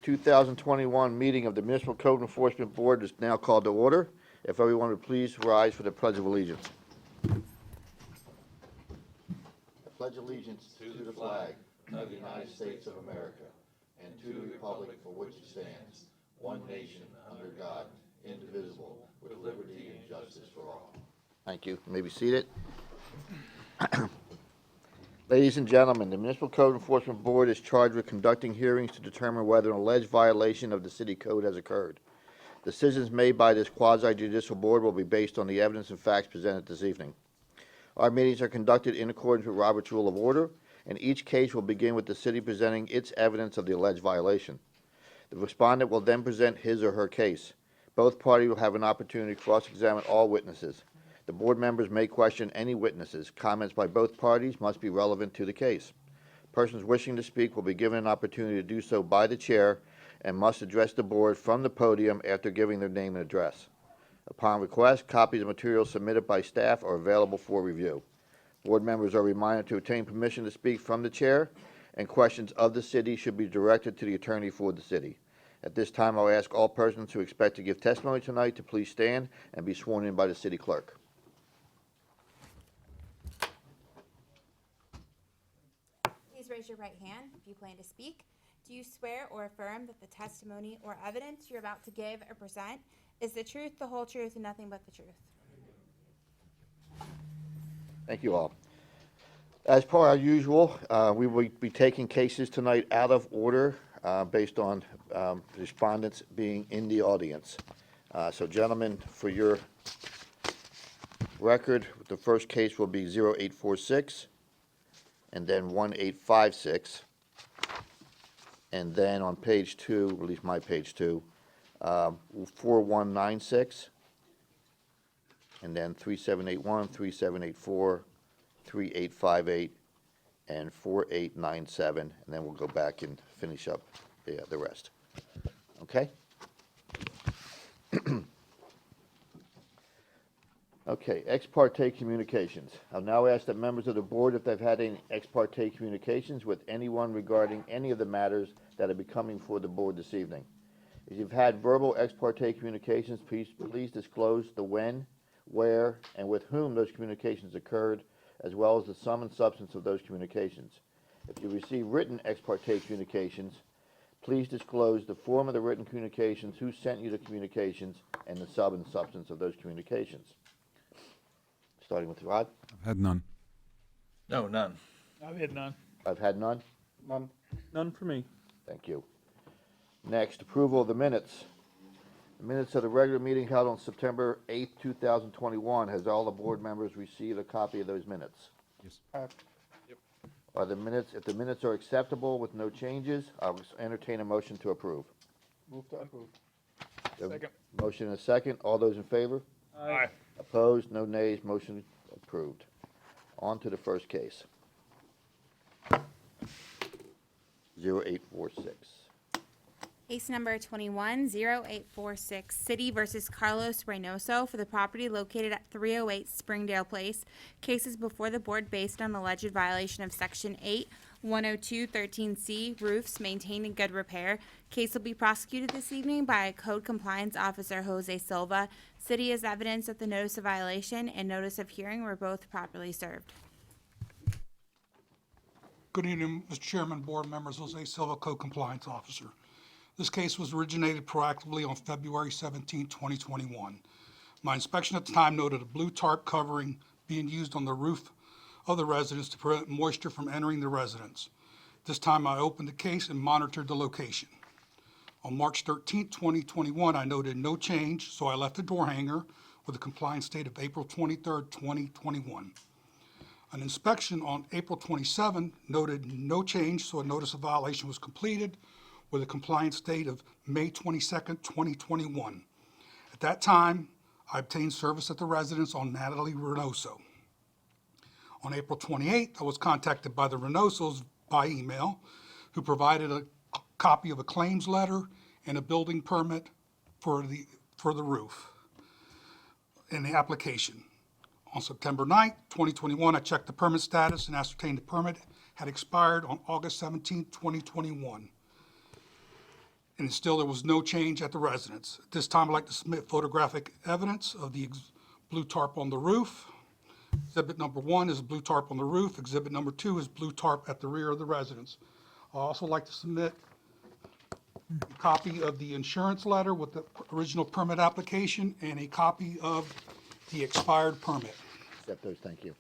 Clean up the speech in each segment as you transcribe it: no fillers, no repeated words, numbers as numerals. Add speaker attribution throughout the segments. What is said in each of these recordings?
Speaker 1: 2021 meeting of the Municipal Code Enforcement Board is now called to order. If everyone would please rise for the Pledge of Allegiance. I pledge allegiance to the flag of the United States of America and to the republic for which it stands, one nation, under God, indivisible, with liberty and justice for all. Thank you. You may be seated. Ladies and gentlemen, the Municipal Code Enforcement Board is charged with conducting hearings to determine whether an alleged violation of the city code has occurred. Decisions made by this quasi-judicial board will be based on the evidence and facts presented this evening. Our meetings are conducted in accordance with Robert's Rule of Order, and each case will begin with the city presenting its evidence of the alleged violation. The respondent will then present his or her case. Both parties will have an opportunity to cross-examine all witnesses. The board members may question any witnesses. Comments by both parties must be relevant to the case. Persons wishing to speak will be given an opportunity to do so by the chair and must address the board from the podium after giving their name and address. Upon request, copies of materials submitted by staff are available for review. Board members are reminded to obtain permission to speak from the chair, and questions of the city should be directed to the attorney for the city. At this time, I'll ask all persons who expect to give testimony tonight to please stand and be sworn in by the city clerk.
Speaker 2: Please raise your right hand if you plan to speak. Do you swear or affirm that the testimony or evidence you're about to give or present is the truth, the whole truth, and nothing but the truth? Thank you all. As per our usual, we will be taking cases tonight out of order based on respondents being in the audience. So gentlemen, for your record, the first case will be 0846 and then 1856. And then on page 2, at least my page 2, 4196. And then 3781, 3784, 3858, and 4897, and then we'll go back and finish up the rest. Okay? Okay, ex parte communications. I'll now ask that members of the board, if they've had any ex parte communications with anyone regarding any of the matters that are becoming for the board this evening. If you've had verbal ex parte communications, please disclose the when, where, and with whom those communications occurred, as well as the sum and substance of those communications. If you receive written ex parte communications, please disclose the form of the written communications, who sent you the communications, and the sum and substance of those communications. Starting with Rod.
Speaker 3: I've had none.
Speaker 4: No, none.
Speaker 5: I've had none.
Speaker 1: I've had none.
Speaker 5: None. None for me.
Speaker 1: Thank you. Next, approval of the minutes. The minutes of the regular meeting held on September 8th, 2021. Has all the board members received a copy of those minutes?
Speaker 3: Yes.
Speaker 5: Yep.
Speaker 1: Are the minutes, if the minutes are acceptable with no changes, I'll entertain a motion to approve.
Speaker 5: Move to approve.
Speaker 1: Second. Motion and a second. All those in favor?
Speaker 5: Aye.
Speaker 1: Opposed? No nays. Motion approved. On to the first case. 0846.
Speaker 2: Case number 21-0846, City versus Carlos Reynoso for the property located at 308 Springdale Place. Cases before the board based on alleged violation of Section 8-102-13C, roofs maintained in good repair. Case will be prosecuted this evening by a Code Compliance Officer, Jose Silva. City has evidence that the notice of violation and notice of hearing were both properly served.
Speaker 6: Good evening, Mr. Chairman, board members. Jose Silva, Code Compliance Officer. This case was originated proactively on February 17, 2021. My inspection at the time noted a blue tarp covering being used on the roof of the residence to prevent moisture from entering the residence. This time I opened the case and monitored the location. On March 13, 2021, I noted no change, so I left the door hanger with a compliance date of April 23, 2021. An inspection on April 27 noted no change, so a notice of violation was completed with a compliance date of May 22nd, 2021. At that time, I obtained service at the residence on Natalie Reynoso. On April 28th, I was contacted by the Reynosos by email, who provided a copy of a claims letter and a building permit for the roof in the application. On September 9th, 2021, I checked the permit status and ascertained the permit had expired on August 17, 2021. and still there was no change at the residence. At this time, I'd like to submit photographic evidence of the blue tarp on the roof. Exhibit number 1 is blue tarp on the roof. Exhibit number 2 is blue tarp at the rear of the residence. I'd also like to submit a copy of the insurance letter with the original permit application and a copy of the expired permit.
Speaker 1: Accept those, thank you.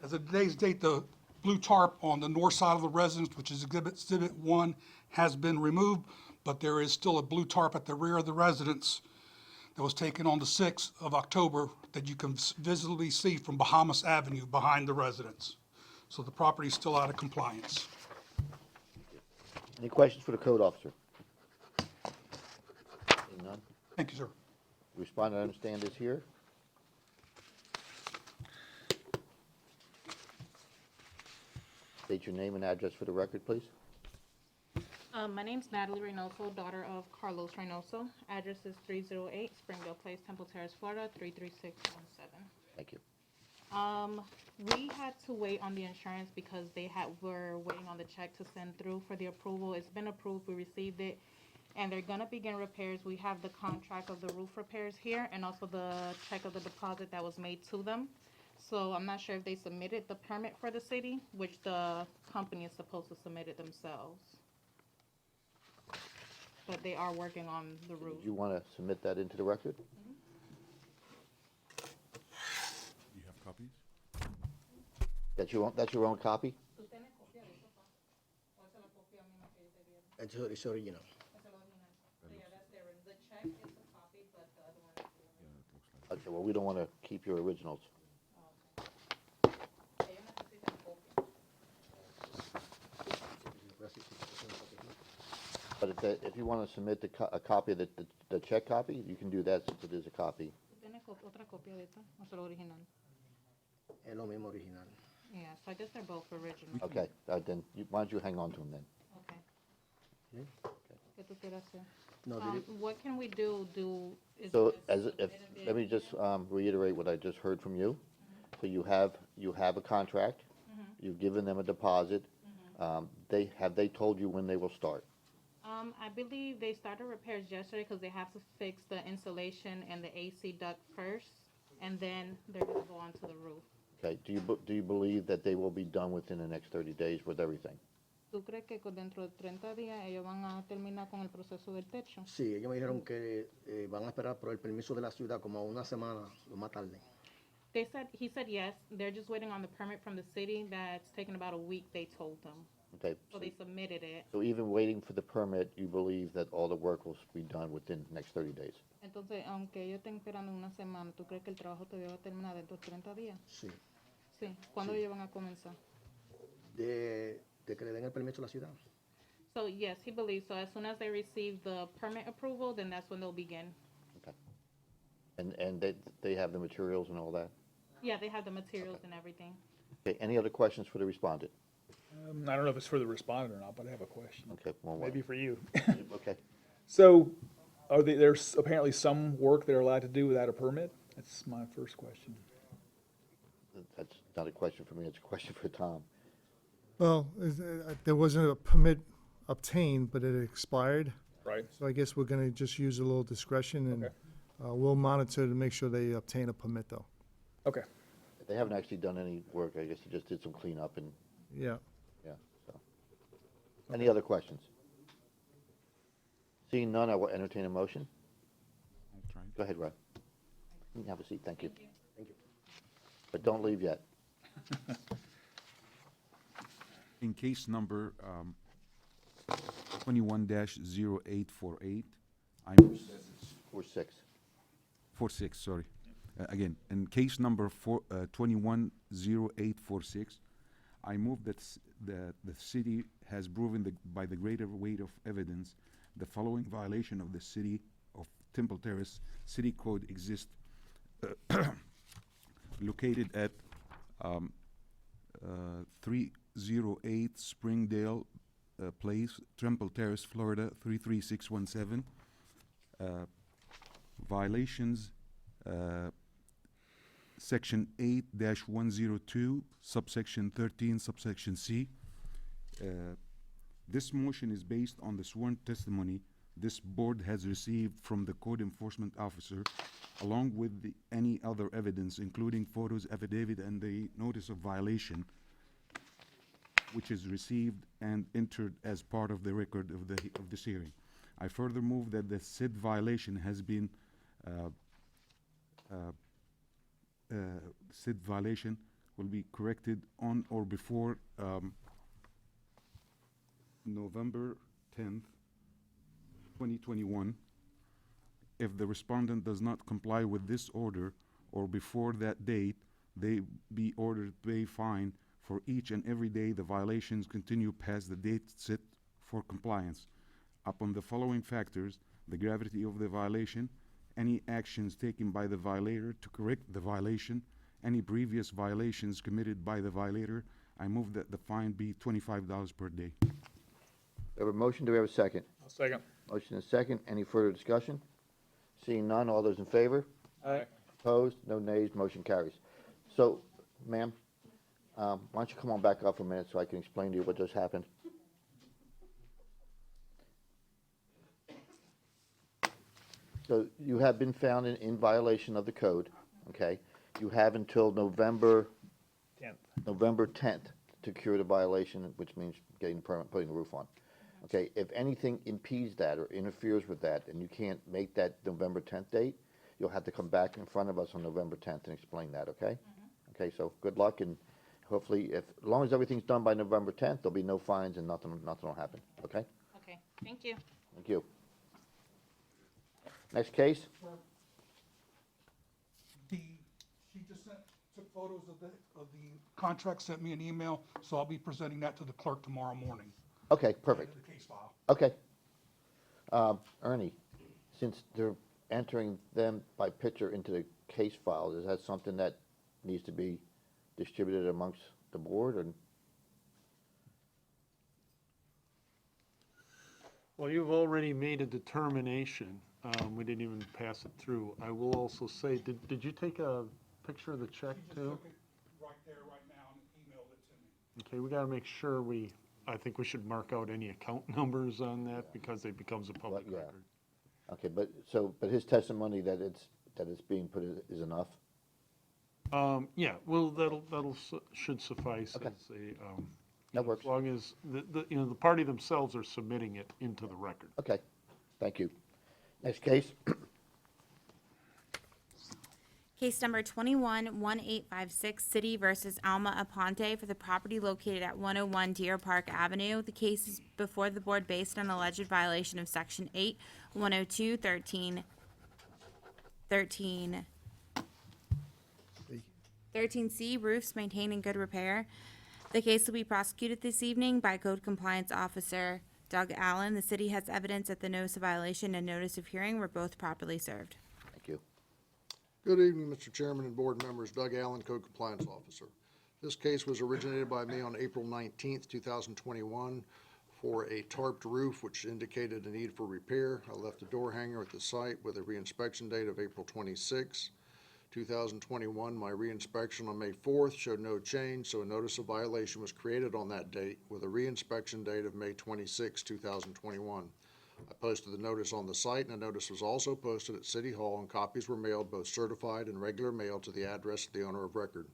Speaker 6: As of today's date, the blue tarp on the north side of the residence, which is Exhibit 1, has been removed, but there is still a blue tarp at the rear of the residence that was taken on the 6th of October that you can visibly see from Bahamas Avenue behind the residence. So the property is still out of compliance.
Speaker 1: Any questions for the code officer? Seeing none?
Speaker 6: Thank you, sir.
Speaker 1: Respondent, I understand, is here. State your name and address for the record, please.
Speaker 3: My name's Natalie Reynoso, daughter of Carlos Reynoso. Address is 308 Springdale Place, Temple Terrace, Florida, 33617.
Speaker 1: Thank you.
Speaker 3: We had to wait on the insurance because were waiting on the check to send through for the approval. It's been approved, we received it, and they're gonna begin repairs. We have the contract of the roof repairs here and also the check of the deposit that was made to them. So I'm not sure if they submitted the permit for the city, which the company is supposed to submit it themselves. But they are working on the roof.
Speaker 1: Do you want to submit that into the record?
Speaker 7: You have copies?
Speaker 1: That's your own copy?
Speaker 8: It's original.
Speaker 1: Okay, well, we don't want to keep your originals. But if you want to submit a copy of the check copy, you can do that since it is a copy.
Speaker 3: ¿Tiene otra copia de esta? ¿O solo original?
Speaker 8: Es lo mismo original.
Speaker 3: Yeah, so I guess they're both original.
Speaker 1: Okay, then why don't you hang on to them then?
Speaker 3: Okay. ¿Qué tú quieres hacer?
Speaker 8: No,
Speaker 3: What can we do?
Speaker 1: So let me just reiterate what I just heard from you. So you have a contract, you've given them a deposit. Have they told you when they will start?
Speaker 3: I believe they started repairs yesterday because they have to fix the insulation and the AC duct first, and then they're going to go on to the roof.
Speaker 1: Okay, do you believe that they will be done within the next 30 days with everything?
Speaker 3: ¿Tú crees que dentro de 30 días ellos van a terminar con el proceso del techo?
Speaker 8: sí, ellos me dijeron que van a esperar por el permiso de la ciudad como una semana, lo más tarde.
Speaker 3: He said yes. They're just waiting on the permit from the city. That's taken about a week, they told them.
Speaker 1: Okay,
Speaker 3: So they submitted it.
Speaker 1: so even waiting for the permit, you believe that all the work will be done within the next 30 days?
Speaker 3: Entonces, aunque ellos estén esperando una semana, ¿tú crees que el trabajo todavía va a terminar dentro de 30 días?
Speaker 8: Sí.
Speaker 3: Sí. ¿Cuándo ellos van a comenzar?
Speaker 8: De que le den el permiso a la ciudad.
Speaker 3: So yes, he believes so. As soon as they receive the permit approval, then that's when they'll begin.
Speaker 1: Okay. And they have the materials and all that?
Speaker 3: Yeah, they have the materials and everything.
Speaker 1: Okay, any other questions for the respondent?
Speaker 5: I don't know if it's for the respondent or not, but I have a question.
Speaker 1: Okay, well,
Speaker 5: Maybe for you.
Speaker 1: okay.
Speaker 5: So, there's apparently some work they're allowed to do without a permit? That's my first question.
Speaker 1: That's not a question for me, it's a question for Tom.
Speaker 9: Well, there wasn't a permit obtained, but it expired.
Speaker 5: Right.
Speaker 9: So I guess we're gonna just use a little discretion and
Speaker 5: Okay.
Speaker 9: we'll monitor to make sure they obtain a permit though.
Speaker 5: Okay.
Speaker 1: They haven't actually done any work, I guess they just did some cleanup and,
Speaker 9: Yeah.
Speaker 1: yeah, so. Any other questions? Seeing none, I will entertain a motion.
Speaker 7: I'll try.
Speaker 1: Go ahead, Rod. You can have a seat, thank you. Thank you. But don't leave yet.
Speaker 7: In case number 21-0848, I move
Speaker 1: Or six.
Speaker 7: 46, sorry. Again, in case number 21-0846, I move that the city has proven by the greater weight of evidence the following violation of the city of Temple Terrace City Code exists located at 308 Springdale Place, Temple Terrace, Florida 33617. Violations Section 8-102, subsection 13, subsection C. This motion is based on the sworn testimony this board has received from the code enforcement officer, along with any other evidence, including photos, affidavit, and the notice of violation, which is received and entered as part of the record of this hearing. I further move that the said violation has been said violation will be corrected on or before November 10th, 2021. If the respondent does not comply with this order or before that date, they be ordered to pay fine for each and every day the violations continue past the date set for compliance. Upon the following factors, the gravity of the violation, any actions taken by the violator to correct the violation, any previous violations committed by the violator, I move that the fine be $25 per day.
Speaker 1: We have a motion, do we have a second?
Speaker 5: I'll second.
Speaker 1: Motion is second, any further discussion? Seeing none, all those in favor?
Speaker 5: Aye.
Speaker 1: Opposed? No nays, motion carries. So, ma'am, why don't you come on back up for a minute so I can explain to you what just happened? So you have been found in violation of the code, okay? You have until November 10th to cure the violation, which means getting the permit, putting the roof on. Okay, if anything impedes that or interferes with that, and you can't make that November 10th date, you'll have to come back in front of us on November 10th and explain that, okay? Okay, so good luck, and hopefully, as long as everything's done by November 10th, there'll be no fines and nothing will happen, okay?
Speaker 3: Okay, thank you.
Speaker 1: Thank you. Next case?
Speaker 6: She just took photos of the contract, sent me an email, so I'll be presenting that to the clerk tomorrow morning.
Speaker 1: Okay, perfect.
Speaker 6: The case file.
Speaker 1: Okay. Ernie, since they're entering them by picture into the case file, is that something that needs to be distributed amongst the board, or?
Speaker 10: Well, you've already made a determination. We didn't even pass it through. I will also say, did you take a picture of the check
Speaker 6: She just
Speaker 10: too?
Speaker 6: took it right there, right now, and emailed it to me.
Speaker 10: Okay, we gotta make sure I think we should mark out any account numbers on that because it becomes a public
Speaker 1: yeah.
Speaker 10: record.
Speaker 1: Okay, but his testimony that it's being put is enough?
Speaker 10: Yeah, well, should suffice
Speaker 1: Okay.
Speaker 10: as a,
Speaker 1: That works.
Speaker 10: as long as the party themselves are submitting it into the record.
Speaker 1: Okay, thank you. Next case?
Speaker 11: Case number 21-1856, City versus Alma Aponte for the property located at 101 Deer Park Avenue. The case is before the board based on alleged violation of Section 8, 102, 13C, roofs maintained in good repair. The case will be prosecuted this evening by Code Compliance Officer Doug Allen. The city has evidence that the notice of violation and notice of hearing were both properly served.
Speaker 1: Thank you.
Speaker 8: Good evening, Mr. Chairman and board members. Doug Allen, Code Compliance Officer. This case was originated by me on April 19th, 2021 for a tarped roof which indicated a need for repair. I left a door hanger at the site with a reinspection date of April 26, 2021. My reinspection on May 4th showed no change, so a notice of violation was created on that date with a reinspection date of May 26, 2021. I posted the notice on the site, and a notice was also posted at City Hall, and copies were mailed, both certified and regular mail, to the address of the owner of record.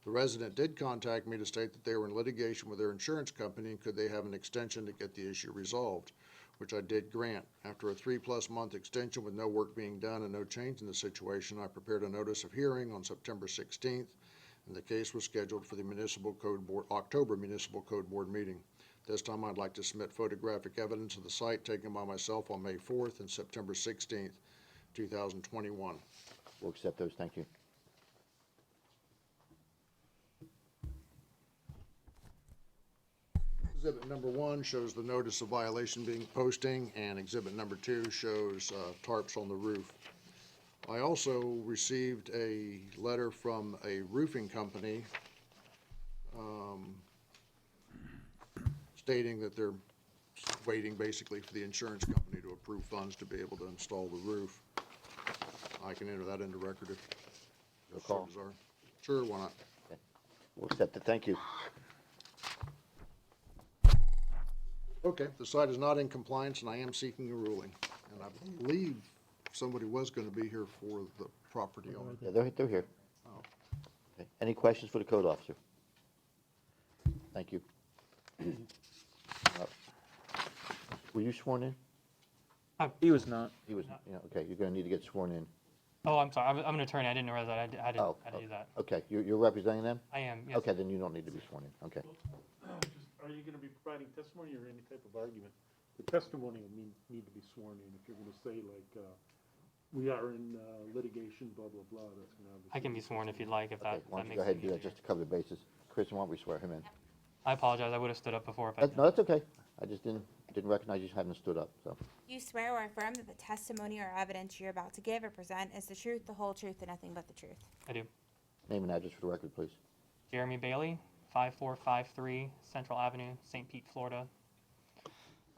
Speaker 8: The resident did contact me to state that they were in litigation with their insurance company and could they have an extension to get the issue resolved, which I did grant. After a 3+ month extension with no work being done and no change in the situation, I prepared a notice of hearing on September 16th, and the case was scheduled for the October Municipal Code Board meeting. This time I'd like to submit photographic evidence of the site taken by myself on May 4th and September 16th, 2021.
Speaker 1: We'll accept those, thank you.
Speaker 8: Exhibit number 1 shows the notice of violation being posting, and exhibit number 2 shows tarps on the roof. I also received a letter from a roofing company stating that they're waiting basically for the insurance company to approve funds to be able to install the roof. I can enter that into record if
Speaker 1: Roll call.
Speaker 8: So desire. Sure, why not?
Speaker 1: We'll accept it. Thank you.
Speaker 8: Okay, the site is not in compliance, and I am seeking a ruling. And I believe somebody was gonna be here for the property owner.
Speaker 1: Yeah, they're here.
Speaker 8: Oh.
Speaker 1: Okay. Any questions for the code officer? Thank you. Were you sworn in?
Speaker 12: He was not.
Speaker 1: He was, yeah, okay, you're gonna need to get sworn in.
Speaker 12: Oh, I'm sorry. I'm an attorney. I didn't realize that. I
Speaker 1: Oh,
Speaker 12: didn't do that.
Speaker 1: okay, you're representing them?
Speaker 12: I am, yes.
Speaker 1: Okay, then you don't need to be sworn in, okay.
Speaker 10: Are you gonna be providing testimony or any type of argument? The testimony will need to be sworn in. If you're gonna say like, we are in litigation, blah, blah, blah, that's gonna obviously.
Speaker 12: I can be sworn if you'd like, if
Speaker 1: Okay,
Speaker 12: that,
Speaker 1: why
Speaker 12: that
Speaker 1: don't you
Speaker 12: makes
Speaker 1: go ahead and
Speaker 12: it
Speaker 1: do that
Speaker 12: easier.
Speaker 1: just to cover the bases. Chris, why don't we swear him in?
Speaker 12: I apologize. I would have stood up before if I.
Speaker 1: No, that's okay. I just didn't recognize you hadn't stood up, so.
Speaker 11: You swear or affirm that the testimony or evidence you're about to give or present is the truth, the whole truth, and nothing but the truth.
Speaker 12: I do.
Speaker 1: Name and address for the record, please.
Speaker 12: Jeremy Bailey, 5453 Central Avenue, St. Pete, Florida.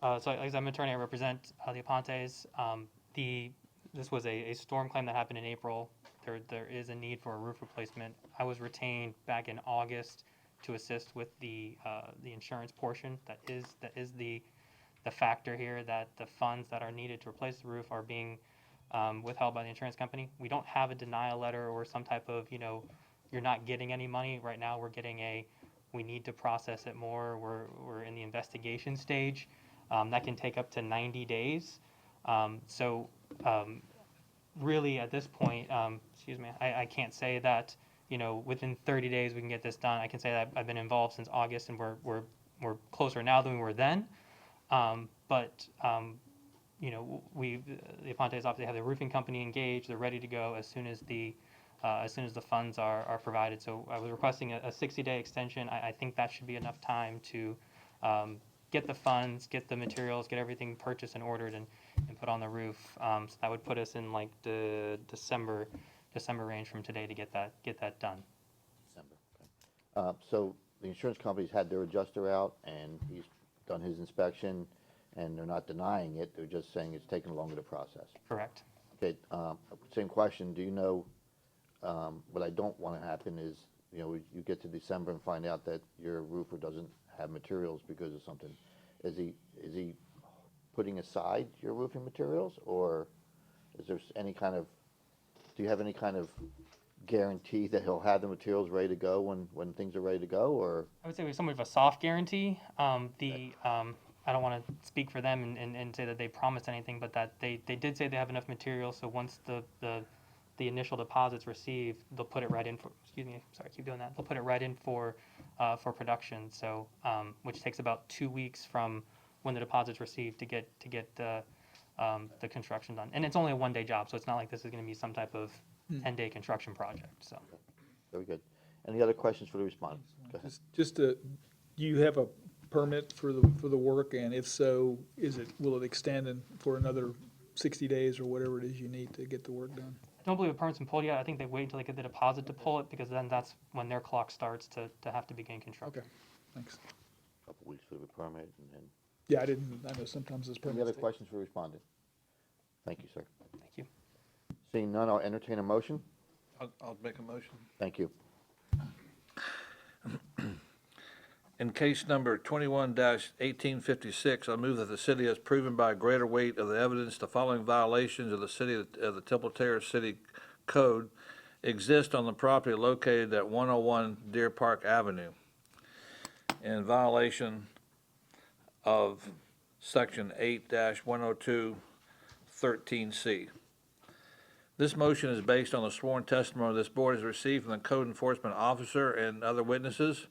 Speaker 12: So as I'm an attorney, I represent the Apontes. This was a storm claim that happened in April. There is a need for a roof replacement. I was retained back in August to assist with the insurance portion. That is the factor here, that the funds that are needed to replace the roof are being withheld by the insurance company. We don't have a denial letter or some type of, you're not getting any money. Right now, we're getting we need to process it more. We're in the investigation stage. That can take up to 90 days. Really, at this point, I can't say that, within 30 days we can get this done. I can say that I've been involved since August, and we're closer now than we were then. The Apontes obviously have the roofing company engaged. They're ready to go as soon as the funds are provided. So I was requesting a 60-day extension. I think that should be enough time to get the funds, get the materials, get everything purchased and ordered and put on the roof. So that would put us in like the December range from today to get that done.
Speaker 1: December, okay. So the insurance company's had their adjuster out, and he's done his inspection, and they're not denying it. They're just saying it's taking longer to process.
Speaker 12: Correct.
Speaker 1: Okay, same question. Do you know, what I don't want to happen is, you get to December and find out that your roofer doesn't have materials because of something. Is he putting aside your roofing materials, or is there any kind of, do you have any kind of guarantee that he'll have the materials ready to go when things are ready to go, or?
Speaker 12: I would say we have somewhat of a soft guarantee. I don't want to speak for them and say that they promised anything, but that they did say they have enough material. So once the initial deposit's received, they'll put it right in for. Excuse me, sorry, keep doing that. They'll put it right in for production. So which takes about 2 weeks from when the deposit's received to get the construction done. And it's only a one-day job, so it's not like this is going to be some type of 10-day construction project. So.
Speaker 1: Very good. Any other questions for the respondent? Go ahead.
Speaker 5: Do you have a permit for the work, and if so, will it extend for another 60 days or whatever it is you need to get the work done?
Speaker 12: I don't believe a permit's been pulled yet. I think they wait until they get the deposit to pull it, because then that's when their clock starts to have to begin construction.
Speaker 5: Okay, thanks.
Speaker 1: Couple weeks for the permit, and then.
Speaker 5: Yeah, I know sometimes this permit.
Speaker 1: Any other questions for the respondent? Thank you, sir.
Speaker 12: Thank you.
Speaker 1: Seeing none, I'll entertain a motion.
Speaker 4: I'll make a motion.
Speaker 1: Thank you.
Speaker 4: In case number 21-1856, I move that the city has proven by a greater weight of the evidence the following violations of the Temple Terrace City Code exist on the property located at 101 Deer Park Avenue in violation of Section 8-102-13C. This motion is based on the sworn testimony this board has received from the code enforcement officer and other witnesses,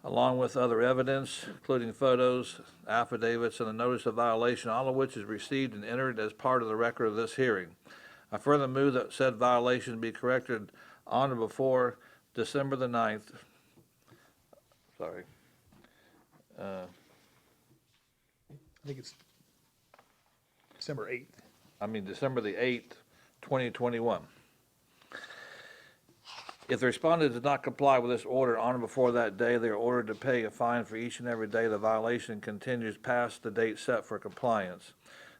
Speaker 4: along with other evidence, including photos, affidavits, and a notice of violation, all of which is received and entered as part of the record of this hearing. I further move that said violation be corrected on or before December the 9th. Sorry.
Speaker 5: I think it's December 8th.
Speaker 4: December the 8th, 2021. If the respondent does not comply with this order on or before that day, they are ordered to pay a fine for each and every day the violation continues past the date set for compliance.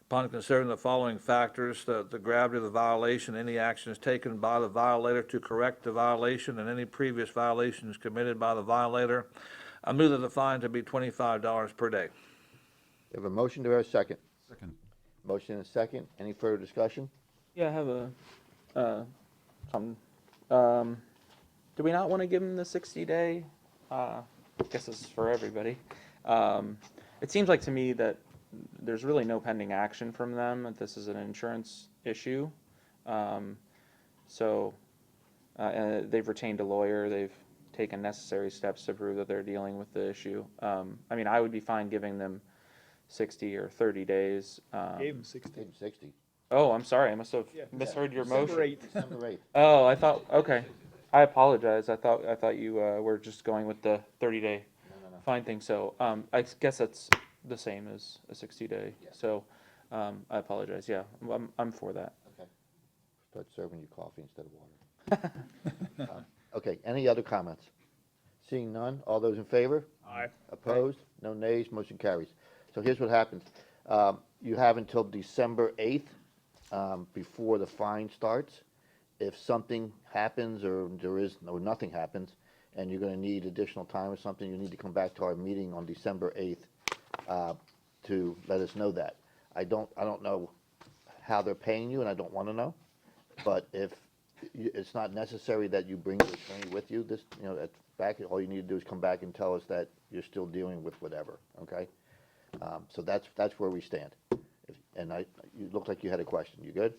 Speaker 4: Upon considering the following factors, the gravity of the violation, any actions taken by the violator to correct the violation, and any previous violations committed by the violator, I move that the fine to be $25 per day.
Speaker 1: We have a motion, do we have a second?
Speaker 7: Second.
Speaker 1: Motion and a second. Any further discussion?
Speaker 13: Yeah, I have something. Do we not want to give them the 60-day? I guess this is for everybody. It seems like to me that there's really no pending action from them, that this is an insurance issue. They've retained a lawyer, they've taken necessary steps to prove that they're dealing with the issue. I mean, I would be fine giving them 60 or 30 days.
Speaker 5: Gave him 60.
Speaker 1: Gave him 60.
Speaker 13: Oh, I'm sorry, I must have
Speaker 5: Yeah.
Speaker 13: misheard your
Speaker 5: December
Speaker 13: motion.
Speaker 5: 8th.
Speaker 1: December 8th.
Speaker 13: Oh, I thought, okay. I apologize. I thought you were just going with the 30-day
Speaker 1: No.
Speaker 13: fine thing. So I guess that's the same as a 60-day.
Speaker 1: Yeah.
Speaker 13: So I apologize. Yeah, I'm for that.
Speaker 1: Okay. Start serving you coffee instead of water. Okay, any other comments? Seeing none, all those in favor?
Speaker 5: Aye.
Speaker 1: Opposed? No nays, motion carries. So here's what happens. You have until December 8th before the fine starts. If something happens or nothing happens, and you're gonna need additional time or something, you need to come back to our meeting on December 8th to let us know that. I don't know how they're paying you, and I don't wanna know, but if it's not necessary that you bring your attorney with you, all you need to do is come back and tell us that you're still dealing with whatever, okay? So that's where we stand. You look like you had a question. You good?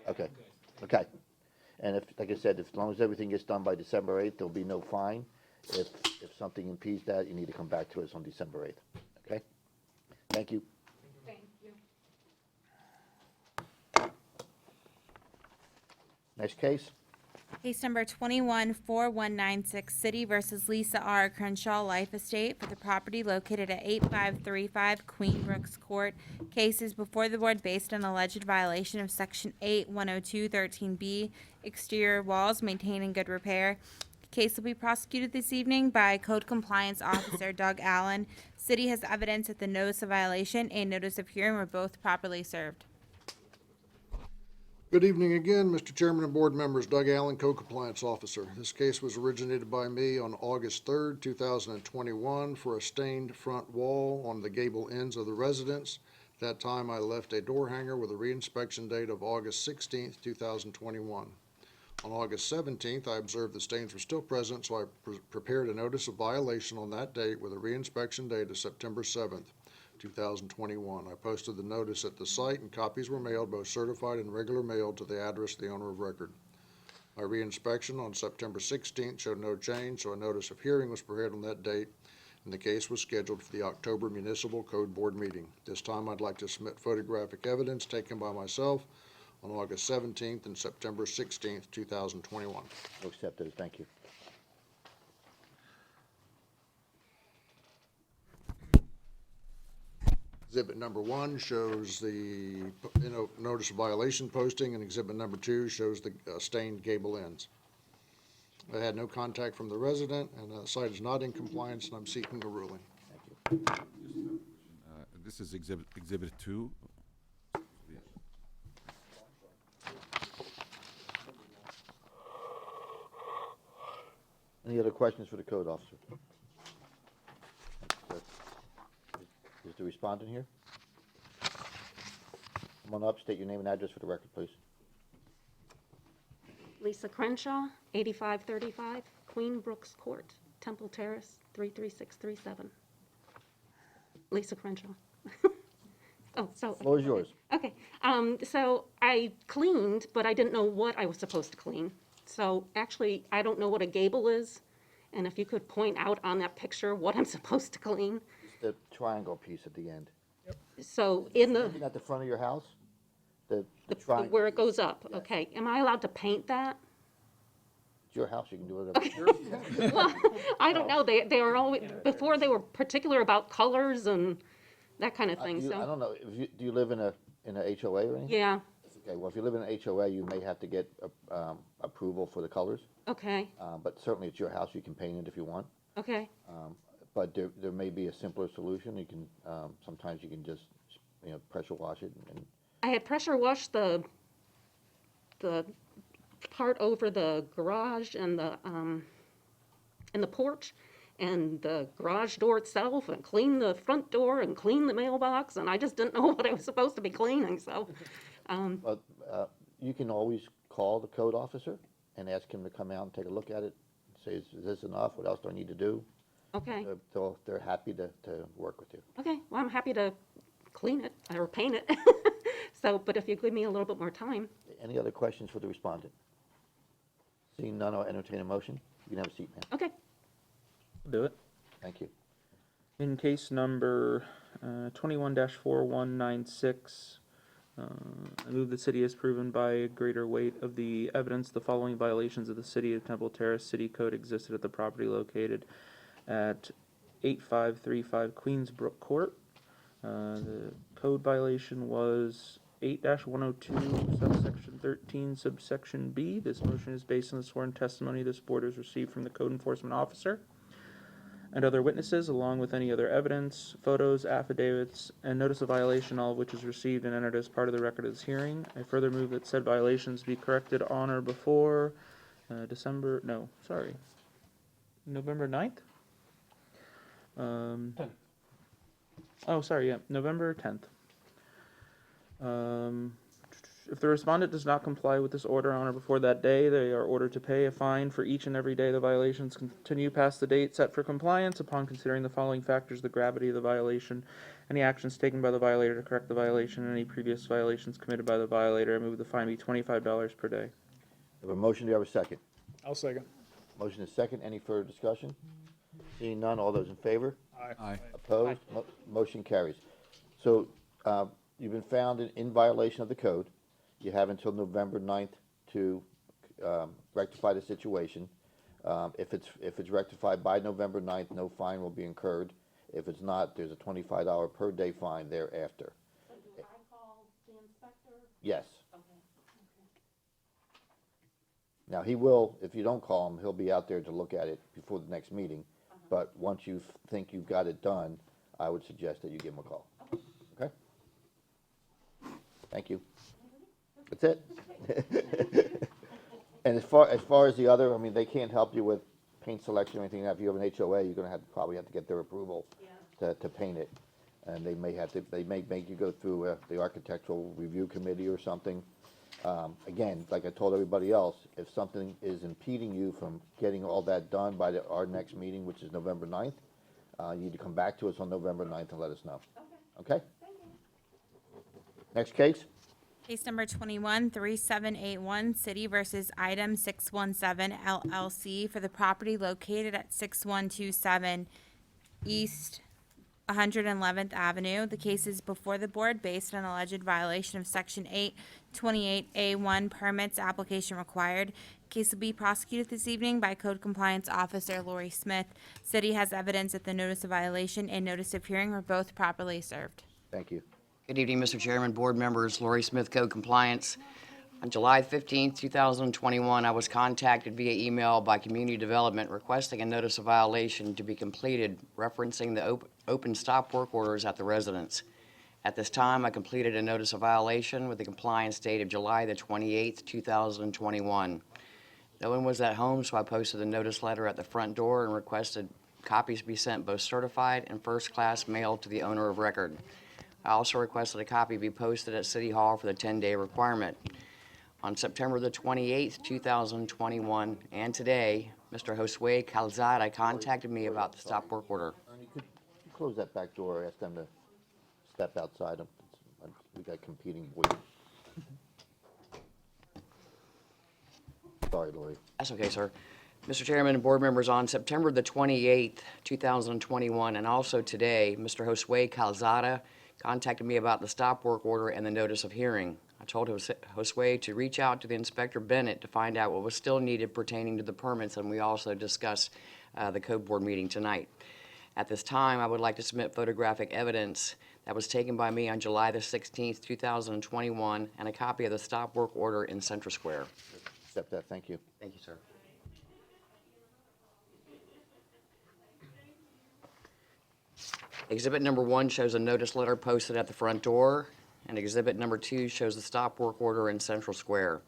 Speaker 1: Okay, okay. And if, like I said, as long as everything gets done by December 8th, there'll be no fine. If something impedes that, you need to come back to us on December 8th, okay? Thank you.
Speaker 3: Thank you.
Speaker 1: Next case?
Speaker 11: Case number 214196, City versus Lisa R. Crenshaw Life Estate for the property located at 8535 Queen Brooks Court. Case is before the board based on alleged violation of Section 810213B, exterior walls maintained in good repair. Case will be prosecuted this evening by Code Compliance Officer Doug Allen. City has evidence that the notice of violation and notice of hearing were both properly served.
Speaker 8: Good evening again, Mr. Chairman and board members. Doug Allen, Co-Compliance Officer. This case was originated by me on August 3rd, 2021 for a stained front wall on the gable ends of the residence. At that time, I left a door hanger with a reinspection date of August 16th, 2021. On August 17th, I observed the stains were still present, so I prepared a notice of violation on that date with a reinspection date of September 7th. 2021. I posted the notice at the site and copies were mailed, both certified and regular mail, to the address of the owner of record. My reinspection on September 16th showed no change, so a notice of hearing was prepared on that date, and the case was scheduled for the October Municipal Code Board meeting. This time I'd like to submit photographic evidence taken by myself on August 17th and September 16th, 2021.
Speaker 1: I'll accept those, thank you.
Speaker 8: Exhibit number 1 shows the notice of violation posting, and exhibit number 2 shows the stained gable ends. I had no contact from the resident, and the site is not in compliance, and I'm seeking a ruling.
Speaker 7: This is exhibit 2.
Speaker 1: Any other questions for the code officer? Is the respondent here? Come on up, state your name and address for the record, please.
Speaker 14: Lisa Crenshaw, 8535 Queen Brooks Court, Temple Terrace, 33637. Lisa Crenshaw. Oh, so.
Speaker 1: Floor is yours.
Speaker 14: Okay, so I cleaned, but I didn't know what I was supposed to clean. So actually, I don't know what a gable is, and if you could point out on that picture what I'm supposed to clean.
Speaker 1: The triangle piece at the end.
Speaker 14: So in the,
Speaker 1: Looking at the front of your house? The
Speaker 14: the
Speaker 1: triangle.
Speaker 14: where it goes up,
Speaker 1: Yes.
Speaker 14: okay. Am I allowed to paint that?
Speaker 1: It's your house, you can do whatever.
Speaker 14: Well, I don't know, they were always, before they were particular about colors and that kind of thing,
Speaker 1: I
Speaker 14: so,
Speaker 1: don't know, do you live in a HOA or anything?
Speaker 14: yeah,
Speaker 1: Okay, well, if you live in an HOA, you may have to get approval for the colors,
Speaker 14: okay,
Speaker 1: but certainly it's your house, you can paint it if you want.
Speaker 14: okay,
Speaker 1: But there may be a simpler solution, you can, sometimes you can just pressure wash it and
Speaker 14: I had pressure washed the part over the garage and the porch and the garage door itself and cleaned the front door and cleaned the mailbox, and I just didn't know what I was supposed to be cleaning, so,
Speaker 1: But you can always call the code officer and ask him to come out and take a look at it. Say, is this enough? What else do I need to do?
Speaker 14: okay.
Speaker 1: They're happy to work with you.
Speaker 14: Okay, well, I'm happy to clean it or paint it. So, but if you give me a little bit more time.
Speaker 1: Any other questions for the respondent? Seeing none, I'll entertain a motion. You can have a seat, ma'am.
Speaker 14: Okay,
Speaker 13: Do it.
Speaker 1: Thank you.
Speaker 13: In case number 21-4196, I move the city has proven by a greater weight of the evidence the following violations of the City of Temple Terrace City Code existed at the property located at 8535 Queensbrook Court. The code violation was 8-102, subsection 13, subsection B. This motion is based on the sworn testimony this board has received from the code enforcement officer and other witnesses, along with any other evidence, photos, affidavits, and notice of violation, all of which is received and entered as part of the record of this hearing. I further move that said violations be corrected on or before November 9th? November 10th. If the respondent does not comply with this order on or before that day, they are ordered to pay a fine for each and every day the violations continue past the date set for compliance. Upon considering the following factors: the gravity of the violation, any actions taken by the violator to correct the violation, and any previous violations committed by the violator, I move the fine be $25 per day.
Speaker 1: We have a motion. Do you have a second?
Speaker 5: I'll second.
Speaker 1: Motion is second. Any further discussion? Seeing none, all those in favor?
Speaker 5: Aye.
Speaker 1: Opposed? Motion carries. So, you've been found in violation of the code. You have until November 9th to rectify the situation. If it's rectified by November 9th, no fine will be incurred. If it's not, there's a $25 per day fine thereafter.
Speaker 14: So do I call the inspector?
Speaker 1: Yes.
Speaker 14: Okay.
Speaker 1: Now, he will, if you don't call him, he'll be out there to look at it before the next meeting. But once you think you've got it done, I would suggest that you give him a call. Okay? Thank you. That's it. And as far as the other, I mean, they can't help you with paint selection or anything. If you have an HOA, you're gonna probably have to get their approval to paint it. And they may make you go through the architectural review committee or something. Again, like I told everybody else, if something is impeding you from getting all that done by our next meeting, which is November 9th, you need to come back to us on November 9th and let us know. Okay?
Speaker 14: Thank you.
Speaker 1: Next case?
Speaker 11: Case number 21-3781, City versus Item 617 LLC for the property located at 6127 East 111th Avenue. The case is before the board based on alleged violation of Section 828A1 permits application required. Case will be prosecuted this evening by Code Compliance Officer Lori Smith. City has evidence that the notice of violation and notice of hearing were both properly served.
Speaker 1: Thank you.
Speaker 15: Good evening, Mr. Chairman, board members, Lori Smith, Code Compliance. On July 15th, 2021, I was contacted via email by Community Development requesting a notice of violation to be completed referencing the open stop work orders at the residence. At this time, I completed a notice of violation with the compliance date of July the 28th, 2021. No one was at home, so I posted a notice letter at the front door and requested copies be sent both certified and first-class mail to the owner of record. I also requested a copy be posted at City Hall for the 10-day requirement. On September the 28th, 2021, and today, Mr. Josue Calzada contacted me about the stop work order.
Speaker 1: Ernie, could you close that back door, ask them to step outside? We got competing voices. Sorry, Lori.
Speaker 15: That's okay, sir. Mr. Chairman and board members, on September the 28th, 2021, and also today, Mr. Josue Calzada contacted me about the stop work order and the notice of hearing. I told Josue to reach out to the Inspector Bennett to find out what was still needed pertaining to the permits, and we also discussed the code board meeting tonight. At this time, I would like to submit photographic evidence that was taken by me on July the 16th, 2021, and a copy of the stop work order in Central Square.
Speaker 1: Accept that, thank you.
Speaker 15: Thank you, sir. Exhibit number 1 shows a notice letter posted at the front door, and exhibit number 2 shows the stop work order in Central Square.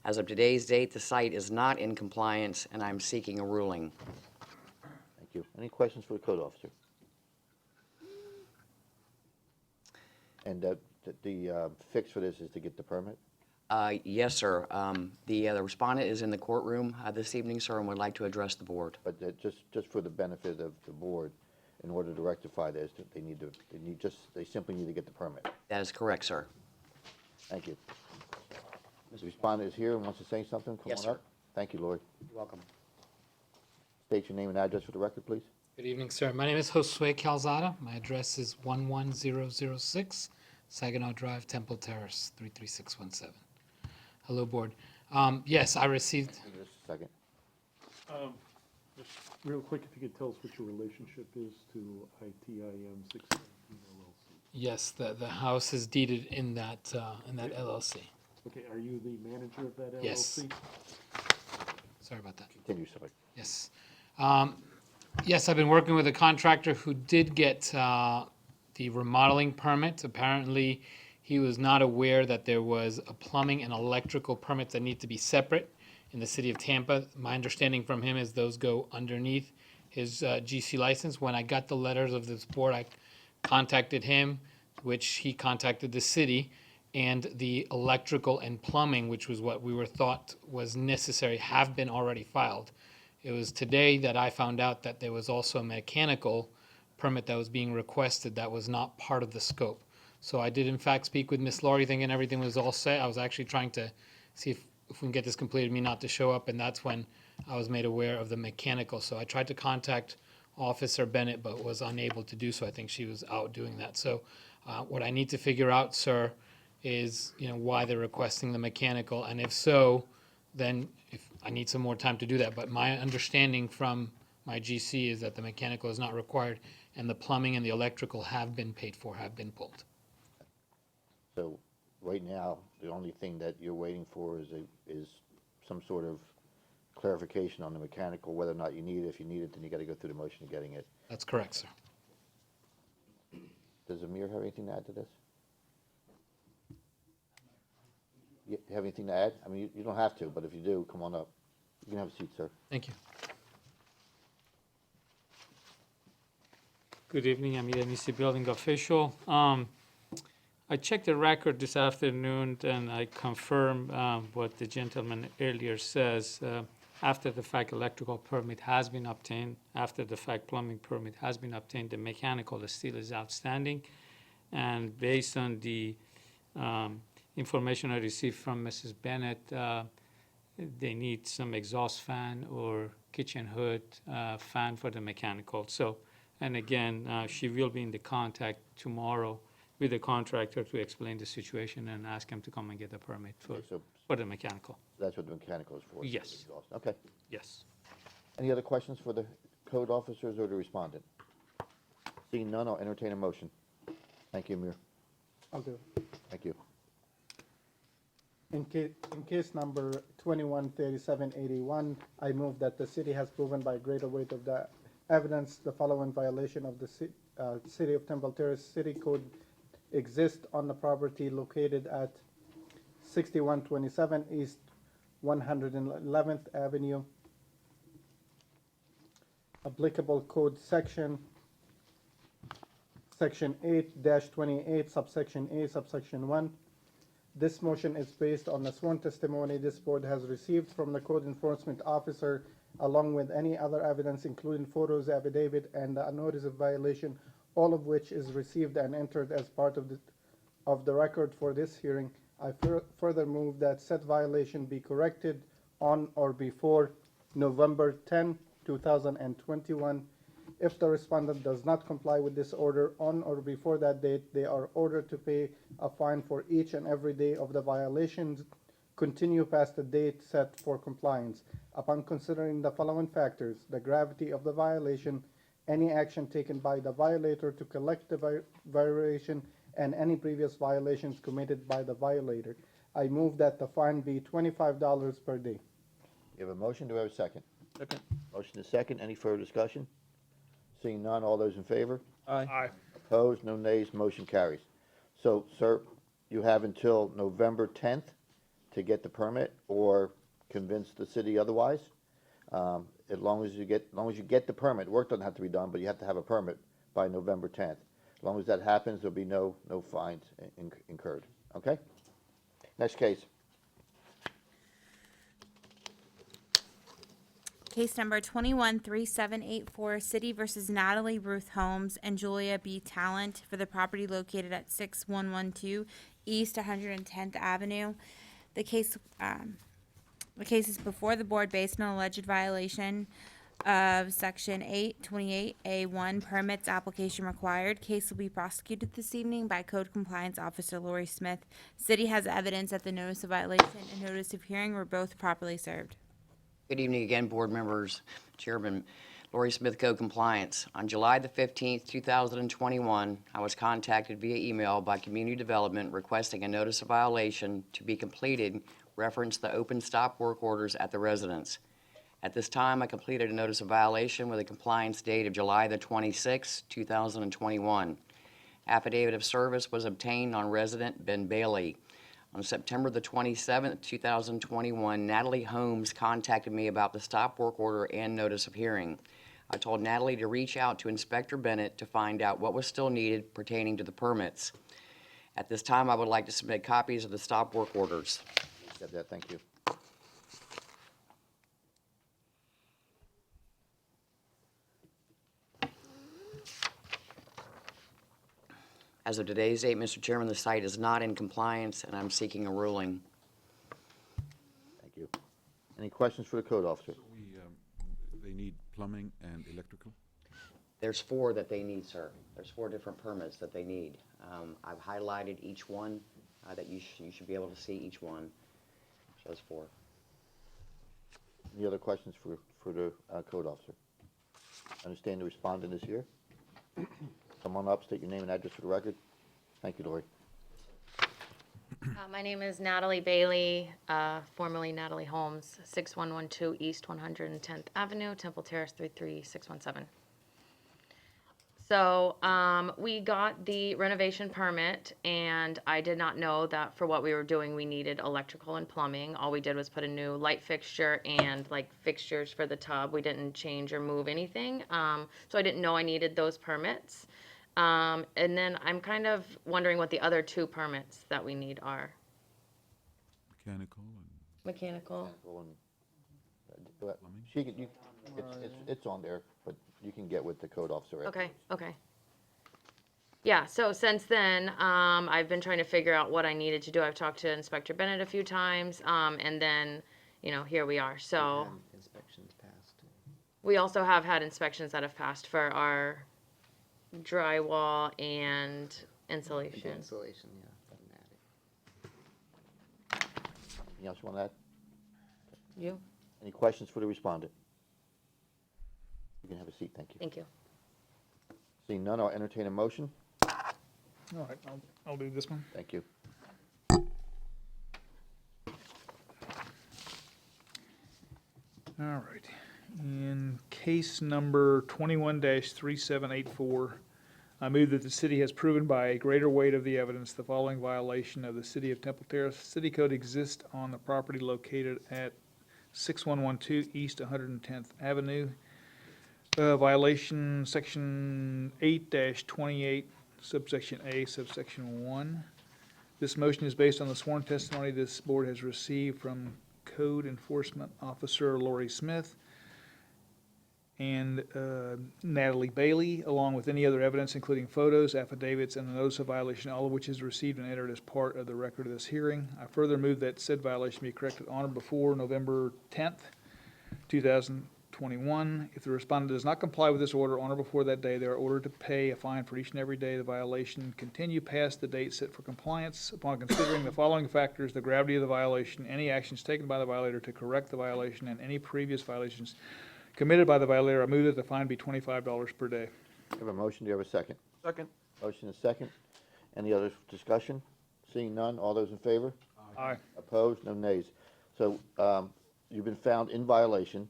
Speaker 15: As of today's date, the site is not in compliance, and I'm seeking a ruling.
Speaker 1: Thank you. Any questions for the code officer? And the fix for this is to get the permit?
Speaker 15: Yes, sir. The respondent is in the courtroom this evening, sir, and would like to address the board.
Speaker 1: But just for the benefit of the board, in order to rectify this, they simply need to get the permit.
Speaker 15: That is correct, sir.
Speaker 1: Thank you. The respondent is here and wants to say something. Come
Speaker 15: Yes,
Speaker 1: on
Speaker 15: sir.
Speaker 1: up. Thank you, Lori.
Speaker 15: You're welcome.
Speaker 1: State your name and address for the record, please.
Speaker 16: Good evening, sir. My name is Josue Calzada. My address is 11006 Saginaw Drive, Temple Terrace, 33617. Hello, board. Yes, I received.
Speaker 1: Just a second.
Speaker 10: Just real quick, if you could tell us what your relationship is to ITIM 617 LLC.
Speaker 16: Yes, the house is deeded in that LLC.
Speaker 10: Okay, are you the manager of that LLC?
Speaker 16: Yes. Sorry about that.
Speaker 1: Continue, sorry.
Speaker 16: Yes. Yes, I've been working with a contractor who did get the remodeling permit. Apparently, he was not aware that there was a plumbing and electrical permit that need to be separate in the city of Tampa. My understanding from him is those go underneath his GC license. When I got the letters of this board, I contacted him, which he contacted the city, and the electrical and plumbing, which was what we were thought was necessary, have been already filed. It was today that I found out that there was also a mechanical permit that was being requested that was not part of the scope. So I did in fact speak with Miss Laurie, thinking everything was all set. I was actually trying to see if we can get this completed, me not to show up, and that's when I was made aware of the mechanical. So I tried to contact Officer Bennett, but was unable to do so. I think she was out doing that. So what I need to figure out, sir, is why they're requesting the mechanical, and if so, then if I need some more time to do that. But my understanding from my GC is that the mechanical is not required, and the plumbing and the electrical have been paid for, have been pulled.
Speaker 1: So right now, the only thing that you're waiting for is some sort of clarification on the mechanical, whether or not you need it. If you need it, then you got to go through the motion of getting it.
Speaker 16: That's correct, sir.
Speaker 1: Does Amir have anything to add to this? You have anything to add? I mean, you don't have to, but if you do, come on up. You can have a seat, sir.
Speaker 16: Thank you. Good evening, I'm Municipal building official. I checked the record this afternoon and I confirm what the gentleman earlier says. After the fact, electrical permit has been obtained. After the fact, plumbing permit has been obtained. The mechanical still is outstanding. And based on the information I received from Mrs. Bennett, they need some exhaust fan or kitchen hood fan for the mechanical. So, and again, she will be in the contact tomorrow with the contractor to explain the situation and ask him to come and get a permit for the mechanical.
Speaker 1: That's what the mechanical is for?
Speaker 16: Yes.
Speaker 1: Okay.
Speaker 16: Yes.
Speaker 1: Any other questions for the code officers or the respondent? Seeing none, I'll entertain a motion. Thank you, Amir.
Speaker 17: I'll do.
Speaker 1: Thank you.
Speaker 17: In case number 213781, I move that the city has proven by greater weight of the evidence the following violation of the City of Temple Terrace City Code exists on the property located at 6127 East 111th Avenue. Applicable code section 8-28, subsection A, subsection 1. This motion is based on the sworn testimony this board has received from the code enforcement officer, along with any other evidence, including photos, affidavit, and a notice of violation, all of which is received and entered as part of the record for this hearing. I further move that said violation be corrected on or before November 10, 2021. If the respondent does not comply with this order on or before that date, they are ordered to pay a fine for each and every day of the violations, continue past the date set for compliance. Upon considering the following factors: the gravity of the violation, any action taken by the violator to collect the violation, and any previous violations committed by the violator, I move that the fine be $25 per day.
Speaker 1: You have a motion, do I have a second?
Speaker 13: Second.
Speaker 1: Motion is second, any further discussion? Seeing none, all those in favor?
Speaker 5: Aye.
Speaker 1: Opposed, no nays, motion carries. So, sir, you have until November 10th to get the permit or convince the city otherwise. As long as you get the permit, work doesn't have to be done, but you have to have a permit by November 10th. As long as that happens, there'll be no fines incurred, okay? Next case.
Speaker 11: Case number 213784, City versus Natalie Ruth Holmes and Julia B. Talent for the property located at 6112 East 110th Avenue. The case is before the board based on alleged violation of Section 828A1, permits application required. Case will be prosecuted this evening by Code Compliance Officer Lori Smith. City has evidence that the notice of violation and notice of hearing were both properly served.
Speaker 15: Good evening again, board members. Chairman Lori Smith, Code Compliance. On July the 15th, 2021, I was contacted via email by Community Development requesting a notice of violation to be completed, reference the open stop work orders at the residence. At this time, I completed a notice of violation with a compliance date of July the 26th, 2021. Affidavit of service was obtained on resident Ben Bailey. On September the 27th, 2021, Natalie Holmes contacted me about the stop work order and notice of hearing. I told Natalie to reach out to Inspector Bennett to find out what was still needed pertaining to the permits. At this time, I would like to submit copies of the stop work orders.
Speaker 1: Accept that, thank you.
Speaker 15: As of today's date, Mr. Chairman, the site is not in compliance, and I'm seeking a ruling.
Speaker 1: Thank you. Any questions for the code officer?
Speaker 7: They need plumbing and electrical?
Speaker 15: There's 4 that they need, sir. There's 4 different permits that they need. I've highlighted each one, that you should be able to see each one. Shows 4.
Speaker 1: Any other questions for the code officer? Understand the respondent is here. Come on up, state your name and address for the record. Thank you, Lori.
Speaker 18: My name is Natalie Bailey, formerly Natalie Holmes, 6112 East 110th Avenue, Temple Terrace 33617. So we got the renovation permit, and I did not know that for what we were doing we needed electrical and plumbing. All we did was put a new light fixture and like fixtures for the tub. We didn't change or move anything, so I didn't know I needed those permits. And then I'm kind of wondering what the other 2 permits that we need are.
Speaker 7: Mechanical
Speaker 18: Mechanical.
Speaker 1: It's on there, but you can get with the code officer.
Speaker 18: Okay, okay. Yeah, so since then, I've been trying to figure out what I needed to do. I've talked to Inspector Bennett a few times, and then, here we are, so.
Speaker 15: Inspections passed.
Speaker 18: We also have had inspections that have passed for our drywall and insulation.
Speaker 15: Insulation, yeah.
Speaker 1: Anything else you want to add?
Speaker 18: You?
Speaker 1: Any questions for the respondent? You can have a seat, thank you.
Speaker 18: Thank you.
Speaker 1: Seeing none, I'll entertain a motion.
Speaker 5: All right, I'll do this one.
Speaker 1: Thank you.
Speaker 5: All right. In case number 21-3784, I move that the city has proven by a greater weight of the evidence the following violation of the City of Temple Terrace City Code exists on the property located at 6112 East 110th Avenue. Violation Section 8-28, subsection A, subsection 1. This motion is based on the sworn testimony this board has received from Code Enforcement Officer Lori Smith and Natalie Bailey, along with any other evidence, including photos, affidavits, and a notice of violation, all of which is received and entered as part of the record of this hearing. I further move that said violation be corrected on or before November 10th, 2021. If the respondent does not comply with this order on or before that day, they are ordered to pay a fine for each and every day the violation continue past the date set for compliance. Upon considering the following factors, the gravity of the violation, any actions taken by the violator to correct the violation, and any previous violations committed by the violator, I move that the fine be $25 per day.
Speaker 1: You have a motion, do you have a second?
Speaker 13: Second.
Speaker 1: Motion is second. Any other discussion? Seeing none, all those in favor?
Speaker 5: Aye.
Speaker 1: Opposed? No nays. So, you've been found in violation.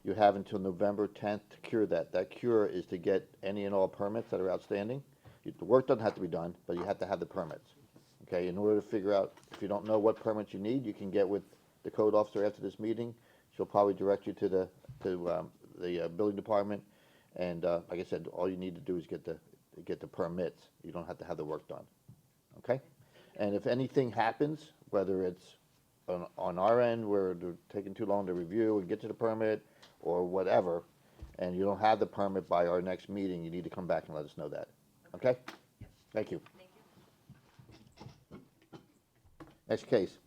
Speaker 1: You have until November 10th to cure that. That cure is to get any and all permits that are outstanding. The work doesn't have to be done, but you have to have the permits. Okay, in order to figure out, if you don't know what permits you need, you can get with the code officer after this meeting. She'll probably direct you to the building department. And like I said, all you need to do is get the permits. You don't have to have the work done. Okay? And if anything happens, whether it's on our end where they're taking too long to review and get to the permit or whatever, and you don't have the permit by our next meeting, you need to come back and let us know that. Okay? Thank you. Next case.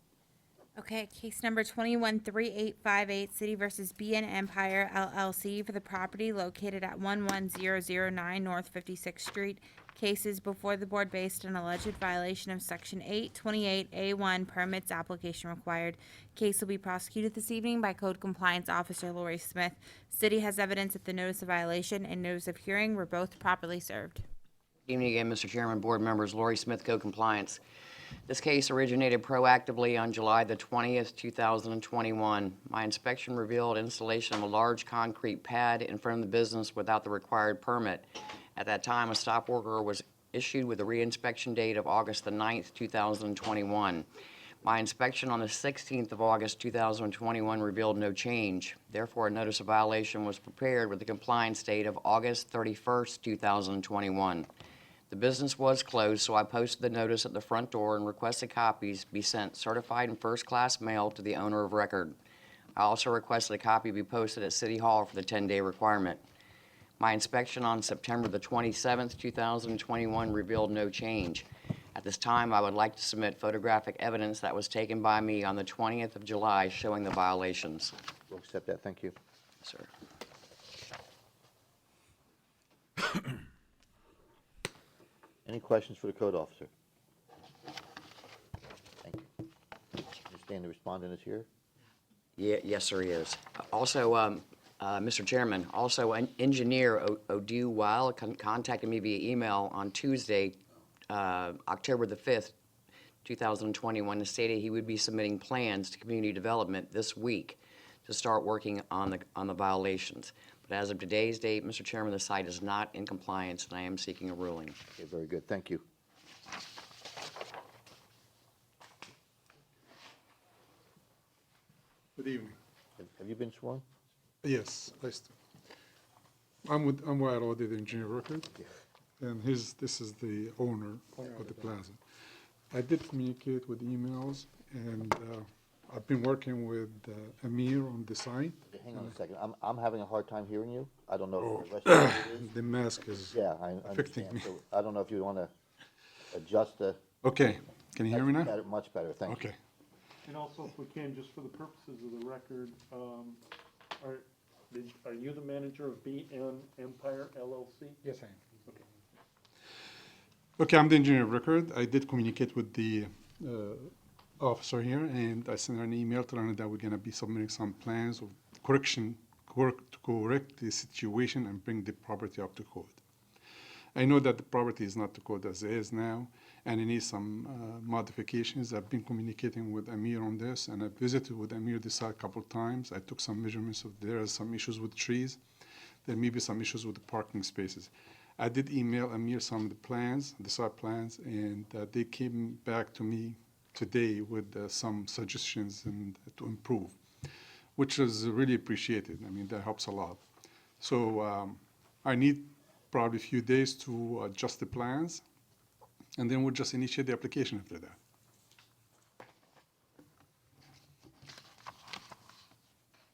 Speaker 11: Okay, case number 213858, City versus BN Empire LLC for the property located at 11009 North 56th Street. Cases before the board based on alleged violation of Section 828A1 permits application required. Case will be prosecuted this evening by Code Compliance Officer Lori Smith. City has evidence that the notice of violation and notice of hearing were both properly served.
Speaker 15: Good evening again, Mr. Chairman, board members. Lori Smith, Code Compliance. This case originated proactively on July the 20th, 2021. My inspection revealed installation of a large concrete pad in front of the business without the required permit. At that time, a stop order was issued with a reinspection date of August the 9th, 2021. My inspection on the 16th of August, 2021 revealed no change. Therefore, a notice of violation was prepared with the compliance date of August 31st, 2021. The business was closed, so I posted the notice at the front door and requested copies be sent certified in first-class mail to the owner of record. I also requested a copy be posted at City Hall for the 10-day requirement. My inspection on September the 27th, 2021 revealed no change. At this time, I would like to submit photographic evidence that was taken by me on the 20th of July showing the violations.
Speaker 1: We'll accept that. Thank you.
Speaker 15: Sir.
Speaker 1: Any questions for the code officer? Thank you. Understand the respondent is here?
Speaker 15: Yeah, yes, sir, he is. Also, Mr. Chairman, also engineer Odu Weil contacted me via email on Tuesday, October the 5th, 2021, and stated he would be submitting plans to community development this week to start working on the violations. But as of today's date, Mr. Chairman, the site is not in compliance, and I am seeking a ruling.
Speaker 1: Okay, very good. Thank you.
Speaker 19: Good evening.
Speaker 1: Have you been sworn?
Speaker 19: Yes, I'm Wild Audit Engineer Record, and this is the owner of the plaza. I did communicate with emails, and I've been working with Amir on the site.
Speaker 1: Okay, hang on a second. I'm having a hard time hearing you. I don't know if the rest of you is.
Speaker 19: The mask is
Speaker 1: Yeah, I
Speaker 19: affecting
Speaker 1: understand.
Speaker 19: me.
Speaker 1: So I don't know if you want to adjust the.
Speaker 19: Okay, can you hear me now?
Speaker 1: Better, much better. Thank you.
Speaker 19: Okay.
Speaker 10: And also, if we can, just for the purposes of the record, are you the manager of BN Empire LLC?
Speaker 19: Yes, I am.
Speaker 10: Okay.
Speaker 19: Okay, I'm the engineer of record. I did communicate with the officer here, and I sent her an email telling her that we're gonna be submitting some plans of correction, work to correct the situation and bring the property up to code. I know that the property is not to code as it is now, and it needs some modifications. I've been communicating with Amir on this, and I visited with Amir this site a couple of times. I took some measurements of there are some issues with trees. There may be some issues with the parking spaces. I did email Amir some of the plans, the site plans, and they came back to me today with some suggestions and to improve, which is really appreciated. I mean, that helps a lot. So I need probably a few days to adjust the plans, and then we'll just initiate the application after that.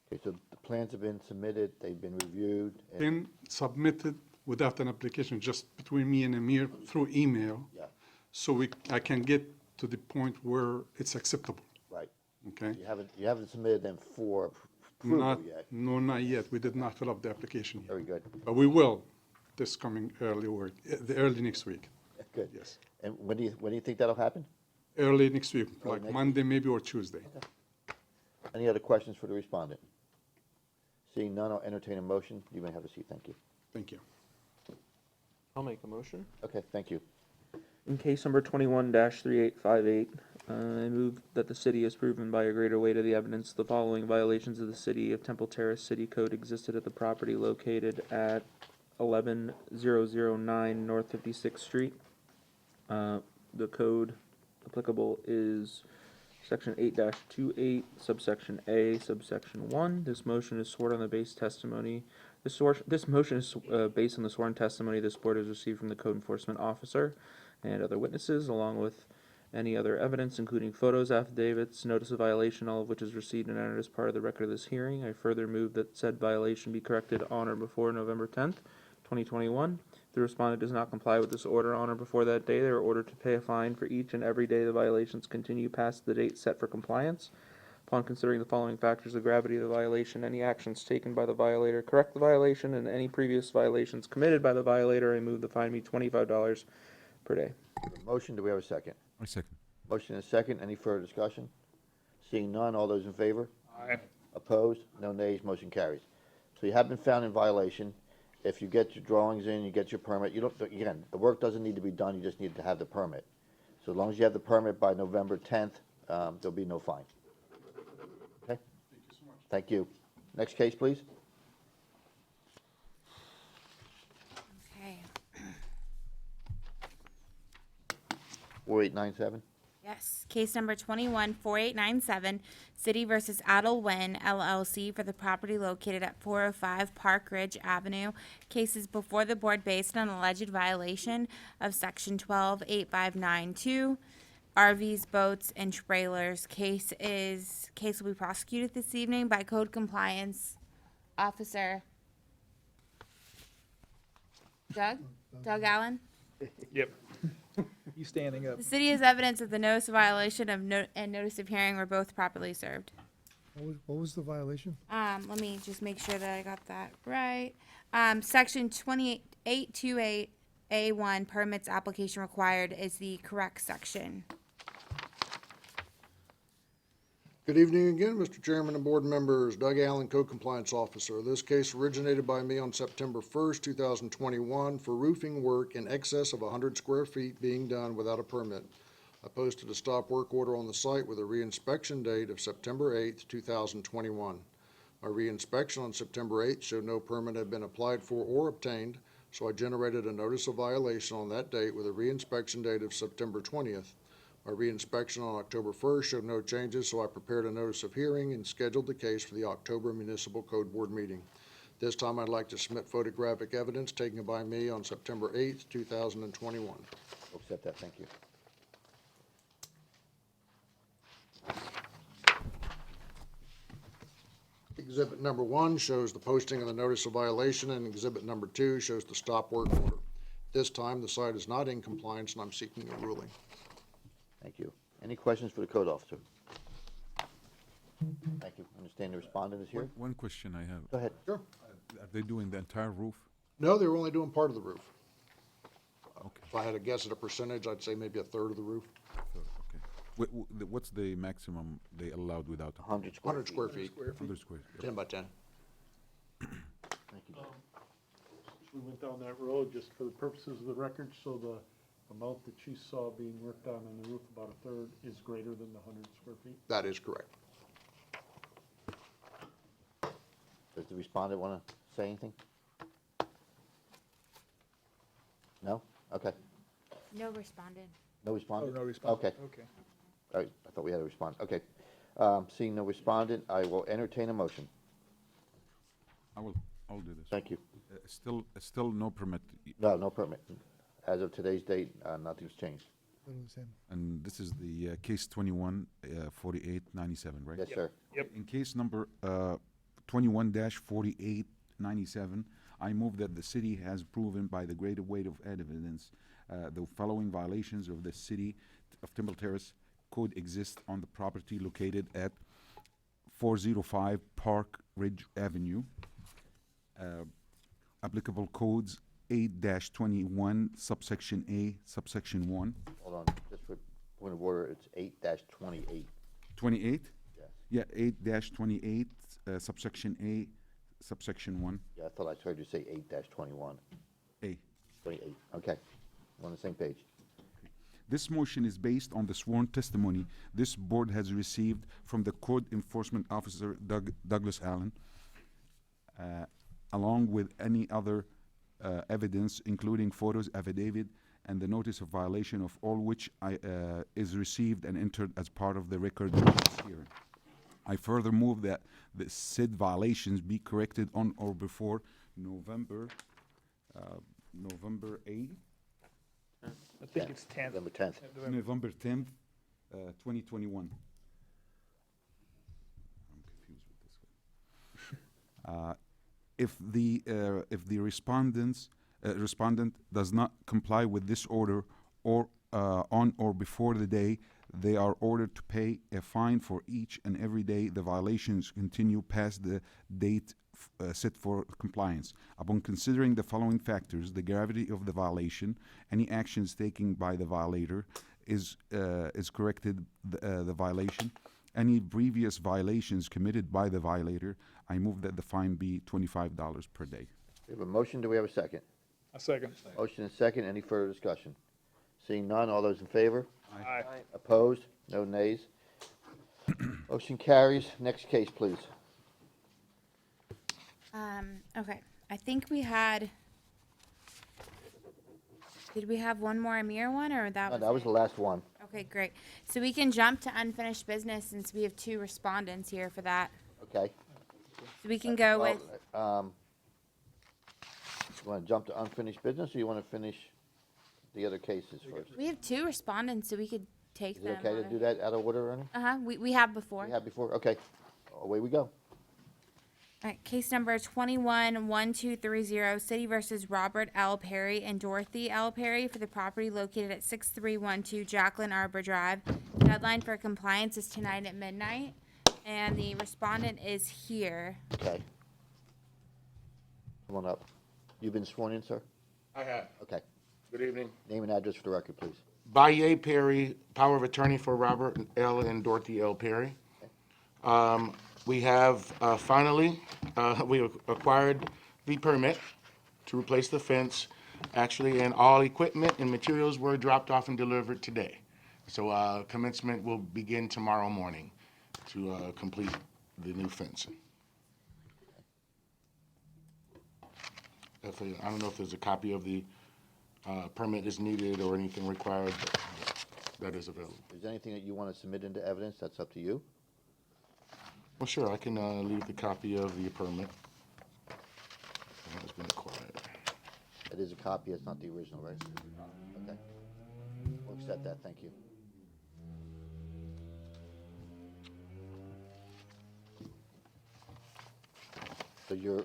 Speaker 1: Okay, so the plans have been submitted, they've been reviewed. and-
Speaker 19: Then submitted without an application, just between me and Amir through email.
Speaker 1: Yeah.
Speaker 19: So I can get to the point where it's acceptable.
Speaker 1: Right.
Speaker 19: Okay?
Speaker 1: You haven't submitted them for approval
Speaker 19: Not,
Speaker 1: yet.
Speaker 19: no, not yet. We did not fill up the application yet.
Speaker 1: Very good.
Speaker 19: But we will this coming early next week.
Speaker 1: Good.
Speaker 19: Yes.
Speaker 1: And when do you think that'll happen?
Speaker 19: Early next week,
Speaker 1: Early
Speaker 19: like
Speaker 1: next
Speaker 19: Monday maybe or Tuesday.
Speaker 1: Any other questions for the respondent? Seeing none, I'll entertain a motion. You may have a seat. Thank you.
Speaker 19: Thank you.
Speaker 13: I'll make a motion.
Speaker 1: Okay, thank you.
Speaker 13: In case number 21-3858, I move that the city has proven by a greater weight of the evidence the following violations of the city of Temple Terrace City Code existed at the property located at 11009 North 56th Street. The code applicable is Section 8-28, subsection A, subsection 1. This motion is sworn on the base testimony. This motion is based on the sworn testimony this board has received from the code enforcement officer and other witnesses, along with any other evidence, including photos, affidavits, notice of violation, all of which is received and entered as part of the record of this hearing. I further move that said violation be corrected on or before November 10th, 2021. If the respondent does not comply with this order on or before that day, they are ordered to pay a fine for each and every day the violations continue past the date set for compliance. Upon considering the following factors, the gravity of the violation, any actions taken by the violator, correct the violation, and any previous violations committed by the violator, I move the fine be $25 per day.
Speaker 1: Motion, do we have a second?
Speaker 7: I second.
Speaker 1: Motion and a second, any further discussion? Seeing none, all those in favor?
Speaker 5: Aye.
Speaker 1: Opposed? No nays, motion carries. So you have been found in violation. If you get your drawings in, you get your permit, you don't, again, the work doesn't need to be done, you just need to have the permit. So as long as you have the permit by November 10th, there'll be no fine. Okay? Thank you so much. Thank you. Next case, please.
Speaker 11: Okay.
Speaker 1: 4897.
Speaker 11: Yes, case number 214897, City versus Adel Wynn LLC for the property located at 405 Park Ridge Avenue. Case is before the board based on alleged violation of section 128592, RVs, boats, and trailers. Case will be prosecuted this evening by Code Compliance Officer Doug Allen.
Speaker 5: Yep. You standing up.
Speaker 11: The city has evidence that the notice of violation and notice of hearing were both properly served.
Speaker 9: What was the violation?
Speaker 11: Let me just make sure that I got that right. Section 2828A1, permits application required, is the correct section.
Speaker 8: Good evening again, Mr. Chairman and board members. Doug Allen, Code Compliance Officer. This case originated by me on September 1st, 2021 for roofing work in excess of 100 square feet being done without a permit. I posted a stop work order on the site with a reinspection date of September 8th, 2021. My reinspection on September 8th showed no permit had been applied for or obtained, so I generated a notice of violation on that date with a reinspection date of September 20th. My reinspection on October 1st showed no changes, so I prepared a notice of hearing and scheduled the case for the October Municipal Code Board meeting. This time I'd like to submit photographic evidence taken by me on September 8th, 2021.
Speaker 1: We'll accept that, thank you.
Speaker 8: Exhibit number 1 shows the posting of the notice of violation, and exhibit number 2 shows the stop work order. This time, the site is not in compliance, and I'm seeking a ruling.
Speaker 1: Thank you. Any questions for the code officer? Thank you. Understand the respondent is here?
Speaker 7: One question I have.
Speaker 1: Go ahead.
Speaker 8: Sure.
Speaker 7: Are they doing the entire roof?
Speaker 8: No, they were only doing part of the roof.
Speaker 7: Okay.
Speaker 8: If I had to guess at a percentage, I'd say maybe a third of the roof.
Speaker 7: Okay. What's the maximum they allowed without?
Speaker 1: 100 square
Speaker 8: 100 square feet,
Speaker 7: 100 square.
Speaker 8: 10 by 10.
Speaker 1: Thank you.
Speaker 10: We went down that road just for the purposes of the record, so the amount that you saw being worked on the roof, about a third, is greater than the 100 square feet?
Speaker 8: That is correct.
Speaker 1: Does the respondent want to say anything? No? Okay.
Speaker 11: No respondent.
Speaker 1: No respondent?
Speaker 5: Oh, no respondent.
Speaker 1: Okay.
Speaker 5: Okay.
Speaker 1: All right, I thought we had a respondent. Okay. Seeing no respondent, I will entertain a motion.
Speaker 7: I'll do this.
Speaker 1: Thank you.
Speaker 7: Still no permit.
Speaker 1: No, no permit. As of today's date, nothing's changed.
Speaker 7: And this is the case 21 4897, right?
Speaker 1: Yes, sir.
Speaker 5: Yep.
Speaker 7: In case number 21-4897, I move that the city has proven by the greater weight of evidence the following violations of the city of Temple Terrace code exist on the property located at 405 Park Ridge Avenue. Applicable codes 8-21, subsection A, subsection 1.
Speaker 1: Hold on, just for point of order, it's 8-28.
Speaker 7: 28?
Speaker 1: Yes.
Speaker 7: Yeah, 8-28, subsection A, subsection 1.
Speaker 1: Yeah, I thought I heard you say 8-21.
Speaker 7: A.
Speaker 1: 28, okay. We're on the same page.
Speaker 7: This motion is based on the sworn testimony this board has received from the Code Enforcement Officer Douglas Allen, along with any other evidence, including photos, affidavit, and the notice of violation of all which is received and entered as part of the record of this hearing. I further move that the said violations be corrected on or before November 8th,
Speaker 5: I think it's 10th.
Speaker 1: November 10th.
Speaker 7: November 10th, 2021. I'm confused with this one. If the respondent does not comply with this order or on or before the day, they are ordered to pay a fine for each and every day the violations continue past the date set for compliance. Upon considering the following factors, the gravity of the violation, any actions taken by the violator is corrected the violation, any previous violations committed by the violator, I move that the fine be $25 per day.
Speaker 1: We have a motion, do we have a second?
Speaker 5: A second.
Speaker 1: Motion and second, any further discussion? Seeing none, all those in favor?
Speaker 5: Aye.
Speaker 1: Opposed? No nays? Motion carries. Next case, please.
Speaker 11: Okay, I think we had, did we have one more Amir one, or that
Speaker 1: No,
Speaker 11: was
Speaker 1: that was
Speaker 11: it?
Speaker 1: the last one.
Speaker 11: Okay, great. So we can jump to unfinished business since we have two respondents here for that.
Speaker 1: Okay.
Speaker 11: So we can go with,
Speaker 1: You want to jump to unfinished business, or you want to finish the other cases first?
Speaker 11: we have two respondents, so we could take
Speaker 1: Is
Speaker 11: them.
Speaker 1: it okay to do that out of order, Ernie?
Speaker 11: Uh-huh, we have before.
Speaker 1: We had before? Okay. Away we go.
Speaker 11: All right, case number 21-1230, City versus Robert L. Perry and Dorothy L. Perry for the property located at 6312 Jacqueline Arbor Drive. Deadline for compliance is tonight at midnight, and the respondent is here.
Speaker 1: Okay. Come on up. You've been sworn in, sir?
Speaker 20: I have.
Speaker 1: Okay.
Speaker 20: Good evening.
Speaker 1: Name and address for the record, please.
Speaker 20: Baye Perry, power of attorney for Robert L. and Dorothy L. Perry. We have finally, we acquired the permit to replace the fence, actually, and all equipment and materials were dropped off and delivered today. So commencement will begin tomorrow morning to complete the new fencing. I don't know if there's a copy of the permit is needed or anything required, but that is available.
Speaker 1: Is there anything that you want to submit into evidence? That's up to you.
Speaker 20: Well, sure, I can leave the copy of the permit. That has been acquired.
Speaker 1: It is a copy, it's not the original, right? Okay. We'll accept that, thank you. So you're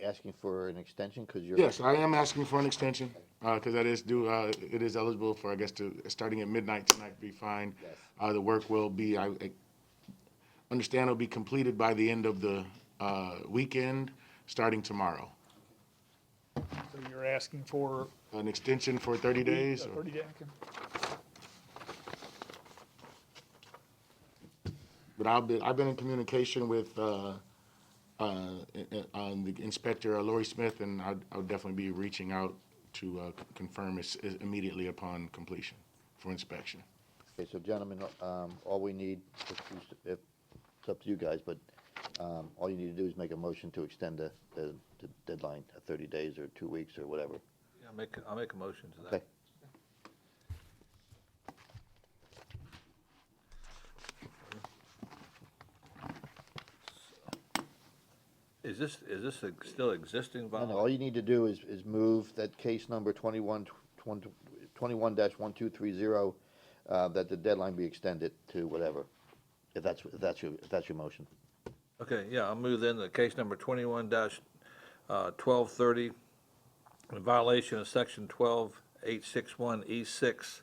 Speaker 1: asking for an extension, because you're...
Speaker 20: Yes, I am asking for an extension, because that is due, it is eligible for, I guess, starting at midnight tonight be fine.
Speaker 1: Yes.
Speaker 20: The work will be, I understand it'll be completed by the end of the weekend, starting tomorrow.
Speaker 5: So you're asking for
Speaker 20: An extension for 30 days? or-
Speaker 5: 30 days, okay.
Speaker 20: But I've been in communication with the inspector, Lori Smith, and I'll definitely be reaching out to confirm immediately upon completion for inspection.
Speaker 1: Okay, so gentlemen, all we need, if it's up to you guys, but all you need to do is make a motion to extend the deadline, 30 days or 2 weeks or whatever.
Speaker 4: Yeah, I'll make a motion to that.
Speaker 1: Okay.
Speaker 4: Is this still existing
Speaker 1: No,
Speaker 4: violation?
Speaker 1: all you need to do is move that case number 21-1230, that the deadline be extended to whatever, if that's your motion.
Speaker 4: Okay, yeah, I'll move then the case number 21-1230, in violation of section 12861E6,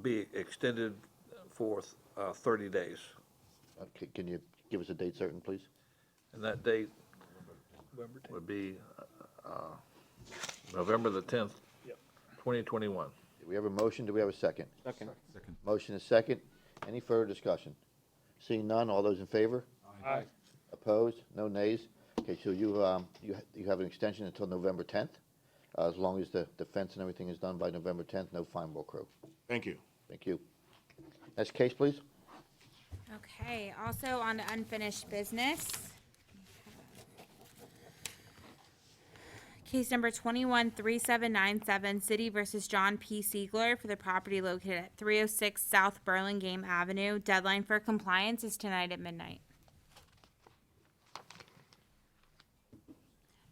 Speaker 4: be extended for 30 days.
Speaker 1: Okay, can you give us a date certain, please?
Speaker 4: And that date would be November the 10th, 2021.
Speaker 1: Do we have a motion? Do we have a second?
Speaker 13: Second.
Speaker 1: Motion is second. Any further discussion? Seeing none, all those in favor?
Speaker 5: Aye.
Speaker 1: Opposed? No nays? Okay, so you have an extension until November 10th? As long as the fence and everything is done by November 10th, no fine will accrue.
Speaker 20: Thank you.
Speaker 1: Thank you. Next case, please.
Speaker 11: Okay, also on to unfinished business. Case number 213797, City versus John P. Siegler for the property located at 306 South Burlingame Avenue. Deadline for compliance is tonight at midnight.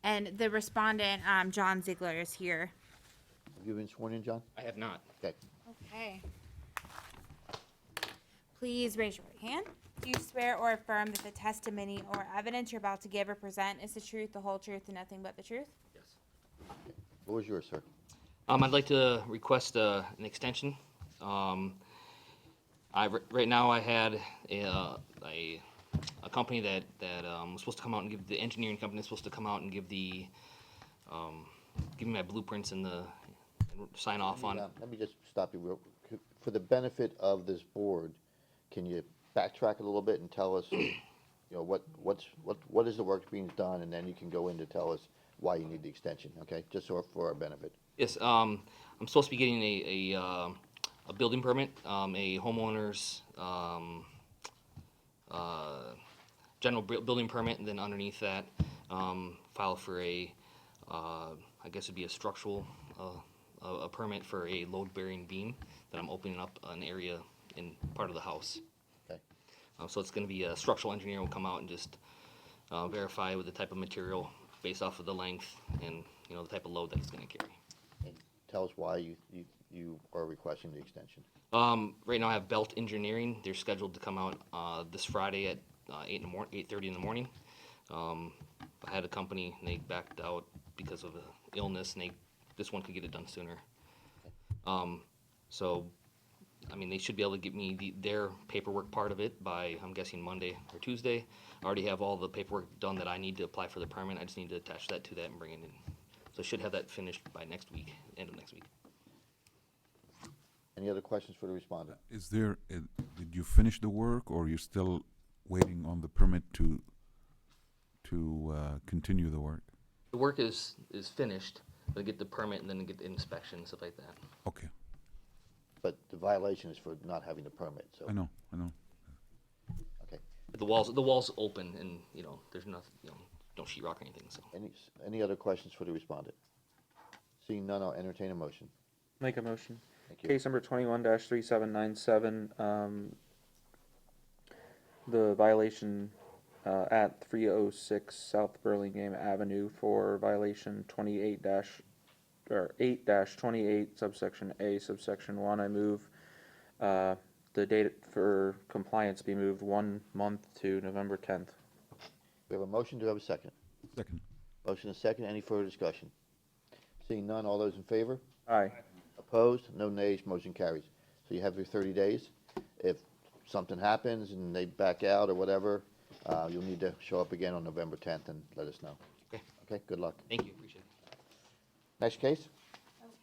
Speaker 11: And the respondent, John Ziegler, is here.
Speaker 1: Have you been sworn in, John?
Speaker 21: I have not.
Speaker 1: Okay.
Speaker 11: Okay. Please raise your right hand. Do you swear or affirm that the testimony or evidence you're about to give or present is the truth, the whole truth, and nothing but the truth?
Speaker 21: Yes.
Speaker 1: What was yours, sir?
Speaker 21: I'd like to request an extension. Right now I had a company that was supposed to come out and give, the engineering company is supposed to come out and give the give me my blueprints and sign off on it.
Speaker 1: Let me just stop you real quick. For the benefit of this board, can you backtrack a little bit and tell us, what is the work being done, and then you can go in to tell us why you need the extension, okay? Just so for our benefit.
Speaker 21: Yes, I'm supposed to be getting a building permit, a homeowner's general building permit, and then underneath that, file for I guess it'd be a structural, a permit for a load-bearing beam that I'm opening up an area in part of the house.
Speaker 1: Okay.
Speaker 21: So it's going to be a structural engineer will come out and just verify with the type of material based off of the length and the type of load that it's going to carry.
Speaker 1: And tell us why you are requesting the extension.
Speaker 21: Right now I have Belt Engineering. They're scheduled to come out this Friday at 8:30 in the morning. I had a company and they backed out because of illness, and this one could get it done sooner. So, I mean, they should be able to get me their paperwork part of it by, I'm guessing, Monday or Tuesday. I already have all the paperwork done that I need to apply for the permit. I just need to attach that to that and bring it in. So I should have that finished by next week, end of next week.
Speaker 1: Any other questions for the respondent?
Speaker 7: Is there, did you finish the work, or you're still waiting on the permit to continue the work?
Speaker 21: The work is finished. I get the permit and then get the inspection and stuff like that.
Speaker 7: Okay.
Speaker 1: But the violation is for not having the permit, so.
Speaker 7: I know.
Speaker 1: Okay.
Speaker 21: But the walls open, and there's nothing, no sheetrock or anything. So.
Speaker 1: Any other questions for the respondent? Seeing none, I'll entertain a motion.
Speaker 13: Make a motion.
Speaker 1: Thank you.
Speaker 13: Case number 21-3797, the violation at 306 South Burlingame Avenue for violation 8-28 subsection A subsection 1. I move the date for compliance be moved 1 month to November 10th.
Speaker 1: We have a motion. Do we have a second?
Speaker 7: Second.
Speaker 1: Motion and second. Any further discussion? Seeing none, all those in favor?
Speaker 13: Aye.
Speaker 1: Opposed? No nays. Motion carries. So you have your 30 days. If something happens and they back out or whatever, you'll need to show up again on November 10th and let us know.
Speaker 21: Okay.
Speaker 1: Okay, good luck.
Speaker 21: Thank you. Appreciate it.
Speaker 1: Next case?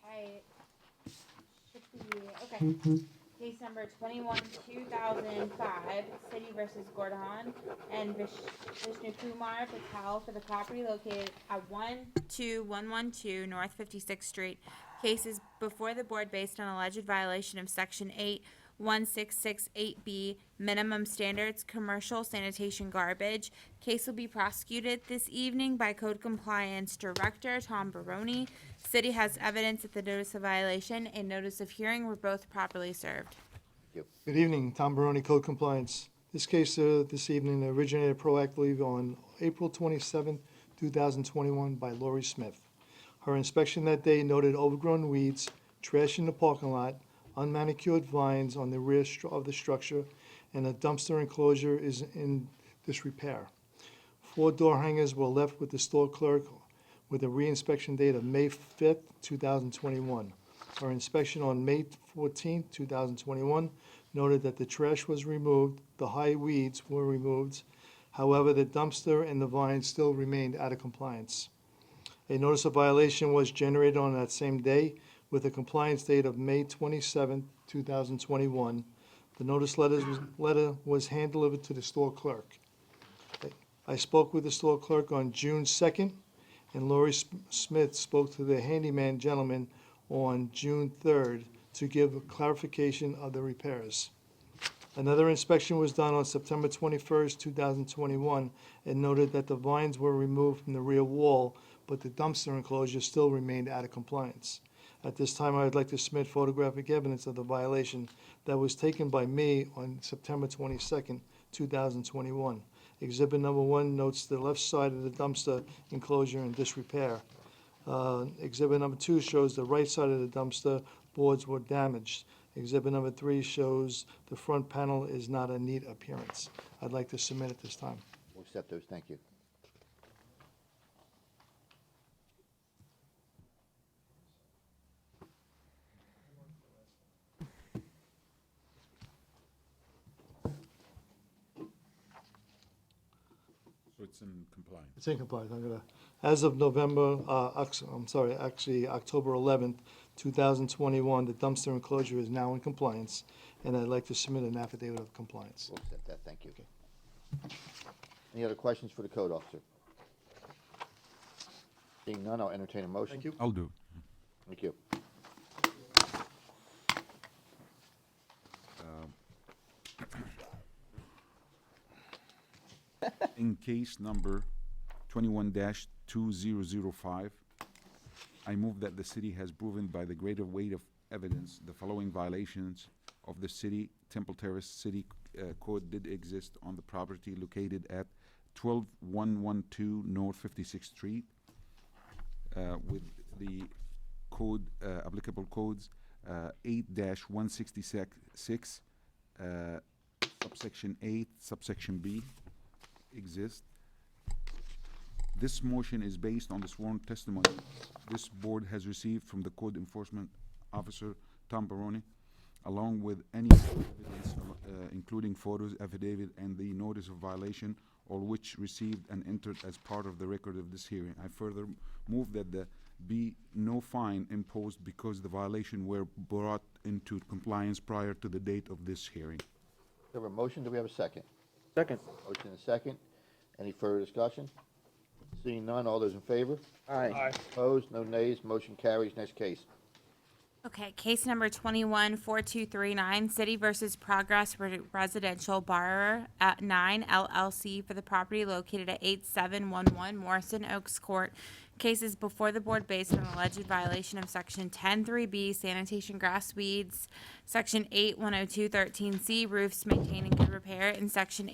Speaker 11: Okay. Okay. Case number 21-2005, City versus Gordon and Vishnu Kumar Patel for the property located at 12112 North 56th Street. Case is before the board based on alleged violation of Section 81668B, minimum standards, commercial sanitation garbage. Case will be prosecuted this evening by Code Compliance Director Tom Baroni. City has evidence that the notice of violation and notice of hearing were both properly served.
Speaker 17: Good evening, Tom Baroni, Code Compliance. This case this evening originated proactively on April 27, 2021 by Lori Smith. Her inspection that day noted overgrown weeds, trash in the parking lot, unmanicured vines on the rear of the structure, and a dumpster enclosure is in disrepair. 4 door hangers were left with the store clerk with a re-inspection date of May 5th, 2021. Our inspection on May 14th, 2021 noted that the trash was removed, the high weeds were removed. However, the dumpster and the vines still remained out of compliance. A notice of violation was generated on that same day with a compliance date of May 27, 2021. The notice letter was hand-delivered to the store clerk. I spoke with the store clerk on June 2nd
Speaker 9: and Lori Smith spoke to the handyman gentleman on June 3rd to give clarification of the repairs. Another inspection was done on September 21st, 2021, and noted that the vines were removed from the rear wall, but the dumpster enclosure still remained out of compliance. At this time, I would like to submit photographic evidence of the violation that was taken by me on September 22nd, 2021. Exhibit number 1 notes the left side of the dumpster enclosure in disrepair. Exhibit number 2 shows the right side of the dumpster boards were damaged. Exhibit number 3 shows the front panel is not a neat appearance. I'd like to submit at this time.
Speaker 1: We'll accept those, thank you.
Speaker 7: So it's in compliance.
Speaker 9: It's in compliance. As of October 11th, 2021, the dumpster enclosure is now in compliance, and I'd like to submit an affidavit of compliance.
Speaker 1: We'll accept that, thank you. Any other questions for the code officer? Seeing none, I'll entertain a motion.
Speaker 9: Thank you.
Speaker 7: I'll do.
Speaker 1: Thank you.
Speaker 7: In case number 21-2005, I move that the city has proven by the greater weight of evidence the following violations of the city Temple Terrace City Code did exist on the property located at 12112 North 56th Street, with the code, applicable codes 8-166, subsection 8, subsection B exist. This motion is based on the sworn testimony this board has received from the code enforcement officer, Tom Baroni, along with any evidence, including photos, affidavit, and the notice of violation, all which received and entered as part of the record of this hearing. I further move that there be no fine imposed because the violation were brought into compliance prior to the date of this hearing.
Speaker 1: We have a motion, do we have a second?
Speaker 13: Second.
Speaker 1: Motion and a second. Any further discussion? Seeing none, all those in favor?
Speaker 13: Aye.
Speaker 1: Opposed, no nays, motion carries. Next case.
Speaker 11: Okay, case number 214239, City versus Progress Residential Borrower at 9 LLC for the property located at 8711 Morrison Oaks Court. Case is before the board based on alleged violation of Section 10(3)B sanitation grass weeds, Section 8-102-13C roofs maintained in good repair, and Section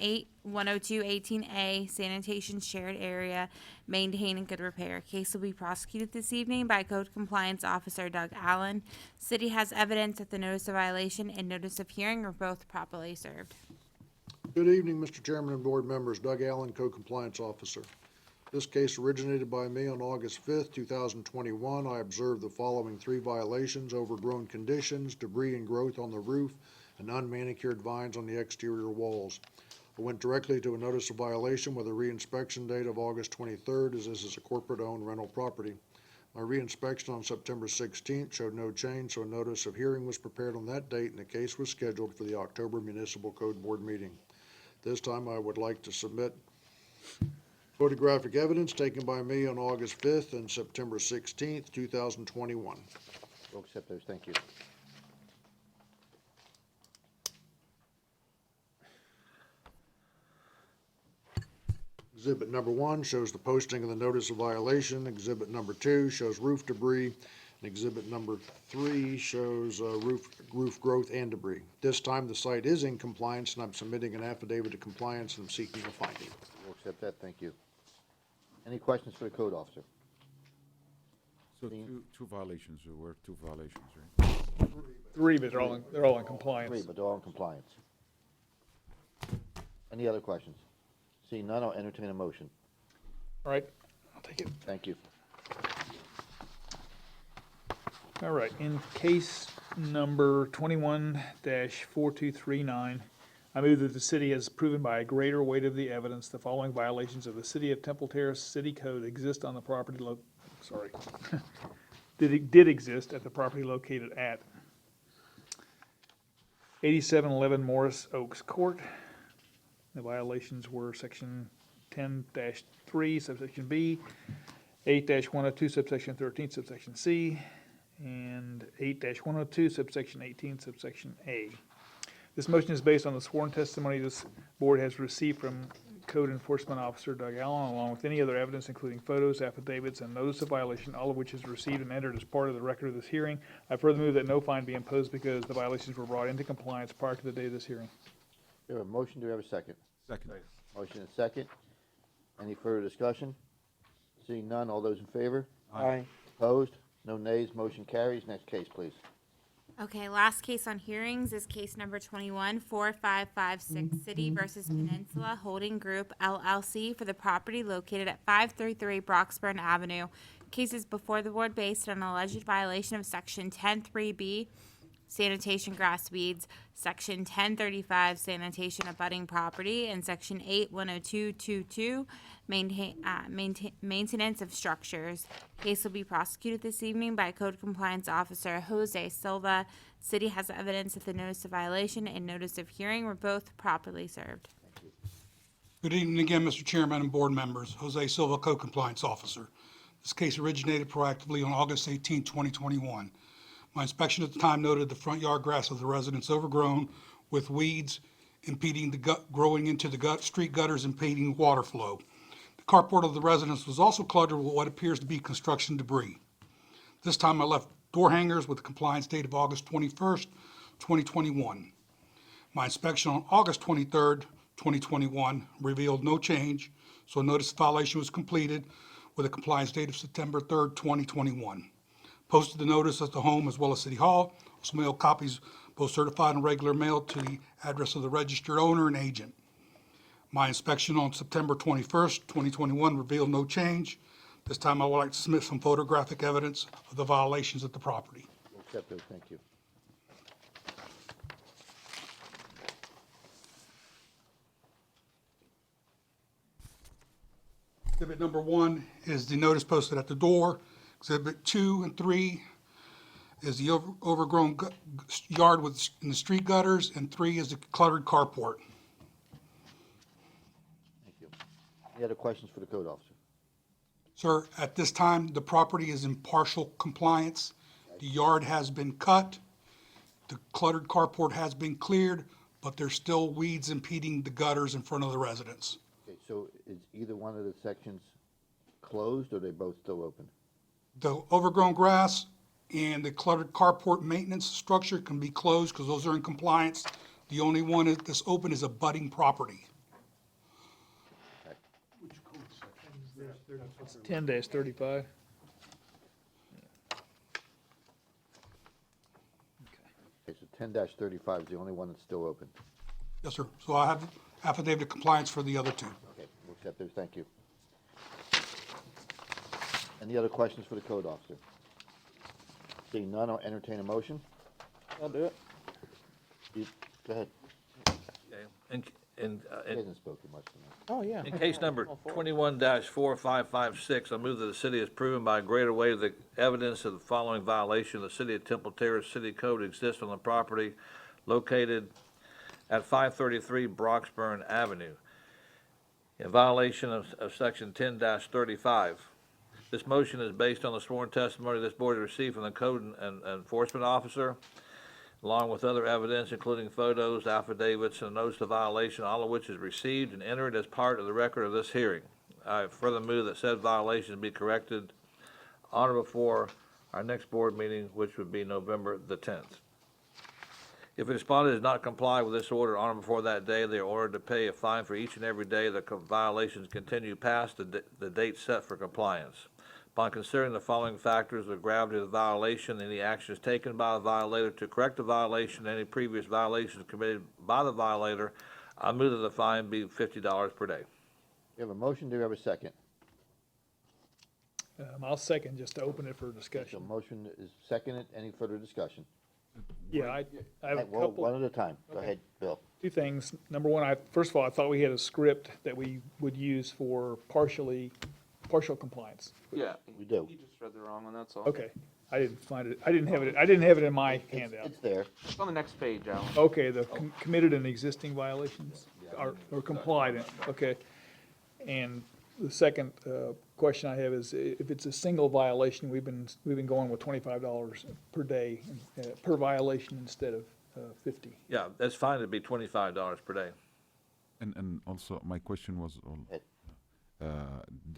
Speaker 11: 8-102-18A sanitation shared area maintained in good repair. Case will be prosecuted this evening by Code Compliance Officer Doug Allen. City has evidence that the notice of violation and notice of hearing are both properly served.
Speaker 8: Good evening, Mr. Chairman and board members. Doug Allen, Code Compliance Officer. This case originated by me on August 5th, 2021. I observed the following 3 violations: overgrown conditions, debris and growth on the roof, and unmanicured vines on the exterior walls. I went directly to a notice of violation with a reinspection date of August 23rd, as this is a corporate-owned rental property. My reinspection on September 16th showed no change, so a notice of hearing was prepared on that date, and the case was scheduled for the October Municipal Code Board meeting. This time I would like to submit photographic evidence taken by me on August 5th and September 16th, 2021.
Speaker 1: We'll accept those, thank you.
Speaker 8: Exhibit number 1 shows the posting of the notice of violation. Exhibit number 2 shows roof debris. And exhibit number 3 shows roof growth and debris. This time the site is in compliance, and I'm submitting an affidavit of compliance and I'm seeking a finding.
Speaker 1: We'll accept that, thank you. Any questions for the code officer?
Speaker 7: So two violations, there were 2 violations, right?
Speaker 5: 3, but they're all in compliance.
Speaker 1: 3, but they're all in compliance. Any other questions? Seeing none, I'll entertain a motion.
Speaker 5: All right, I'll take it.
Speaker 1: Thank you.
Speaker 5: All right, in case number 21-4239, I move that the city has proven by a greater weight of the evidence the following violations of the City of Temple Terrace City Code exist on the property did exist at the property located at 8711 Morris Oaks Court. The violations were Section 10-3, subsection B, 8-102 subsection 13 subsection C, and 8-102 subsection 18 subsection A. This motion is based on the sworn testimony this board has received from Code Enforcement Officer Doug Allen, along with any other evidence, including photos, affidavits, and notice of violation, all of which is received and entered as part of the record of this hearing. I further move that no fine be imposed because the violations were brought into compliance prior to the date of this hearing.
Speaker 1: We have a motion, do we have a second?
Speaker 7: Second.
Speaker 1: Motion and second. Any further discussion? Seeing none, all those in favor?
Speaker 13: Aye.
Speaker 1: Opposed? No nays, motion carries. Next case, please.
Speaker 11: Okay, last case on hearings is case number 21-4556, City versus Peninsula Holding Group LLC for the property located at 533 Broxburn Avenue. Case is before the board based on alleged violation of Section 10.3B, sanitation grass weeds, Section 1035 sanitation abutting property, and Section 8-10222 maintenance of structures. Case will be prosecuted this evening by Code Compliance Officer Jose Silva. City has evidence that the notice of violation and notice of hearing were both properly served.
Speaker 6: Good evening again, Mr. Chairman and board members. Jose Silva, Code Compliance Officer. This case originated proactively on August 18, 2021. My inspection at the time noted the front yard grass of the residence overgrown with weeds impeding growing into the street gutters, impeding water flow. The carport of the residence was also cluttered with what appears to be construction debris. This time I left door hangers with a compliance date of August 21st, 2021. My inspection on August 23rd, 2021 revealed no change, so a notice of violation was completed with a compliance date of September 3rd, 2021. Posted the notice at the home as well as City Hall. Also mailed copies, both certified and regular mail, to the address of the registered owner and agent. My inspection on September 21st, 2021 revealed no change. This time I would like to submit some photographic evidence of the violations at the property.
Speaker 1: We'll accept those, thank you.
Speaker 6: Exhibit number 1 is the notice posted at the door. Exhibit 2 and 3 is the overgrown yard in the street gutters, and 3 is the cluttered carport.
Speaker 1: Thank you. Any other questions for the code officer?
Speaker 6: Sir, at this time, the property is in partial compliance. The yard has been cut. The cluttered carport has been cleared, but there's still weeds impeding the gutters in front of the residence.
Speaker 1: Okay, so is either one of the sections closed, or are they both still open?
Speaker 6: The overgrown grass and the cluttered carport maintenance structure can be closed because those are in compliance. The only one that's open is abutting property.
Speaker 5: It's 10-35.
Speaker 1: Okay, so 10-35 is the only one that's still open.
Speaker 6: Yes, sir. So I have affidavit of compliance for the other 2.
Speaker 1: Okay, we'll accept those, thank you. Any other questions for the code officer? Seeing none, I'll entertain a motion.
Speaker 13: I'll do it.
Speaker 1: Go ahead.
Speaker 4: Okay.
Speaker 1: He hasn't spoken much tonight.
Speaker 13: Oh, yeah.
Speaker 4: In case number 21-4556, I move that the city has proven by a greater weight of the evidence of the following violation. The City of Temple Terrace City Code exists on the property located at 533 Broxburn Avenue in violation of Section 10-35. This motion is based on the sworn testimony this board has received from the Code Enforcement Officer, along with other evidence, including photos, affidavits, and notice of violation, all of which is received and entered as part of the record of this hearing. I further move that said violations be corrected on or before our next board meeting, which would be November the 10th. If the respondent does not comply with this order on or before that day, they are ordered to pay a fine for each and every day the violations continue past the date set for compliance. Upon considering the following factors, the gravity of the violation, any actions taken by the violator to correct the violation, any previous violations committed by the violator, I move that the fine be $50 per day.
Speaker 1: You have a motion, do you have a second?
Speaker 5: I'll second, just to open it for
Speaker 1: So
Speaker 5: discussion.
Speaker 1: motion is seconded, any further discussion?
Speaker 5: Yeah, I have a
Speaker 1: Well,
Speaker 5: couple.
Speaker 1: one at a time, go
Speaker 5: Okay.
Speaker 1: ahead, Bill.
Speaker 5: 2 things. Number 1, first of all, I thought we had a script that we would use for partial compliance.
Speaker 13: Yeah.
Speaker 1: We do.
Speaker 13: You just read the wrong one, that's all.
Speaker 5: Okay, I didn't find it, I didn't have it in my handout.
Speaker 1: It's there.
Speaker 13: It's on the next page, Alan.
Speaker 5: Okay, the committed and existing violations, or complied, okay. And the second question I have is, if it's a single violation, we've been going with $25 per day, per violation instead of 50.
Speaker 4: Yeah, that's fine, it'd be $25 per day.
Speaker 7: And also, my question was,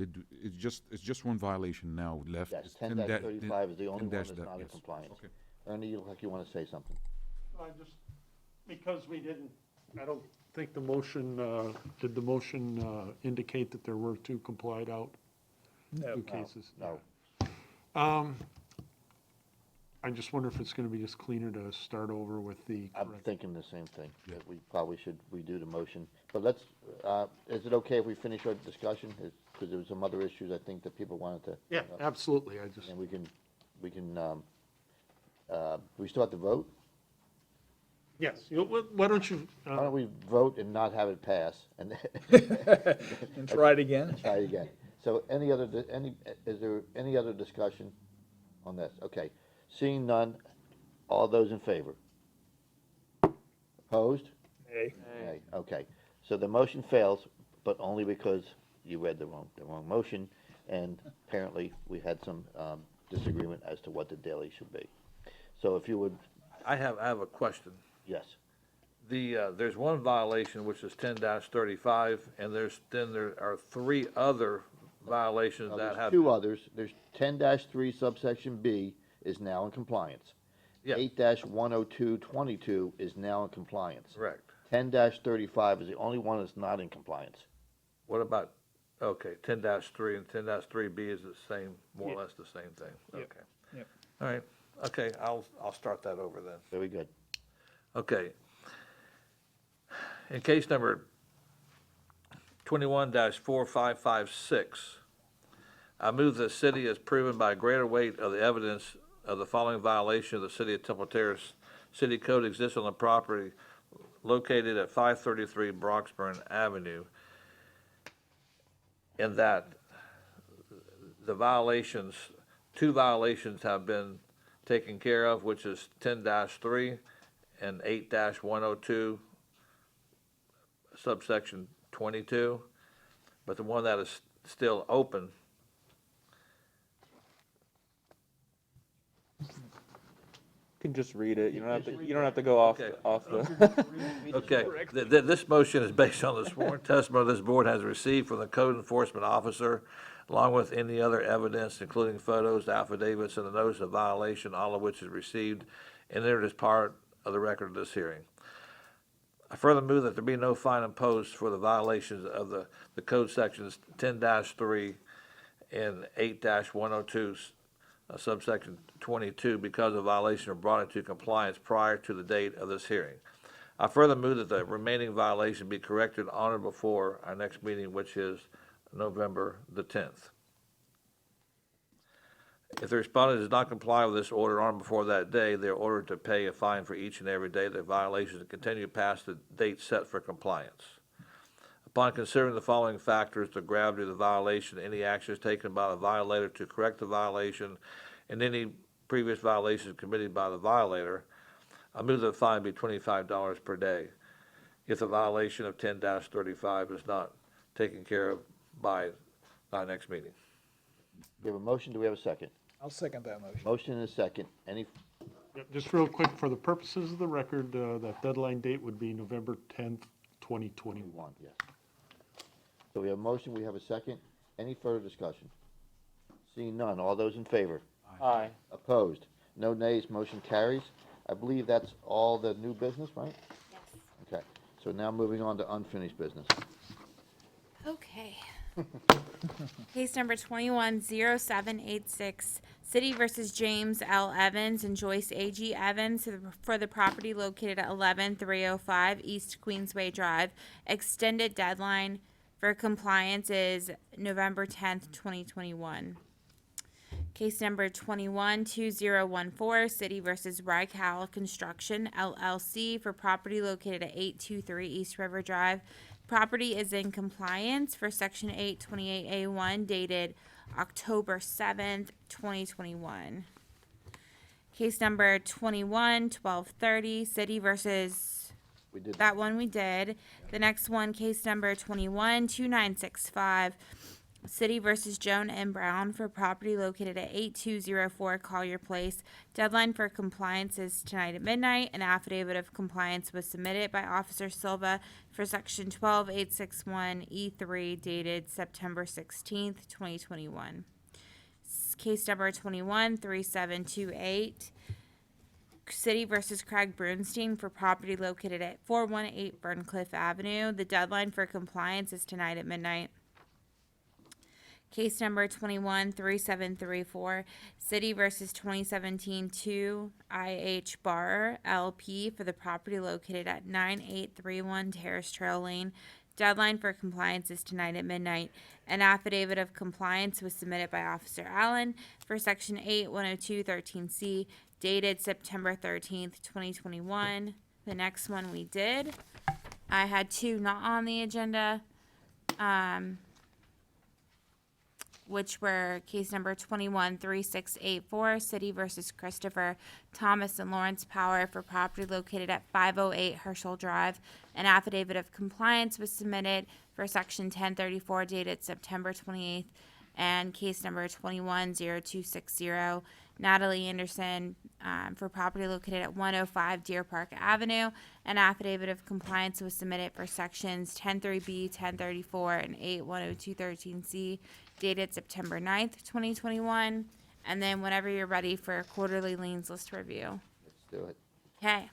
Speaker 7: it's just one violation now left?
Speaker 1: Yes,
Speaker 7: It's
Speaker 1: 10-35 is the only one
Speaker 7: 10
Speaker 1: that's
Speaker 7: dash
Speaker 1: not in
Speaker 7: yes.
Speaker 1: compliance.
Speaker 7: Okay.
Speaker 1: Ernie, you look like you want to say something.
Speaker 10: I just, because we didn't, I don't think the motion, did the motion indicate that there were two complied out?
Speaker 5: No.
Speaker 10: Two cases?
Speaker 1: No.
Speaker 10: I just wonder if it's gonna be just cleaner to start over with the
Speaker 1: I'm
Speaker 10: correct.
Speaker 1: thinking the same thing, that we probably should redo the motion. But let's, is it okay if we finish our discussion? Because there was some other issues I think that people wanted to.
Speaker 10: Yeah, absolutely, I just.
Speaker 1: And we still have to vote?
Speaker 10: Yes, why don't you,
Speaker 1: Why don't we vote and not have it pass? And
Speaker 5: And try it again?
Speaker 1: Try it again. So is there any other discussion on this? Okay. Seeing none, all those in favor? Opposed?
Speaker 5: Nay.
Speaker 1: Nay. Okay. So the motion fails, but only because you read the wrong motion, and apparently we had some disagreement as to what the daily should be. So if you would,
Speaker 4: I have a question.
Speaker 1: yes.
Speaker 4: There's one violation, which is 10-35, and there are three other violations that
Speaker 1: There's
Speaker 4: have.
Speaker 1: two others. There's 10-3 subsection B is now in compliance.
Speaker 4: Yeah.
Speaker 1: 8-10222 is now in compliance.
Speaker 4: Correct.
Speaker 1: 10-35 is the only one that's not in compliance.
Speaker 4: What about, okay, 10-3 and 10-3B is the same, more or less the same thing?
Speaker 5: Yep.
Speaker 4: Okay.
Speaker 5: Yep.
Speaker 4: All right, okay, I'll start that over then.
Speaker 1: Very good.
Speaker 4: Okay. In case number 21-4556, I move the city as proven by greater weight of the evidence of the following violation of the City of Temple Terrace City Code exists on the property located at 533 Broxburn Avenue, in that the violations, two violations have been taken care of, which is 10-3 and 8-102 subsection 22, but the one that is still open.
Speaker 13: You can just read it. You don't have to go off
Speaker 4: Okay.
Speaker 13: off the.
Speaker 4: Okay, this motion is based on the sworn testimony this board has received from the code enforcement officer, along with any other evidence, including photos, affidavits, and the notice of violation, all of which is received and entered as part of the record of this hearing. I further move that there be no fine imposed for the violations of the code sections 10-3 and 8-102, subsection 22, because the violation are brought into compliance prior to the date of this hearing. I further move that the remaining violation be corrected on or before our next meeting, which is November the 10th. If the respondent does not comply with this order on or before that day, they are ordered to pay a fine for each and every day that violations continue past the date set for compliance. Upon considering the following factors, the gravity of the violation, any actions taken by the violator to correct the violation, and any previous violations committed by the violator, I move that the fine be $25 per day if the violation of 10-35 is not taken care of by our next meeting.
Speaker 1: We have a motion, do we have a second?
Speaker 5: I'll second that motion.
Speaker 1: Motion and a second. Any,
Speaker 10: Just real quick, for the purposes of the record, that deadline date would be November 10th, 2021.
Speaker 1: yes. So we have a motion, we have a second. Any further discussion? Seeing none, all those in favor?
Speaker 13: Aye.
Speaker 1: Opposed? No nays, motion carries. I believe that's all the new business, right?
Speaker 11: Yes.
Speaker 1: Okay, so now moving on to unfinished business.
Speaker 11: Okay. Case number 210786, City versus James L. Evans and Joyce A.G. Evans for the property located at 11305 East Queensway Drive. Extended deadline for compliance is November 10th, 2021. Case number 212014, City versus Rycal Construction LLC for property located at 823 East River Drive. Property is in compliance for Section 828A1 dated October 7th, 2021. Case number 211230, City versus,
Speaker 1: We did
Speaker 11: that one we did. The next one, case number 212965, City versus Joan M. Brown for property located at 8204 Collier Place. Deadline for compliance is tonight at midnight. An affidavit of compliance was submitted by Officer Silva for Section 12861E3 dated September 16th, 2021. Case number 213728. City versus Craig Brunstein for property located at 418 Burncliffe Avenue. The deadline for compliance is tonight at midnight. Case number 213734, City versus 2017-2 IH Bar LP for the property located at 9831 Terrace Trail Lane. Deadline for compliance is tonight at midnight. An affidavit of compliance was submitted by Officer Allen for Section 810213C dated September 13th, 2021. The next one we did. I had two not on the agenda. Which were case number 213684, City versus Christopher Thomas and Lawrence Power for property located at 508 Herschel Drive. An affidavit of compliance was submitted for Section 1034 dated September 28th, and case number 210260, Natalie Anderson for property located at 105 Deer Park Avenue. An affidavit of compliance was submitted for sections 103B, 1034, and 810213C dated September 9th, 2021. And then whenever you're ready for quarterly liens list review.
Speaker 1: Let's do it.
Speaker 11: Okay.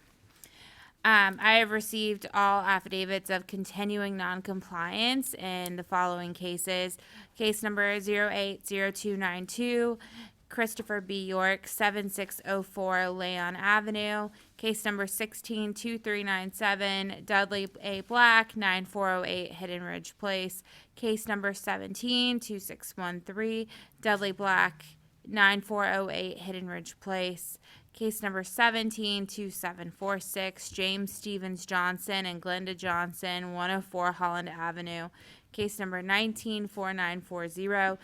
Speaker 11: I have received all affidavits of continuing noncompliance in the following cases. Case number 080292, Christopher B. York, 7604 Leon Avenue. Case number 162397, Dudley A. Black, 9408 Hidden Ridge Place. Case number 172613, Dudley Black, 9408 Hidden Ridge Place. Case number 172746, James Stevens Johnson and Glenda Johnson, 104 Holland Avenue. Case number 194940,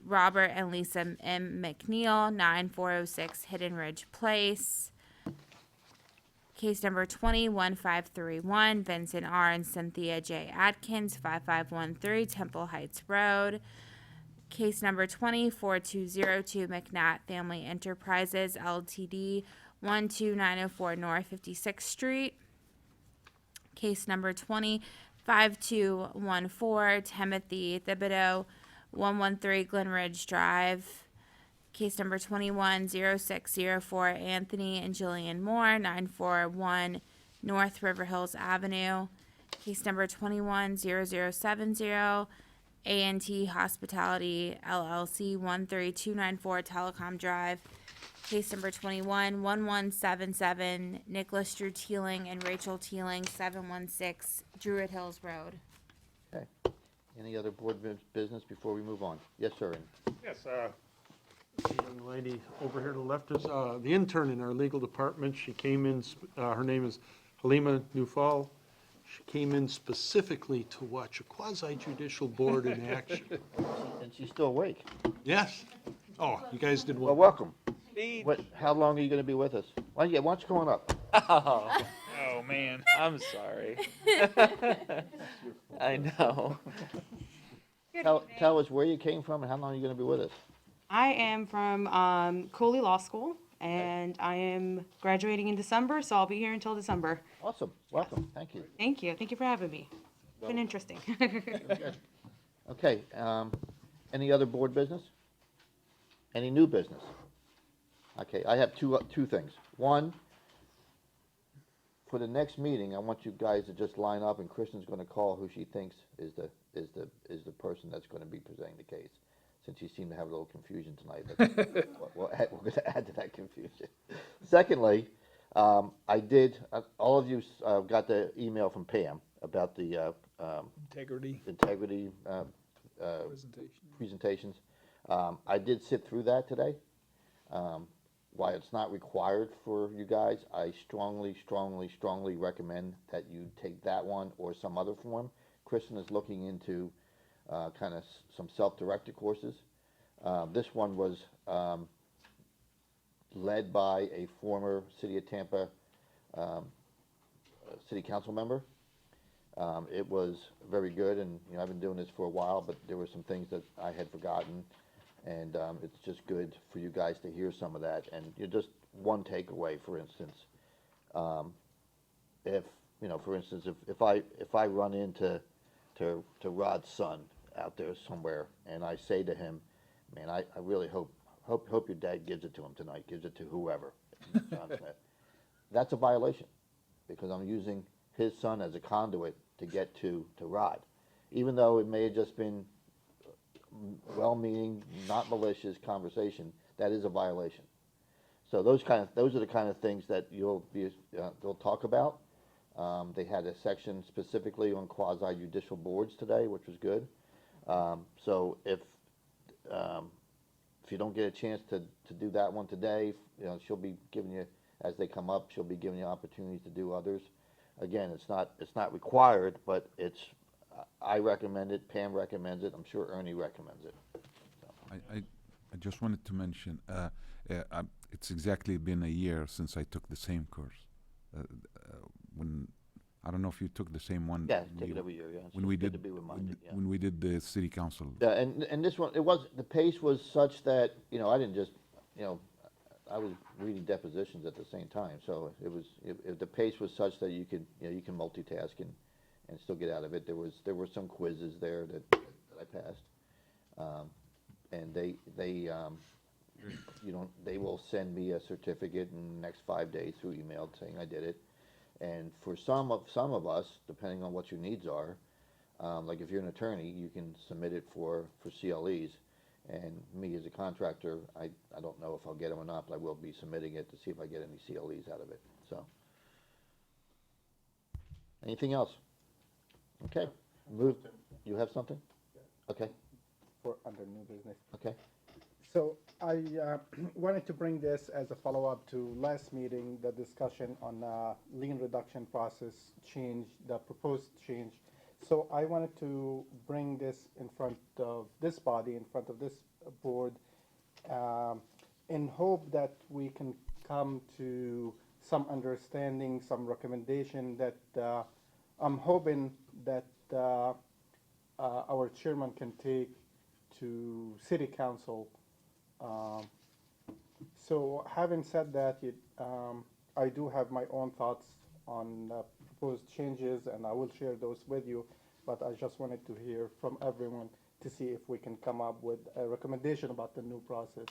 Speaker 11: Robert and Lisa M. McNeil, 9406 Hidden Ridge Place. Case number 21531, Vincent R. and Cynthia J. Atkins, 5513 Temple Heights Road. Case number 24202, McNatt Family Enterprises, Ltd., 12904 North 56th Street. Case number 25214, Timothy Thibodeau, 113 Glen Ridge Drive. Case number 210604, Anthony and Jillian Moore, 941 North River Hills Avenue. Case number 210070, A&T Hospitality LLC, 13294 Telecom Drive. Case number 211177, Nicholas Drew Teeling and Rachel Teeling, 716 Druid Hills Road.
Speaker 1: Okay. Any other board business before we move on? Yes, sir.
Speaker 10: Yes, the young lady over here to the left is the intern in our legal department. She came in, her name is Halima Nufal. She came in specifically to watch a quasi-judicial board in action.
Speaker 1: And she's still awake.
Speaker 10: Yes. Oh, you guys did
Speaker 1: Well,
Speaker 10: well.
Speaker 1: welcome. How long are you going to be with us? Why don't you come on up?
Speaker 13: Oh,
Speaker 5: Oh, man.
Speaker 13: I'm sorry. I know.
Speaker 1: Tell us where you came from and how long are you going to be with us?
Speaker 2: I am from Cooley Law School, and I am graduating in December, so I'll be here until December.
Speaker 1: Awesome. Welcome. Thank you.
Speaker 2: Thank you. Thank you for having me. It's been interesting.
Speaker 1: Okay. Any other board business? Any new business? Okay, I have two things. One, for the next meeting, I want you guys to just line up, and Kristen's going to call who she thinks is the person that's going to be presenting the case. Since you seem to have a little confusion tonight, we're going to add to that confusion. Secondly, all of you got the email from Pam about the
Speaker 5: Integrity.
Speaker 1: presentations. I did sit through that today. While it's not required for you guys, I strongly recommend that you take that one or some other form. Kristen is looking into kind of some self-directed courses. This one was led by a former City of Tampa City Council member. It was very good, and, you know, I've been doing this for a while, but there were some things that I had forgotten, and it's just good for you guys to hear some of that. And just one takeaway, for instance, if, you know, for instance, if I run into Rod's son out there somewhere, and I say to him, man, I really hope your dad gives it to him tonight, gives it to whoever, John Smith. That's a violation, because I'm using his son as a conduit to get to Rod. Even though it may have just been well-meaning, not malicious conversation, that is a violation. So those are the kind of things that they'll talk about. They had a section specifically on quasi-judicial boards today, which was good. So if you don't get a chance to do that one today, you know, she'll be giving you, as they come up, she'll be giving you opportunities to do others. Again, it's not required, but I recommend it, Pam recommends it, I'm sure Ernie recommends it.
Speaker 7: I just wanted to mention, it's exactly been a year since I took the same course. I don't know if you took the same one.
Speaker 1: Yeah, take it every year, yeah.
Speaker 7: When we
Speaker 1: good
Speaker 7: did,
Speaker 1: to be reminded, yeah.
Speaker 7: when we did the city council.
Speaker 1: Yeah, and this one, the pace was such that, you know, I didn't just, you know, I was reading depositions at the same time, so the pace was such that you can multitask and still get out of it. There were some quizzes there that I passed, and they will send me a certificate in the next 5 days through email saying I did it. And for some of us, depending on what your needs are, like if you're an attorney, you can submit it for CLEs. And me as a contractor, I don't know if I'll get them or not, but I will be submitting it to see if I get any CLEs out of it. So, anything else? Okay, you have something? Okay.
Speaker 17: For under new business.
Speaker 1: Okay.
Speaker 17: So I wanted to bring this as a follow-up to last meeting, the discussion on lien reduction process change, the proposed change. So I wanted to bring this in front of this body, in front of this board, in hope that we can come to some understanding, some recommendation that I'm hoping that our chairman can take to city council. So having said that, I do have my own thoughts on proposed changes, and I will share those with you, but I just wanted to hear from everyone to see if we can come up with a recommendation about the new process.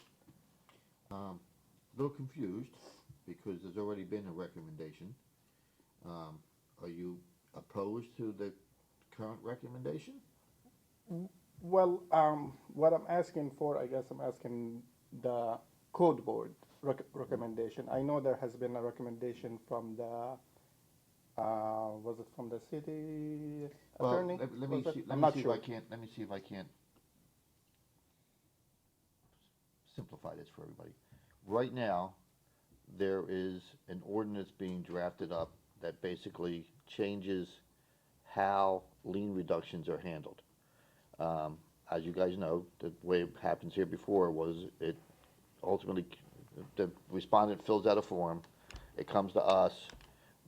Speaker 1: A little confused, because there's already been a recommendation. Are you opposed to the current recommendation?
Speaker 17: Well, what I'm asking for, I guess I'm asking the code board recommendation. I know there has been a recommendation from the, was it from the city attorney?
Speaker 1: Well, let me see if I can't simplify this for everybody. Right now, there is an ordinance being drafted up that basically changes how lien reductions are handled. As you guys know, the way it happens here before was it ultimately, the respondent fills out a form, it comes to us,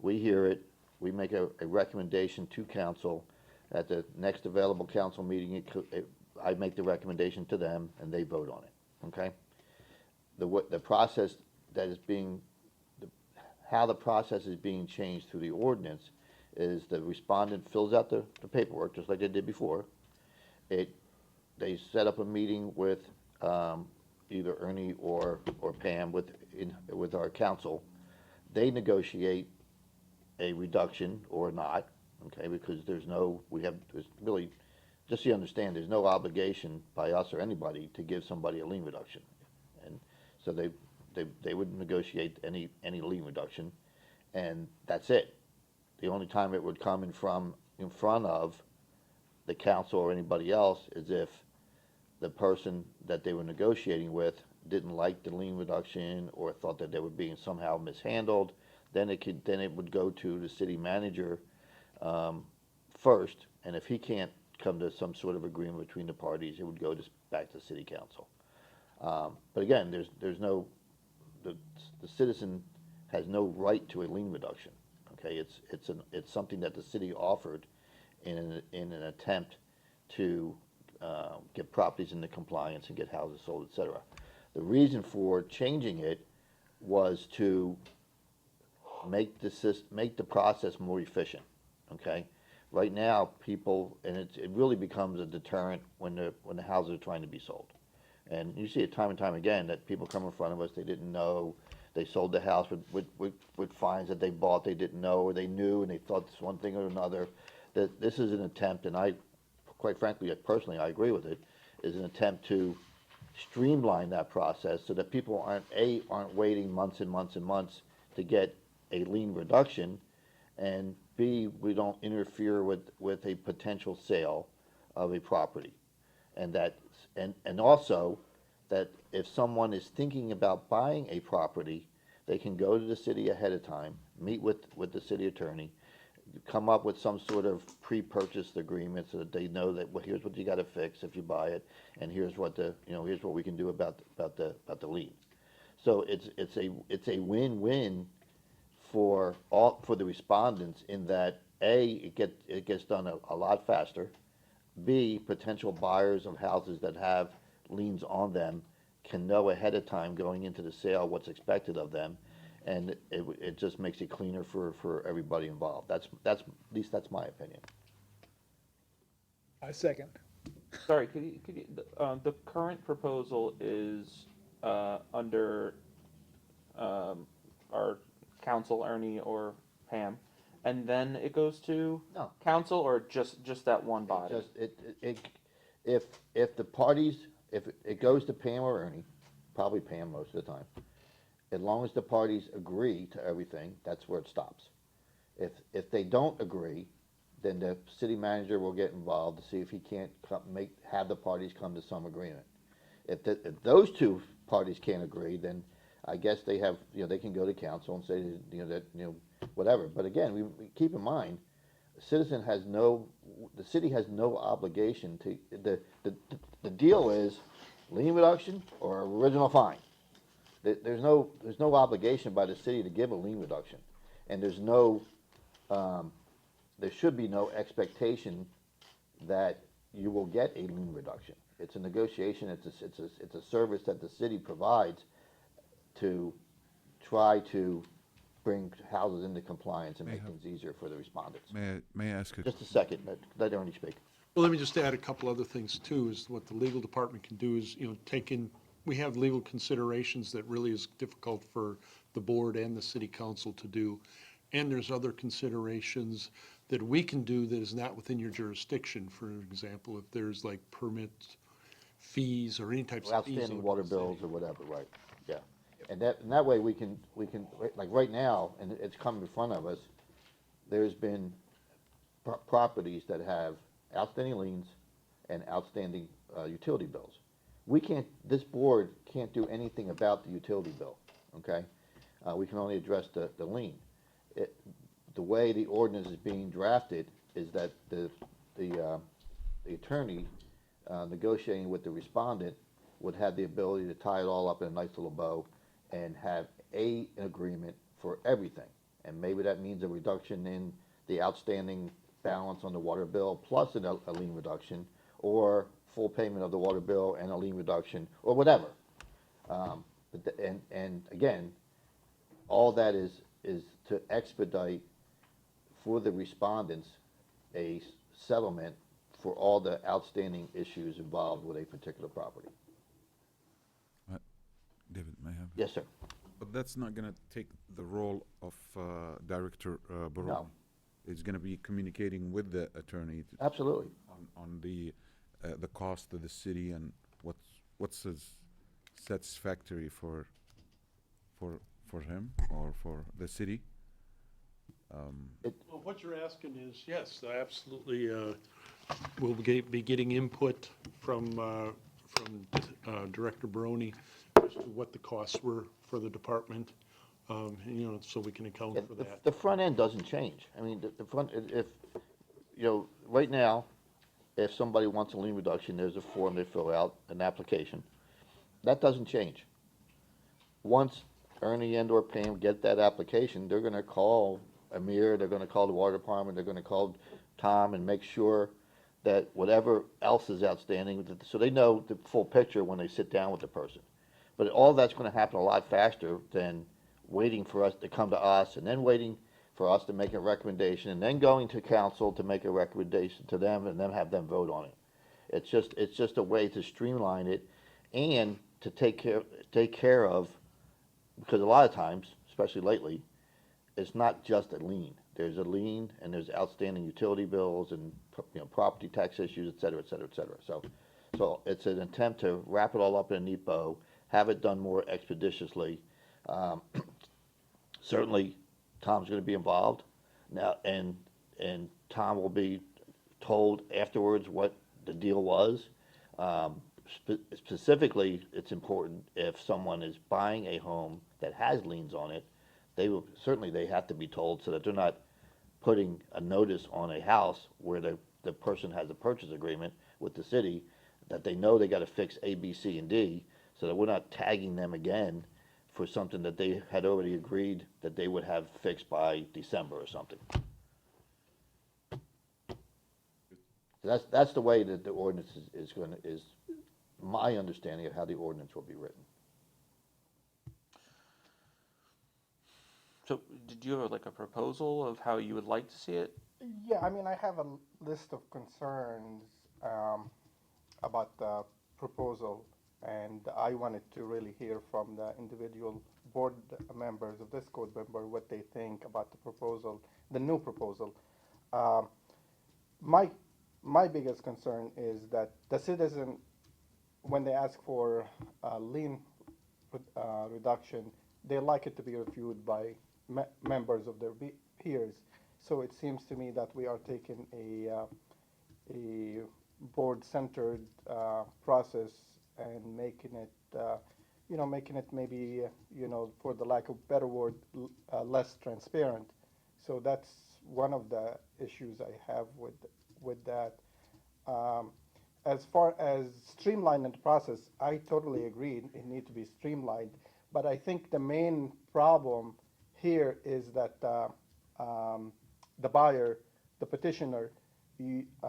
Speaker 1: we hear it, we make a recommendation to council. At the next available council meeting, I make the recommendation to them, and they vote on it, okay? The process that is being, how the process is being changed through the ordinance is the respondent fills out the paperwork, just like they did before. They set up a meeting with either Ernie or Pam with our council. They negotiate a reduction or not, okay, because there's really, just so you understand, there's no obligation by us or anybody to give somebody a lien reduction. And so they would negotiate any lien reduction, and that's it. The only time it would come in front of the council or anybody else is if the person that they were negotiating with didn't like the lien reduction or thought that they were being somehow mishandled. Then it would go to the city manager first, and if he can't come to some sort of agreement between the parties, it would go back to city council. But again, the citizen has no right to a lien reduction. Okay, it's something that the city offered in an attempt to get properties into compliance and get houses sold, et cetera. The reason for changing it was to make the process more efficient, okay? Right now, people, and it really becomes a deterrent when the houses are trying to be sold. And you see it time and time again, that people come in front of us, they didn't know, they sold the house with fines that they bought, they didn't know, or they knew, and they thought this one thing or another. That this is an attempt, and I, quite frankly, personally, I agree with it, is an attempt to streamline that process so that people aren't waiting months and months and months to get a lien reduction, and B, we don't interfere with a potential sale of a property. And that, and also, that if someone is thinking about buying a property, they can go to the city ahead of time, meet with the city attorney, come up with some sort of pre-purchase agreement so that they know that, well, here's what you gotta fix if you buy it, and here's what here's what we can do about the lien. So it's a win-win for the respondents, in that A, it gets done a lot faster. B, potential buyers of houses that have liens on them can know ahead of time going into the sale what's expected of them, and it just makes it cleaner for everybody involved. That's at least that's my opinion.
Speaker 5: I second.
Speaker 13: Sorry, could you, the current proposal is, under, our council, Ernie or Pam, and then it goes to
Speaker 1: No.
Speaker 13: council, or just that one body?
Speaker 1: If the parties, if it goes to Pam or Ernie, probably Pam most of the time, as long as the parties agree to everything, that's where it stops. If they don't agree, then the city manager will get involved to see if he can't have the parties come to some agreement. If those two parties can't agree, then I guess they have, they can go to council and say, whatever. But again, we keep in mind, the city has no obligation to, the deal is lien reduction or original fine. There's no obligation by the city to give a lien reduction, and there should be no expectation that you will get a lien reduction. It's a negotiation. It's a service that the city provides to try to bring houses into compliance and make things easier for the respondents.
Speaker 7: May I ask
Speaker 1: Just a second, let Ernie speak.
Speaker 10: Well, let me just add a couple other things too, is what the legal department can do is, we have legal considerations that really is difficult for the board and the city council to do. And there's other considerations that we can do that is not within your jurisdiction. For example, if there's like permit fees or any types of fees.
Speaker 1: Outstanding water bills or whatever, right, yeah. And that way we can, like right now, and it's come in front of us, there's been properties that have outstanding liens and outstanding utility bills. This board can't do anything about the utility bill, okay? We can only address the lien. The way the ordinance is being drafted is that the attorney negotiating with the respondent would have the ability to tie it all up in a nice little bow and have an agreement for everything. And maybe that means a reduction in the outstanding balance on the water bill plus a lien reduction, or full payment of the water bill and a lien reduction, or whatever. And again, all that is to expedite for the respondents a settlement for all the outstanding issues involved with a particular property.
Speaker 7: David, may I have?
Speaker 1: Yes, sir.
Speaker 7: But that's not gonna take the role of Director Barone.
Speaker 1: No.
Speaker 7: It's gonna be communicating with the attorney.
Speaker 1: Absolutely.
Speaker 7: On the cost of the city and what's satisfactory for him or for the city.
Speaker 10: Well, what you're asking is, yes, I absolutely, we'll be getting input from Director Barone as to what the costs were for the department, so we can account for that.
Speaker 1: The front end doesn't change. I mean, the front, if, right now, if somebody wants a lien reduction, there's a form they fill out, an application. That doesn't change. Once Ernie and or Pam get that application, they're gonna call Amir, they're gonna call the water department, they're gonna call Tom, and make sure that whatever else is outstanding, so they know the full picture when they sit down with the person. But all that's gonna happen a lot faster than waiting for us to come to us, and then waiting for us to make a recommendation, and then going to council to make a recommendation to them, and then have them vote on it. It's just a way to streamline it, and to take care of, because a lot of times, especially lately, it's not just a lien. There's a lien, and there's outstanding utility bills, and, property tax issues, et cetera, et cetera, et cetera. So it's an attempt to wrap it all up in a neat bow, have it done more expeditiously. Certainly, Tom's gonna be involved now, and Tom will be told afterwards what the deal was. Specifically, it's important if someone is buying a home that has liens on it, they have to be told, so that they're not putting a notice on a house where the person has a purchase agreement with the city, that they know they gotta fix A, B, C, and D, so that we're not tagging them again for something that they had already agreed that they would have fixed by December or something. So that's the way that the ordinance is my understanding of how the ordinance will be written.
Speaker 13: So, did you have like a proposal of how you would like to see it?
Speaker 17: Yeah, I mean, I have a list of concerns about the proposal, and I wanted to really hear from the individual board members of this code member what they think about the proposal, the new proposal. My biggest concern is that the citizen, when they ask for a lien reduction, they like it to be reviewed by members of their peers. So it seems to me that we are taking a board-centered process and making it maybe, for the lack of a better word, less transparent. So that's one of the issues I have with that. As far as streamlining the process, I totally agree it needs to be streamlined. But I think the main problem here is that the buyer, the petitioner,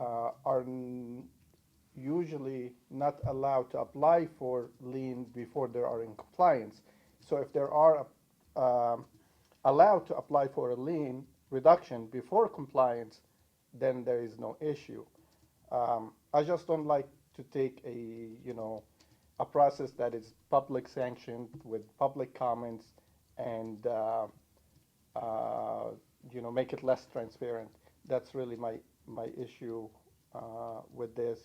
Speaker 17: are usually not allowed to apply for lien before they are in compliance. So if they are allowed to apply for a lien reduction before compliance, then there is no issue. I just don't like to take a process that is public sanctioned with public comments and make it less transparent. That's really my issue with this.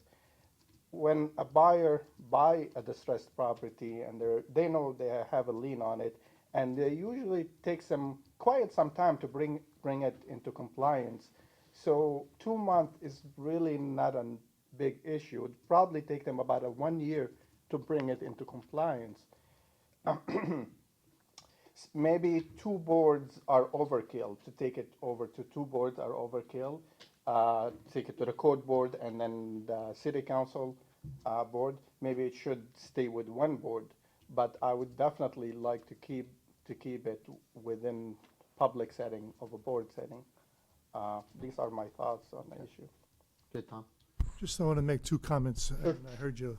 Speaker 17: When a buyer buy a distressed property and they know they have a lien on it, and they usually takes them quite some time to bring it into compliance. So 2 months is really not a big issue. It probably take them about 1 year to bring it into compliance. Maybe 2 boards are overkill. To take it over to 2 boards are overkill. Take it to the code board and then the city council board. Maybe it should stay with 1 board, but I would definitely like to keep it within public setting of a board setting. These are my thoughts on the issue.
Speaker 1: Good, Tom?
Speaker 9: Just I want to make 2 comments, and I heard you.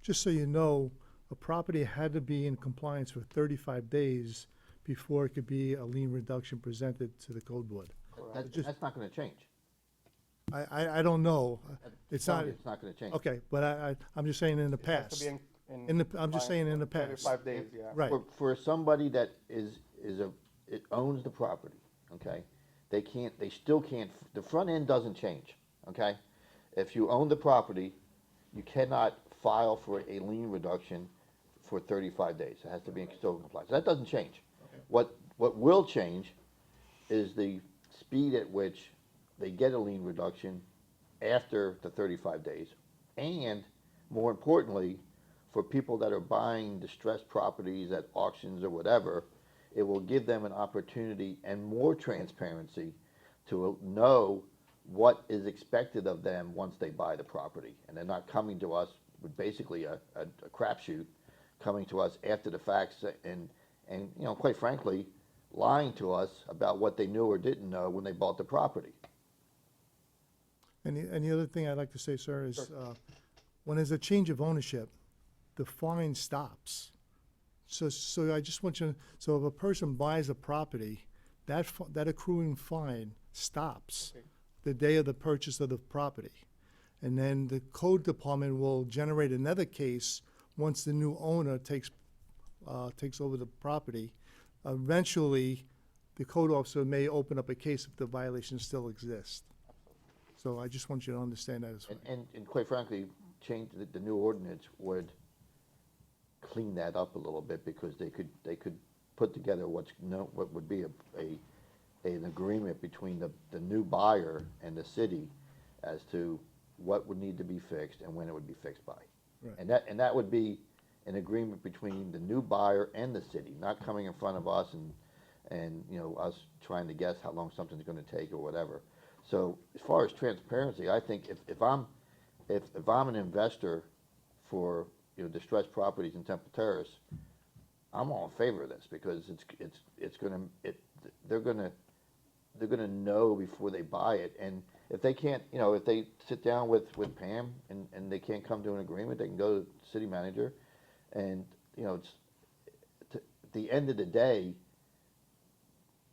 Speaker 9: Just so you know, a property had to be in compliance for 35 days before it could be a lien reduction presented to the code board.
Speaker 1: That's not gonna change.
Speaker 9: I don't know. It's not.
Speaker 1: It's not gonna change.
Speaker 9: Okay, but I'm just saying in the
Speaker 17: It has to
Speaker 9: past.
Speaker 17: be
Speaker 9: I'm just saying in the past.
Speaker 17: 35 days, yeah.
Speaker 9: Right.
Speaker 1: For somebody that it owns the property, okay, they still can't, the front end doesn't change, okay? If you own the property, you cannot file for a lien reduction for 35 days. It has to be in custodial compliance. That doesn't change. What will change is the speed at which they get a lien reduction after the 35 days. And more importantly, for people that are buying distressed properties at auctions or whatever, it will give them an opportunity and more transparency to know what is expected of them once they buy the property. And they're not coming to us with basically a crapshoot, coming to us after the facts and quite frankly, lying to us about what they knew or didn't know when they bought the property.
Speaker 9: And the other thing I'd like to say, sir, is when there's a change of ownership, the fine stops. So I just want you, so if a person buys a property, that accruing fine stops the day of the purchase of the property. And then the code department will generate another case once the new owner takes over the property. Eventually, the code officer may open up a case if the violation still exists. So I just want you to understand that as well.
Speaker 1: And quite frankly, change, the new ordinance would clean that up a little bit, because they could put together what would be an agreement between the new buyer and the city as to what would need to be fixed and when it would be fixed by.
Speaker 9: Right.
Speaker 1: And that would be an agreement between the new buyer and the city, not coming in front of us and you know, us trying to guess how long something's gonna take or whatever. So as far as transparency, I think if I'm an investor for, you know, distressed properties in Temple Terrace, I'm all in favor of this, because they're gonna know before they buy it. And if they can't, you know, if they sit down with Pam and they can't come to an agreement, they can go to the city manager. And, you know, at the end of the day,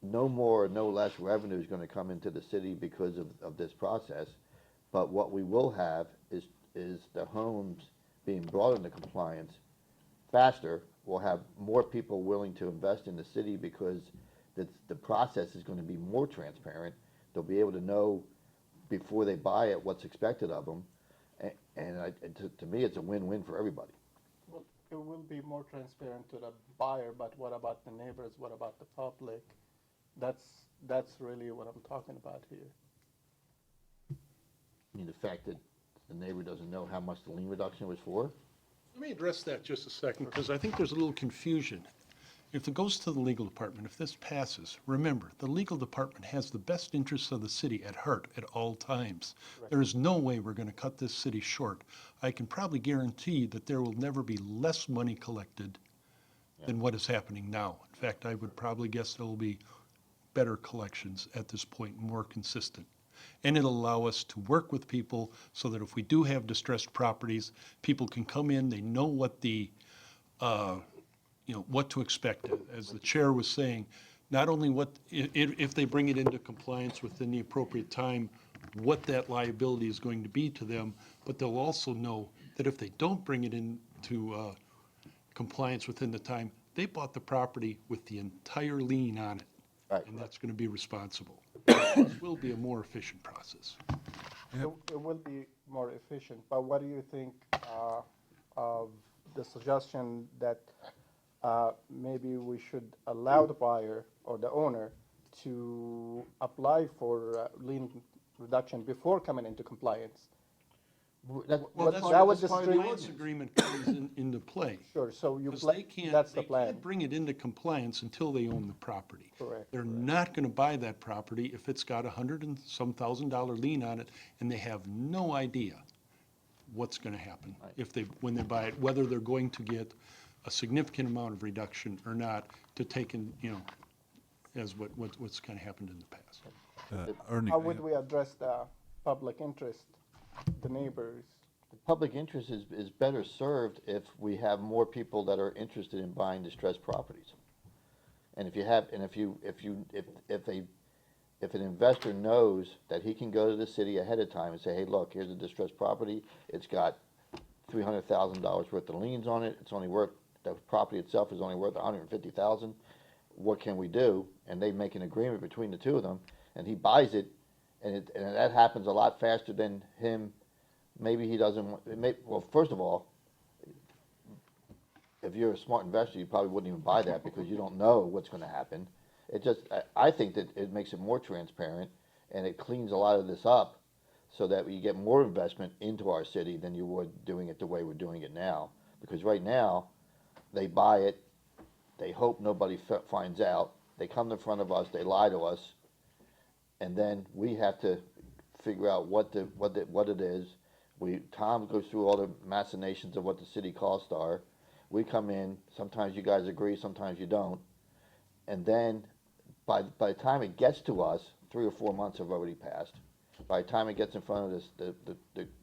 Speaker 1: no more or no less revenue is gonna come into the city because of this process. But what we will have is the homes being brought into compliance faster. We'll have more people willing to invest in the city, because the process is going to be more transparent. They'll be able to know before they buy it what's expected of them, and to me, it's a win-win for everybody.
Speaker 17: Well, it will be more transparent to the buyer, but what about the neighbors? What about the public? That's really what I'm talking about here.
Speaker 1: I mean, the fact that the neighbor doesn't know how much the lien reduction was for?
Speaker 10: Let me address that just a second, because I think there's a little confusion. If it goes to the legal department, if this passes, remember, the legal department has the best interests of the city at heart at all times. There is no way we're going to cut this city short. I can probably guarantee that there will never be less money collected than what is happening now. In fact, I would probably guess there will be better collections at this point, more consistent. And it'll allow us to work with people so that if we do have distressed properties, people can come in, they know what the, what to expect. As the chair was saying, not only if they bring it into compliance within the appropriate time, what that liability is going to be to them, but they'll also know that if they don't bring it into compliance within the time, they bought the property with the entire lien on it.
Speaker 1: Right.
Speaker 10: And that's going to be responsible. This will be a more efficient process.
Speaker 17: It will be more efficient, but what do you think of the suggestion that maybe we should allow the buyer or the owner to apply for lien reduction before coming into compliance?
Speaker 10: Well,
Speaker 17: That
Speaker 10: that's
Speaker 17: would
Speaker 10: where the
Speaker 17: streamline-
Speaker 10: finance agreement comes into play.
Speaker 17: Sure, so you,
Speaker 10: Because
Speaker 17: that's the
Speaker 10: they
Speaker 17: plan.
Speaker 10: can't bring it into compliance until they own the property.
Speaker 17: Correct.
Speaker 10: They're not gonna buy that property if it's got $100 and some $1,000 lien on it, and they have no idea what's gonna happen when they buy it, whether they're going to get a significant amount of reduction or not, to take in, as what's kinda happened in the past.
Speaker 7: Ernie,
Speaker 17: How would we address the public interest, the neighbors?
Speaker 1: The public interest is better served if we have more people that are interested in buying distressed properties. And if an investor knows that he can go to the city ahead of time and say, hey, look, here's a distressed property, it's got $300,000 worth of liens on it, the property itself is only worth $150,000, what can we do? And they make an agreement between the two of them, and he buys it, and that happens a lot faster than him. Maybe he doesn't want, well, first of all, if you're a smart investor, you probably wouldn't even buy that, because you don't know what's gonna happen. I think that it makes it more transparent, and it cleans a lot of this up, so that you get more investment into our city than you would doing it the way we're doing it now. Because right now, they buy it, they hope nobody finds out, they come in front of us, they lie to us, and then we have to figure out what it is. Tom goes through all the machinations of what the city costs are. We come in, sometimes you guys agree, sometimes you don't. And then by the time it gets to us, 3 or 4 months have already passed. by the time it gets in front of this,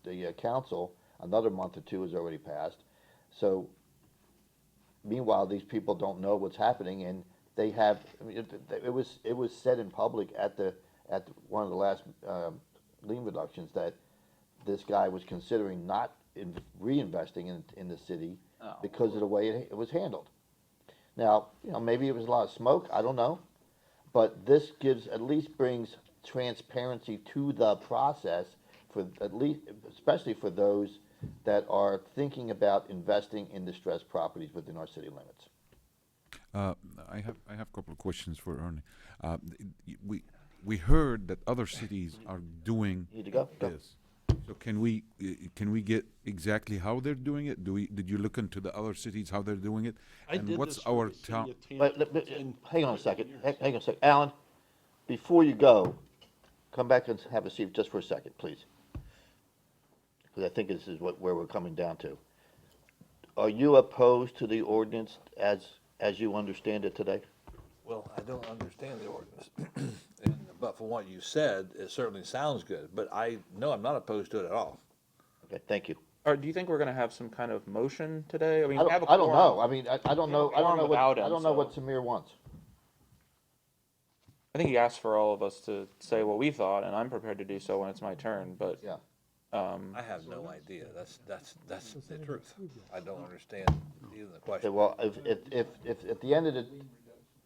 Speaker 1: the council, another month or two has already passed. So meanwhile, these people don't know what's happening, and they have, I mean, it was said in public at one of the last lien reductions that this guy was considering not reinvesting in the city because of the way it was handled. Now, maybe it was a lot of smoke, I don't know, but this at least brings transparency to the process for especially for those that are thinking about investing in distressed properties within our city limits.
Speaker 7: I have a couple of questions for Ernie. We heard that other cities are doing
Speaker 1: Need to go? Go.
Speaker 7: this. So can we get exactly how they're doing it? Did you look into the other cities how they're doing it?
Speaker 10: I
Speaker 7: And
Speaker 10: did
Speaker 7: what's
Speaker 10: this for
Speaker 7: our
Speaker 10: the city
Speaker 7: town?
Speaker 10: of Tampa, and-
Speaker 1: Hang on a second. Hang on a second. Alan, before you go, come back and have a seat just for a second, please. Because I think this is where we're coming down to. Are you opposed to the ordinance as you understand it today?
Speaker 4: Well, I don't understand the ordinance, but from what you said, it certainly sounds good, but I'm not opposed to it at all.
Speaker 1: Okay, thank you.
Speaker 13: Or do you think we're gonna have some kind of motion today? I mean,
Speaker 1: I
Speaker 13: we have a
Speaker 1: don't
Speaker 13: quorum.
Speaker 1: know. I mean, I don't know. I don't know
Speaker 13: without him,
Speaker 1: what
Speaker 13: so-
Speaker 1: Samir wants.
Speaker 13: I think he asked for all of us to say what we thought, and I'm prepared to do so when it's my turn, but.
Speaker 1: Yeah.
Speaker 4: I have no idea. That's the truth. I don't understand even the
Speaker 1: Okay,
Speaker 4: question.
Speaker 1: well, if at the end of the,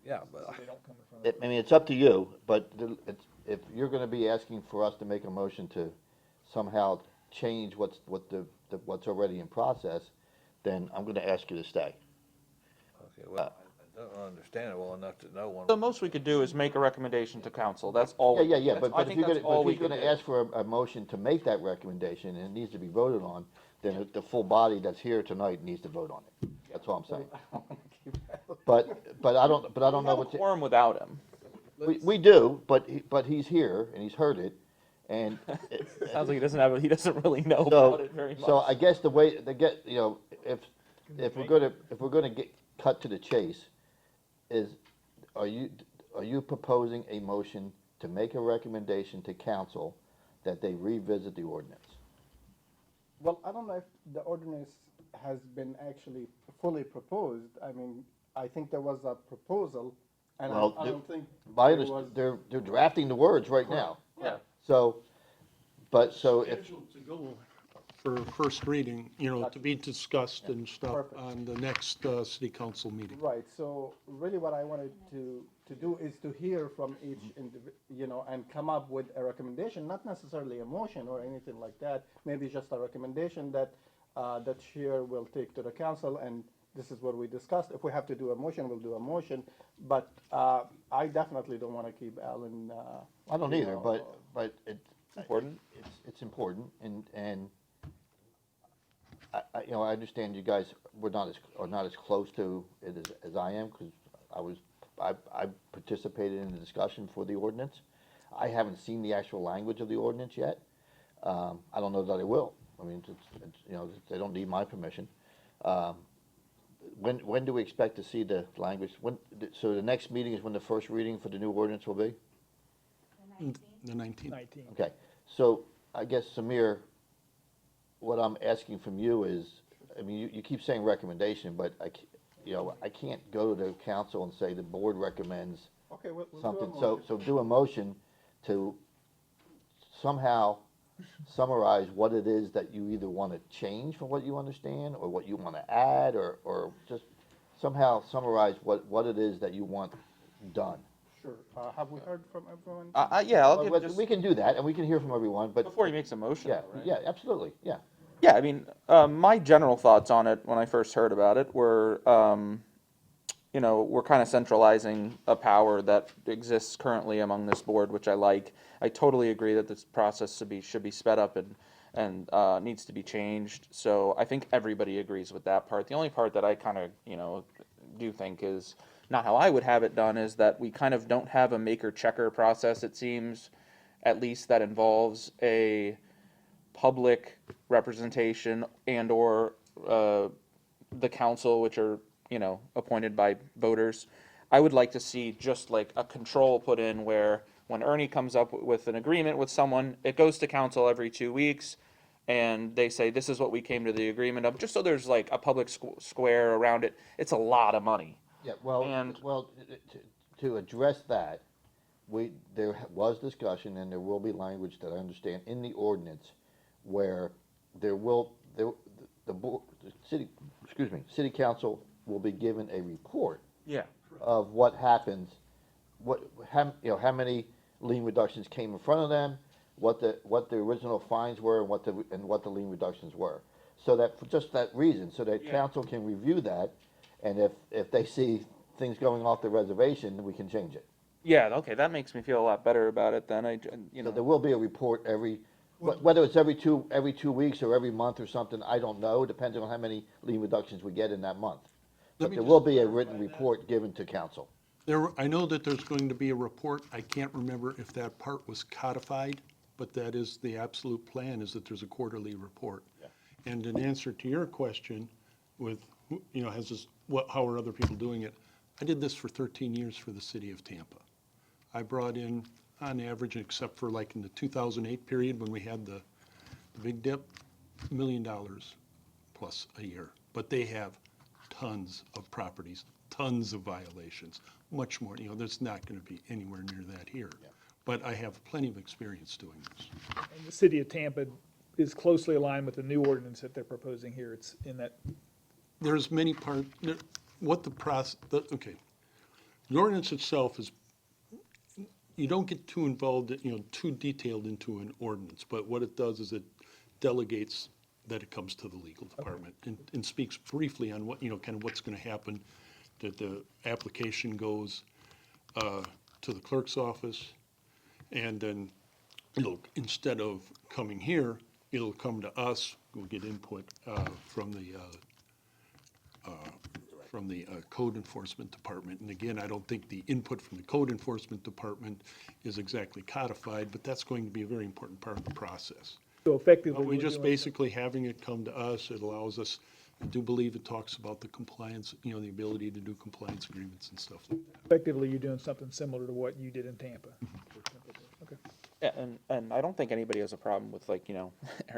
Speaker 4: Yeah, but
Speaker 1: I mean, it's up to you, but if you're gonna be asking for us to make a motion to somehow change what's already in process, then I'm gonna ask you to stay.
Speaker 4: okay, well, I don't understand it well enough to know one.
Speaker 13: The most we could do is make a recommendation to council, that's all.
Speaker 1: Yeah,
Speaker 13: that's-
Speaker 1: but
Speaker 13: I
Speaker 1: if
Speaker 13: think
Speaker 1: you're
Speaker 13: that's
Speaker 1: gonna,
Speaker 13: all
Speaker 1: if
Speaker 13: we
Speaker 1: he's
Speaker 13: could
Speaker 1: gonna
Speaker 13: do.
Speaker 1: ask for a motion to make that recommendation and it needs to be voted on, then the full body that's here tonight needs to vote on it. That's all I'm saying. But I don't
Speaker 13: We
Speaker 1: know
Speaker 13: have a
Speaker 1: what.
Speaker 13: quorum without him.
Speaker 1: We do, but he's here and he's heard it, and.
Speaker 13: Sounds like he doesn't really know
Speaker 1: So,
Speaker 13: about it very much.
Speaker 1: so I guess the way, if we're gonna cut to the chase, are you proposing a motion to make a recommendation to council that they revisit the ordinance?
Speaker 17: Well, I don't know if the ordinance has been actually fully proposed. I mean, I think there was a proposal, and I don't think there was.
Speaker 1: They're drafting the words right now.
Speaker 13: Yeah.
Speaker 1: So, if,
Speaker 10: Scheduled to go for first reading, to be discussed and stuff
Speaker 17: Perfect.
Speaker 10: on the next city council meeting.
Speaker 17: Right, so really what I wanted to do is to hear from each, and come up with a recommendation, not necessarily a motion or anything like that, maybe just a recommendation that the chair will take to the council, and this is what we discussed. If we have to do a motion, we'll do a motion, but I definitely don't want to keep Alan.
Speaker 1: I don't either, but it's
Speaker 13: important.
Speaker 1: It's important, and I understand you guys are not as close to it as I am, because I participated in the discussion for the ordinance. I haven't seen the actual language of the ordinance yet. I don't know that I will. I mean, they don't need my permission. When do we expect to see the language? So the next meeting is when the first reading for the new ordinance will be?
Speaker 10: The 19th.
Speaker 1: Okay, so I guess, Samir, what I'm asking from you is, I mean, you keep saying recommendation, but I can't go to the council and say the board recommends
Speaker 17: Okay, we'll do a
Speaker 1: something.
Speaker 17: motion.
Speaker 1: So do a motion to somehow summarize what it is that you either want to change from what you understand, or what you want to add, or just somehow summarize what it is that you want done.
Speaker 17: Sure, have we heard from everyone?
Speaker 13: Yeah, I'll
Speaker 1: Well,
Speaker 13: give just,
Speaker 1: we can do that, and we can hear from everyone, but.
Speaker 13: before he makes a motion,
Speaker 1: Yeah,
Speaker 13: right?
Speaker 1: yeah, absolutely, yeah.
Speaker 13: Yeah, I mean, my general thoughts on it when I first heard about it were, we're kind of centralizing a power that exists currently among this board, which I like. I totally agree that this process should be sped up and needs to be changed. So I think everybody agrees with that part. The only part that I kind of, do think is not how I would have it done, is that we kind of don't have a maker-checker process, it seems, at least that involves a public representation and/or the council, which are, appointed by voters. I would like to see just like a control put in where When Ernie comes up with an agreement with someone, it goes to council every 2 weeks, and they say, this is what we came to the agreement of, just so there's like a public square around it. It's a lot of money.
Speaker 1: Yeah, well,
Speaker 13: And-
Speaker 1: to address that, there was discussion, and there will be language that I understand in the ordinance where the city council will be given a report
Speaker 13: Yeah.
Speaker 1: of what happens, how many lien reductions came in front of them, what the original fines were, and what the lien reductions were. So that, for just that reason, so that council can review that, and if they see things going off the reservation, we can change it.
Speaker 13: Yeah, okay, that makes me feel a lot better about it then.
Speaker 1: So there will be a report whether it's every 2 weeks or every month or something, I don't know, depending on how many lien reductions we get in that month. But there will be a written report given to council.
Speaker 10: I know that there's going to be a report. I can't remember if that part was codified, but that is the absolute plan, is that there's a quarterly report. And in answer to your question with, how are other people doing it? I did this for 13 years for the city of Tampa. I brought in, on average, except for like in the 2008 period when we had the big dip, $1 million plus a year. But they have tons of properties, tons of violations, much more. There's not going to be anywhere near that here. But I have plenty of experience doing this.
Speaker 5: And the city of Tampa is closely aligned with the new ordinance that they're proposing here. It's in that.
Speaker 10: There's many parts, what the process, okay. The ordinance itself is, you don't get too involved, too detailed into an ordinance, but what it does is it delegates that it comes to the legal department and speaks briefly on what, kind of what's gonna happen, that the application goes to the clerk's office, and then instead of coming here, it'll come to us, we'll get input from the code enforcement department. And again, I don't think the input from the code enforcement department is exactly codified, but that's going to be a very important part of the process.
Speaker 5: So effectively,
Speaker 10: But we
Speaker 5: we're
Speaker 10: just
Speaker 5: doing-
Speaker 10: basically having it come to us, it allows us, I do believe it talks about the compliance, the ability to do compliance agreements and stuff like that.
Speaker 5: Effectively, you're doing something similar to what you did in Tampa. Okay.
Speaker 13: Yeah, and I don't think anybody has a problem with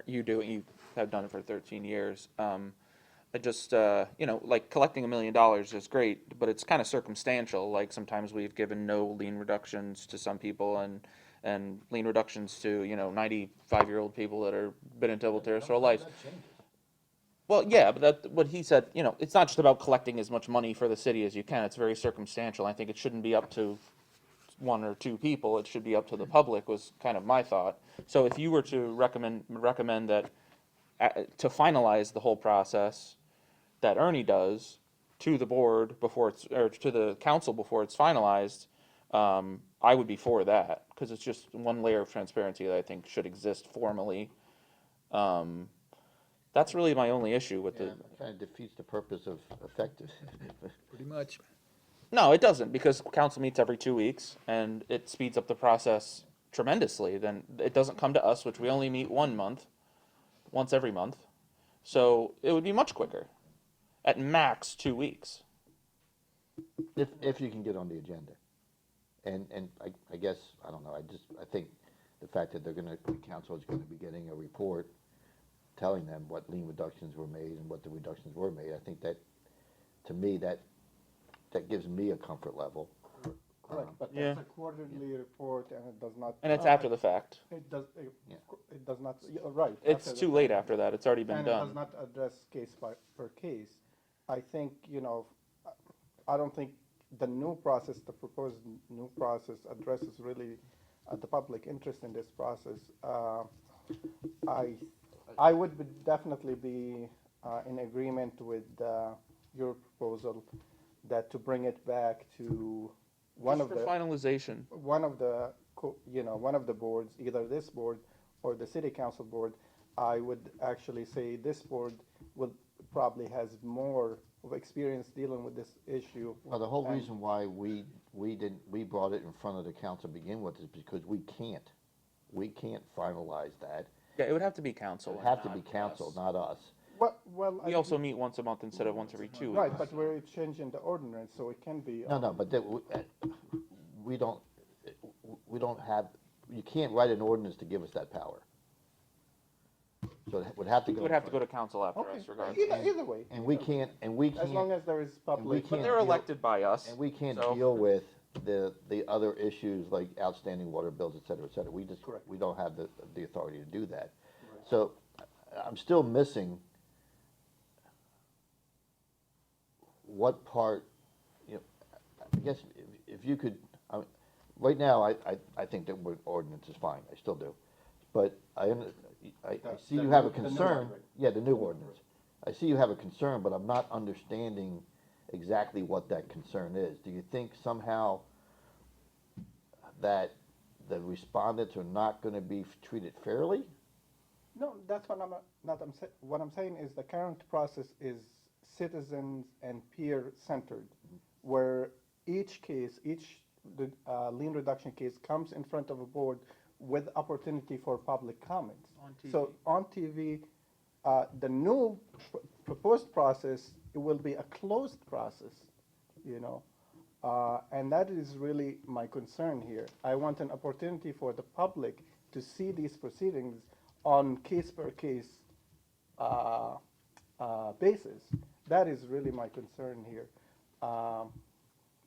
Speaker 13: you have done it for 13 years. I just, like collecting $1 million is great, but it's kind of circumstantial. Like sometimes we've given no lien reductions to some people and lien reductions to, 95-year-old people that are been in Double Terrace for life. Well, yeah, but what he said, it's not just about collecting as much money for the city as you can. It's very circumstantial. I think it shouldn't be up to 1 or 2 people. It should be up to the public, was kind of my thought. So if you were to recommend that to finalize the whole process that Ernie does to the board or to the council before it's finalized, I would be for that, because it's just one layer of transparency that I think should exist formally. That's really my only issue with
Speaker 1: It kind of defeats the purpose of effective.
Speaker 5: Pretty much.
Speaker 13: No, it doesn't, because council meets every 2 weeks, and it speeds up the process tremendously. Then it doesn't come to us, which we only meet once every month. So it would be much quicker. At max 2 weeks.
Speaker 1: If you can get on the agenda. And I guess, I don't know, I think the fact that the council is gonna be getting a report telling them what lien reductions were made and what the reductions were made, I think that, to me, that gives me a comfort level.
Speaker 17: Correct, but
Speaker 13: Yeah.
Speaker 17: it's a quarterly report and it does not.
Speaker 13: And it's after the fact.
Speaker 17: It does not, right.
Speaker 13: It's
Speaker 17: after the
Speaker 13: too late after that. It's already been
Speaker 17: and
Speaker 13: done.
Speaker 17: it does not address case per case. I think, I don't think the the proposed new process addresses really the public interest in this process. I would definitely be in agreement with your proposal that to bring it back to one
Speaker 13: Just
Speaker 17: of
Speaker 13: for
Speaker 17: the
Speaker 13: finalization.
Speaker 17: one of the boards, either this board or the city council board. I would actually say this board probably has more of experience dealing with this issue.
Speaker 1: Well, the whole reason why we brought it in front of the council to begin with is because we can't finalize that.
Speaker 13: Yeah, it would have to be council.
Speaker 1: It would have to be council, not us.
Speaker 17: Well,
Speaker 13: We also meet once a month instead of once every 2 weeks.
Speaker 17: right, but we're changing the ordinance, so it can be.
Speaker 1: No, but we don't, we don't have, you can't write an ordinance to give us that power. So it would have to
Speaker 13: It
Speaker 1: go.
Speaker 13: would
Speaker 1: in
Speaker 13: have to
Speaker 1: front.
Speaker 13: go to council after
Speaker 17: Okay,
Speaker 13: us regardless.
Speaker 17: either way.
Speaker 1: And we can't, and we can't.
Speaker 17: As long as there is public.
Speaker 13: But they're elected by us.
Speaker 1: And we can't
Speaker 13: so-
Speaker 1: deal with the other issues like outstanding water bills, et cetera, et cetera. We just,
Speaker 17: Correct.
Speaker 1: we don't have the authority to do that. So I'm still missing what part, you know, I guess if you could, right now, I think that ordinance is fine, I still do. But I see you have a concern. Yeah, the new ordinance. I see you have a concern, but I'm not understanding exactly what that concern is. Do you think somehow that the respondents are not gonna be treated fairly?
Speaker 17: No, that's what what I'm saying is the current process is citizens and peer centered, where each case, lien reduction case comes in front of a board with opportunity for public comments.
Speaker 13: On TV.
Speaker 17: So on TV, the new proposed process, it will be a closed process, you know? And that is really my concern here. I want an opportunity for the public to see these proceedings on case-per-case basis. That is really my concern here,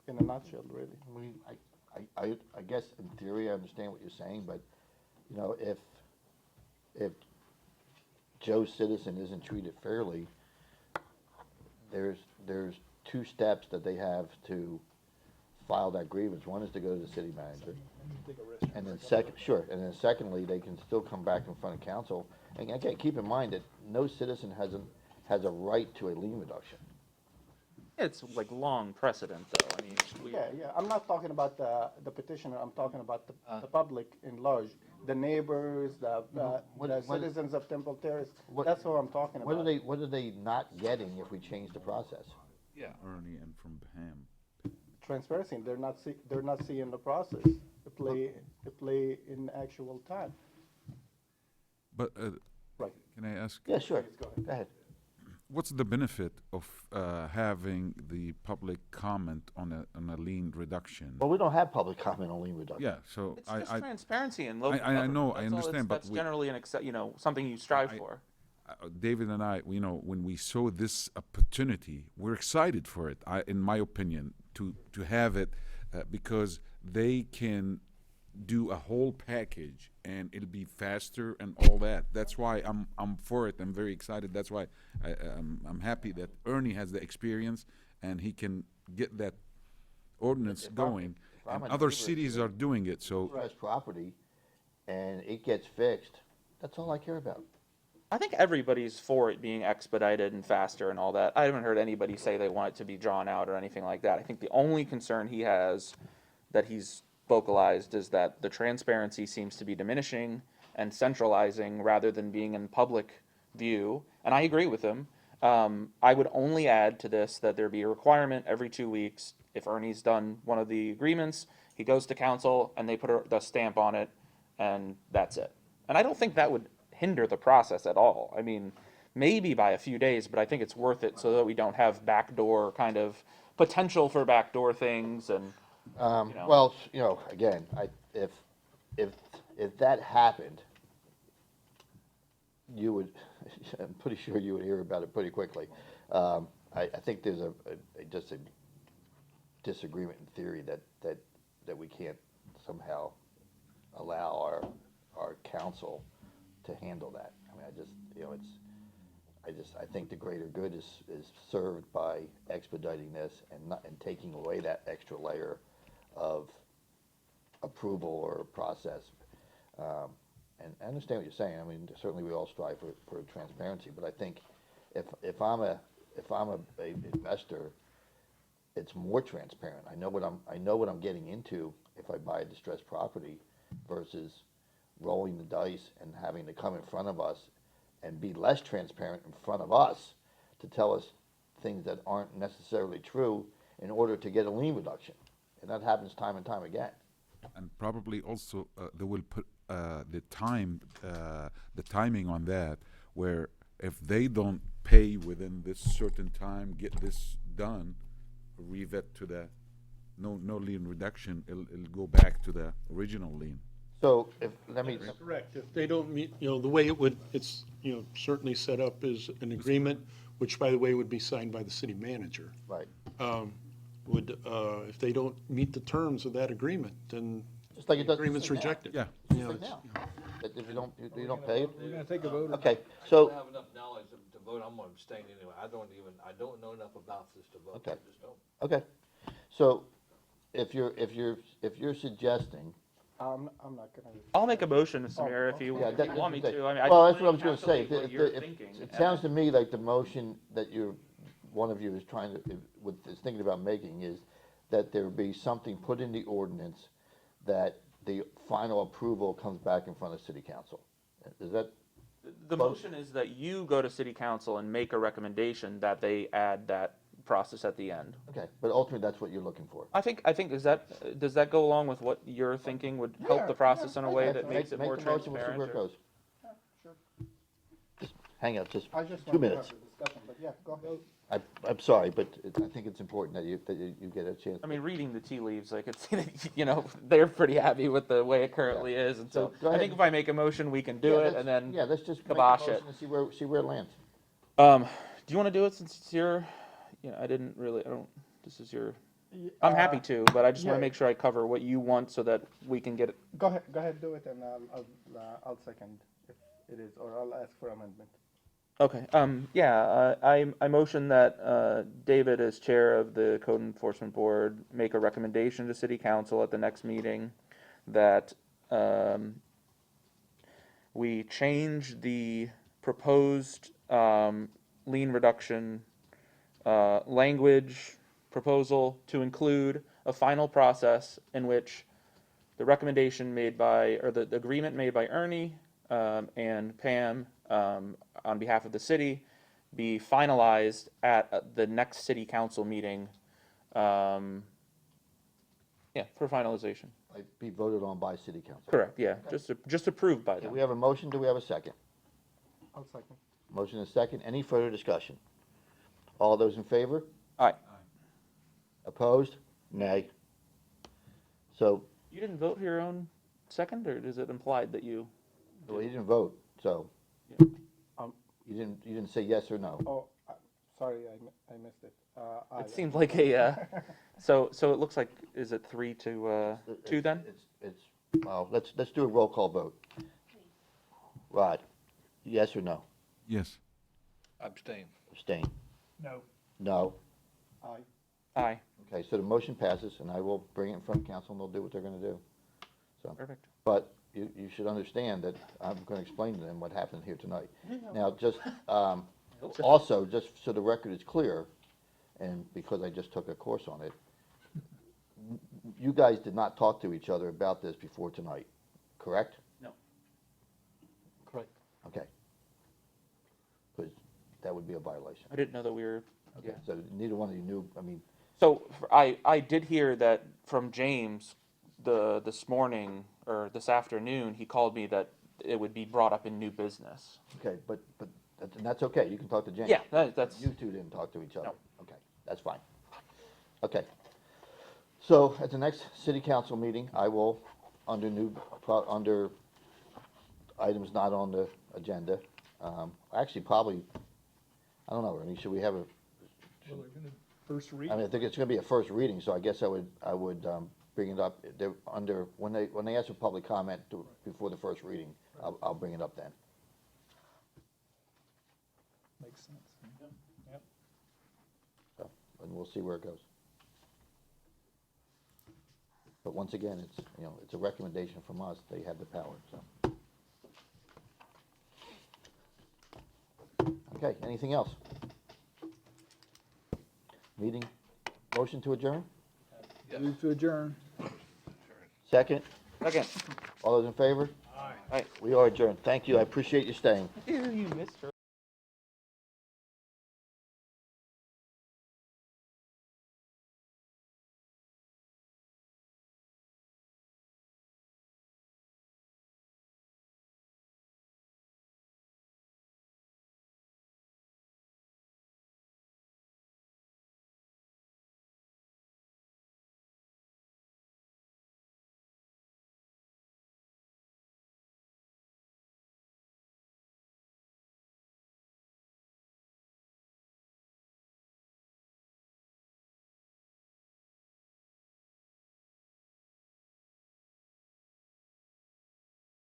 Speaker 17: in a nutshell, really.
Speaker 1: I guess in theory, I understand what you're saying, but, you know, if Joe Citizen isn't treated fairly, there's two steps that they have to file that grievance. One is to go to the city manager. And then secondly, they can still come back in front of council. And again, keep in mind that no citizen has a right to a lien reduction.
Speaker 13: It's like long precedent, though. I mean,
Speaker 17: Yeah, I'm not talking about the petitioner, I'm talking about the public in large, the neighbors, the citizens of Temple Terrace. That's what I'm talking about.
Speaker 1: What are they not getting if we change the process?
Speaker 7: Yeah. Ernie and from Ham.
Speaker 17: Transparency, they're not seeing the process, the play in actual time.
Speaker 7: But,
Speaker 17: Right.
Speaker 7: can I ask?
Speaker 1: Yeah, sure. Go ahead.
Speaker 7: What's the benefit of having the public comment on a lien reduction?
Speaker 1: Well, we don't have public comment on lien reduction.
Speaker 7: Yeah, so
Speaker 13: it's just transparency and local
Speaker 7: I know,
Speaker 13: government.
Speaker 7: I
Speaker 13: That's all.
Speaker 7: understand, but
Speaker 13: That's generally something you strive for.
Speaker 7: David and I, when we saw this opportunity, we're excited for it. In my opinion, to have it because they can do a whole package and it'll be faster and all that. That's why I'm for it. I'm very excited. That's why I'm happy that Ernie has the experience and he can get that ordinance going. And other cities are doing it. So
Speaker 1: property, and it gets fixed. That's all I care about.
Speaker 13: I think everybody's for it being expedited and faster and all that. I haven't heard anybody say they want it to be drawn out or anything like that. I think the only concern he has that he's vocalized is that the transparency seems to be diminishing and centralizing rather than being in public view. And I agree with him. I would only add to this that there be a requirement every 2 weeks. If Ernie's done one of the agreements, he goes to council and they put the stamp on it, and that's it. And I don't think that would hinder the process at all. I mean, maybe by a few days, but I think it's worth it so that we don't have backdoor kind of potential for backdoor things and.
Speaker 1: Well, again, if that happened, you would. I'm pretty sure you would hear about it pretty quickly. I think there's just a disagreement in theory that we can't somehow allow our council to handle that. I mean, I think the greater good is served by expediting this and taking away that extra layer of approval or process. And I understand what you're saying. I mean, certainly we all strive for transparency, but I think if I'm a investor, it's more transparent. I know what I'm getting into if I buy a distressed property versus rolling the dice and having to come in front of us and be less transparent in front of us to tell us things that aren't necessarily true in order to get a lien reduction. And that happens time and time again.
Speaker 7: And probably also they will put the timing on that, where if they don't pay within this certain time, get this done, revet to that no lien reduction, it'll go back to the original lien.
Speaker 1: So if, let me,
Speaker 10: That's correct. If they don't meet, the way it would, it's, certainly set up is an agreement, which, by the way, would be signed by the city manager.
Speaker 1: right,
Speaker 10: If they don't meet the terms of that agreement, then
Speaker 1: just like it does.
Speaker 10: agreement's
Speaker 1: just like now.
Speaker 10: rejected.
Speaker 7: Yeah.
Speaker 1: Just like now. That if you don't pay it.
Speaker 5: We're gonna take a vote.
Speaker 1: Okay,
Speaker 4: I
Speaker 1: so,
Speaker 4: don't have enough knowledge to vote, I'm gonna abstain anyway, I don't know enough about this to vote, I
Speaker 1: Okay.
Speaker 4: just don't.
Speaker 1: okay, so if you're suggesting,
Speaker 17: I'm not gonna.
Speaker 13: I'll make a motion, Mr. Mayor, if you
Speaker 1: yeah,
Speaker 13: if you want me to. I mean,
Speaker 1: well,
Speaker 13: I
Speaker 1: that's what I was gonna say.
Speaker 13: what you're thinking.
Speaker 1: It sounds to me like the motion that one of you is trying to, is thinking about making is that there be something put in the ordinance that the final approval comes back in front of city council. Is that?
Speaker 13: The motion is that you go to city council and make a recommendation that they add that process at the end.
Speaker 1: Okay, but ultimately, that's what you're looking for.
Speaker 13: I think, does that go along with what you're thinking would help the process in a way that makes it more
Speaker 1: Make the motion, we'll see where
Speaker 13: transparent?
Speaker 1: it goes. Just hang out, just
Speaker 17: I just
Speaker 1: 2
Speaker 17: want to have
Speaker 1: minutes.
Speaker 17: the discussion, but yeah, go ahead.
Speaker 1: I'm sorry, but I think it's important that you get a chance.
Speaker 13: I mean, reading the tea leaves, I could see that, they're pretty happy with the way it currently is, and so
Speaker 1: go
Speaker 13: I
Speaker 1: ahead.
Speaker 13: think if I make a motion, we can do
Speaker 1: Yeah,
Speaker 13: it,
Speaker 1: let's-
Speaker 13: and then
Speaker 1: Yeah, let's just make a
Speaker 13: kibosh
Speaker 1: motion
Speaker 13: it.
Speaker 1: and see where it lands.
Speaker 13: Do you want to do it since it's your, this is your, I'm happy to, but I just want
Speaker 17: yeah.
Speaker 13: to make sure I cover what you want so that we can get it.
Speaker 17: Go ahead, do it, and I'll second if it is, or I'll ask for amendment.
Speaker 13: Okay, I motion that David, as chair of the Code Enforcement Board, make a recommendation to City Council at the next meeting that we change the proposed lien reduction language proposal to include a final process in which the recommendation made by, or the agreement made by Ernie and Pam on behalf of the city be finalized at the next city council meeting, for finalization.
Speaker 1: Like, be voted on by city council.
Speaker 13: Correct, yeah, just approved by
Speaker 1: Okay,
Speaker 13: them.
Speaker 1: we have a motion, do we have a second?
Speaker 17: I'll second.
Speaker 1: Motion is second, any further discussion? All those in favor?
Speaker 13: Aye.
Speaker 1: Opposed? Nay. So,
Speaker 13: You didn't vote for your own second, or is it implied that you?
Speaker 1: well, you didn't vote, so,
Speaker 17: Um,
Speaker 1: you didn't say yes or no.
Speaker 17: Oh, sorry, I missed it. Aye.
Speaker 13: It seemed like a, so it looks like, is it 3-2 then?
Speaker 1: Well, let's do a roll call vote. Rod, yes or no?
Speaker 7: Yes.
Speaker 4: Abstain.
Speaker 1: Abstain?
Speaker 5: No.
Speaker 1: No?
Speaker 17: Aye.
Speaker 13: Aye.
Speaker 1: Okay, so the motion passes, and I will bring it in front of council, and they'll do what they're gonna do. So,
Speaker 13: Perfect.
Speaker 1: but you should understand that I'm gonna explain to them what happened here tonight. Now, just, also, just so the record is clear, and because I just took a course on it, you guys did not talk to each other about this before tonight, correct?
Speaker 13: No.
Speaker 17: Correct.
Speaker 1: Okay. Because that would be a violation.
Speaker 13: I didn't know that we were,
Speaker 1: Okay, so neither one of you knew, I mean,
Speaker 13: So I did hear that from James this morning or this afternoon. He called me that it would be brought up in new business.
Speaker 1: okay, but and that's okay, you can talk to James.
Speaker 13: Yeah, that's
Speaker 1: You two didn't talk to each other.
Speaker 13: No.
Speaker 1: Okay, that's fine. Okay. So at the next city council meeting, I will, under under items not on the agenda, actually probably, I don't know, Ernie, should we have a,
Speaker 5: Well, they're gonna first read.
Speaker 1: I mean, I think it's gonna be a first reading, so I guess I would bring it up, under, when they ask for public comment before the first reading, I'll bring it up then.
Speaker 5: Makes sense. Yep.
Speaker 1: So, and we'll see where it goes. But once again, it's a recommendation from us, they have the power, so. Okay, anything else? Meeting, motion to adjourn?
Speaker 5: Move to adjourn.
Speaker 1: Second?
Speaker 13: Second.
Speaker 1: All those in favor?
Speaker 5: Aye.
Speaker 13: Aye.
Speaker 1: We are adjourned, thank you, I appreciate you staying.
Speaker 13: You missed her.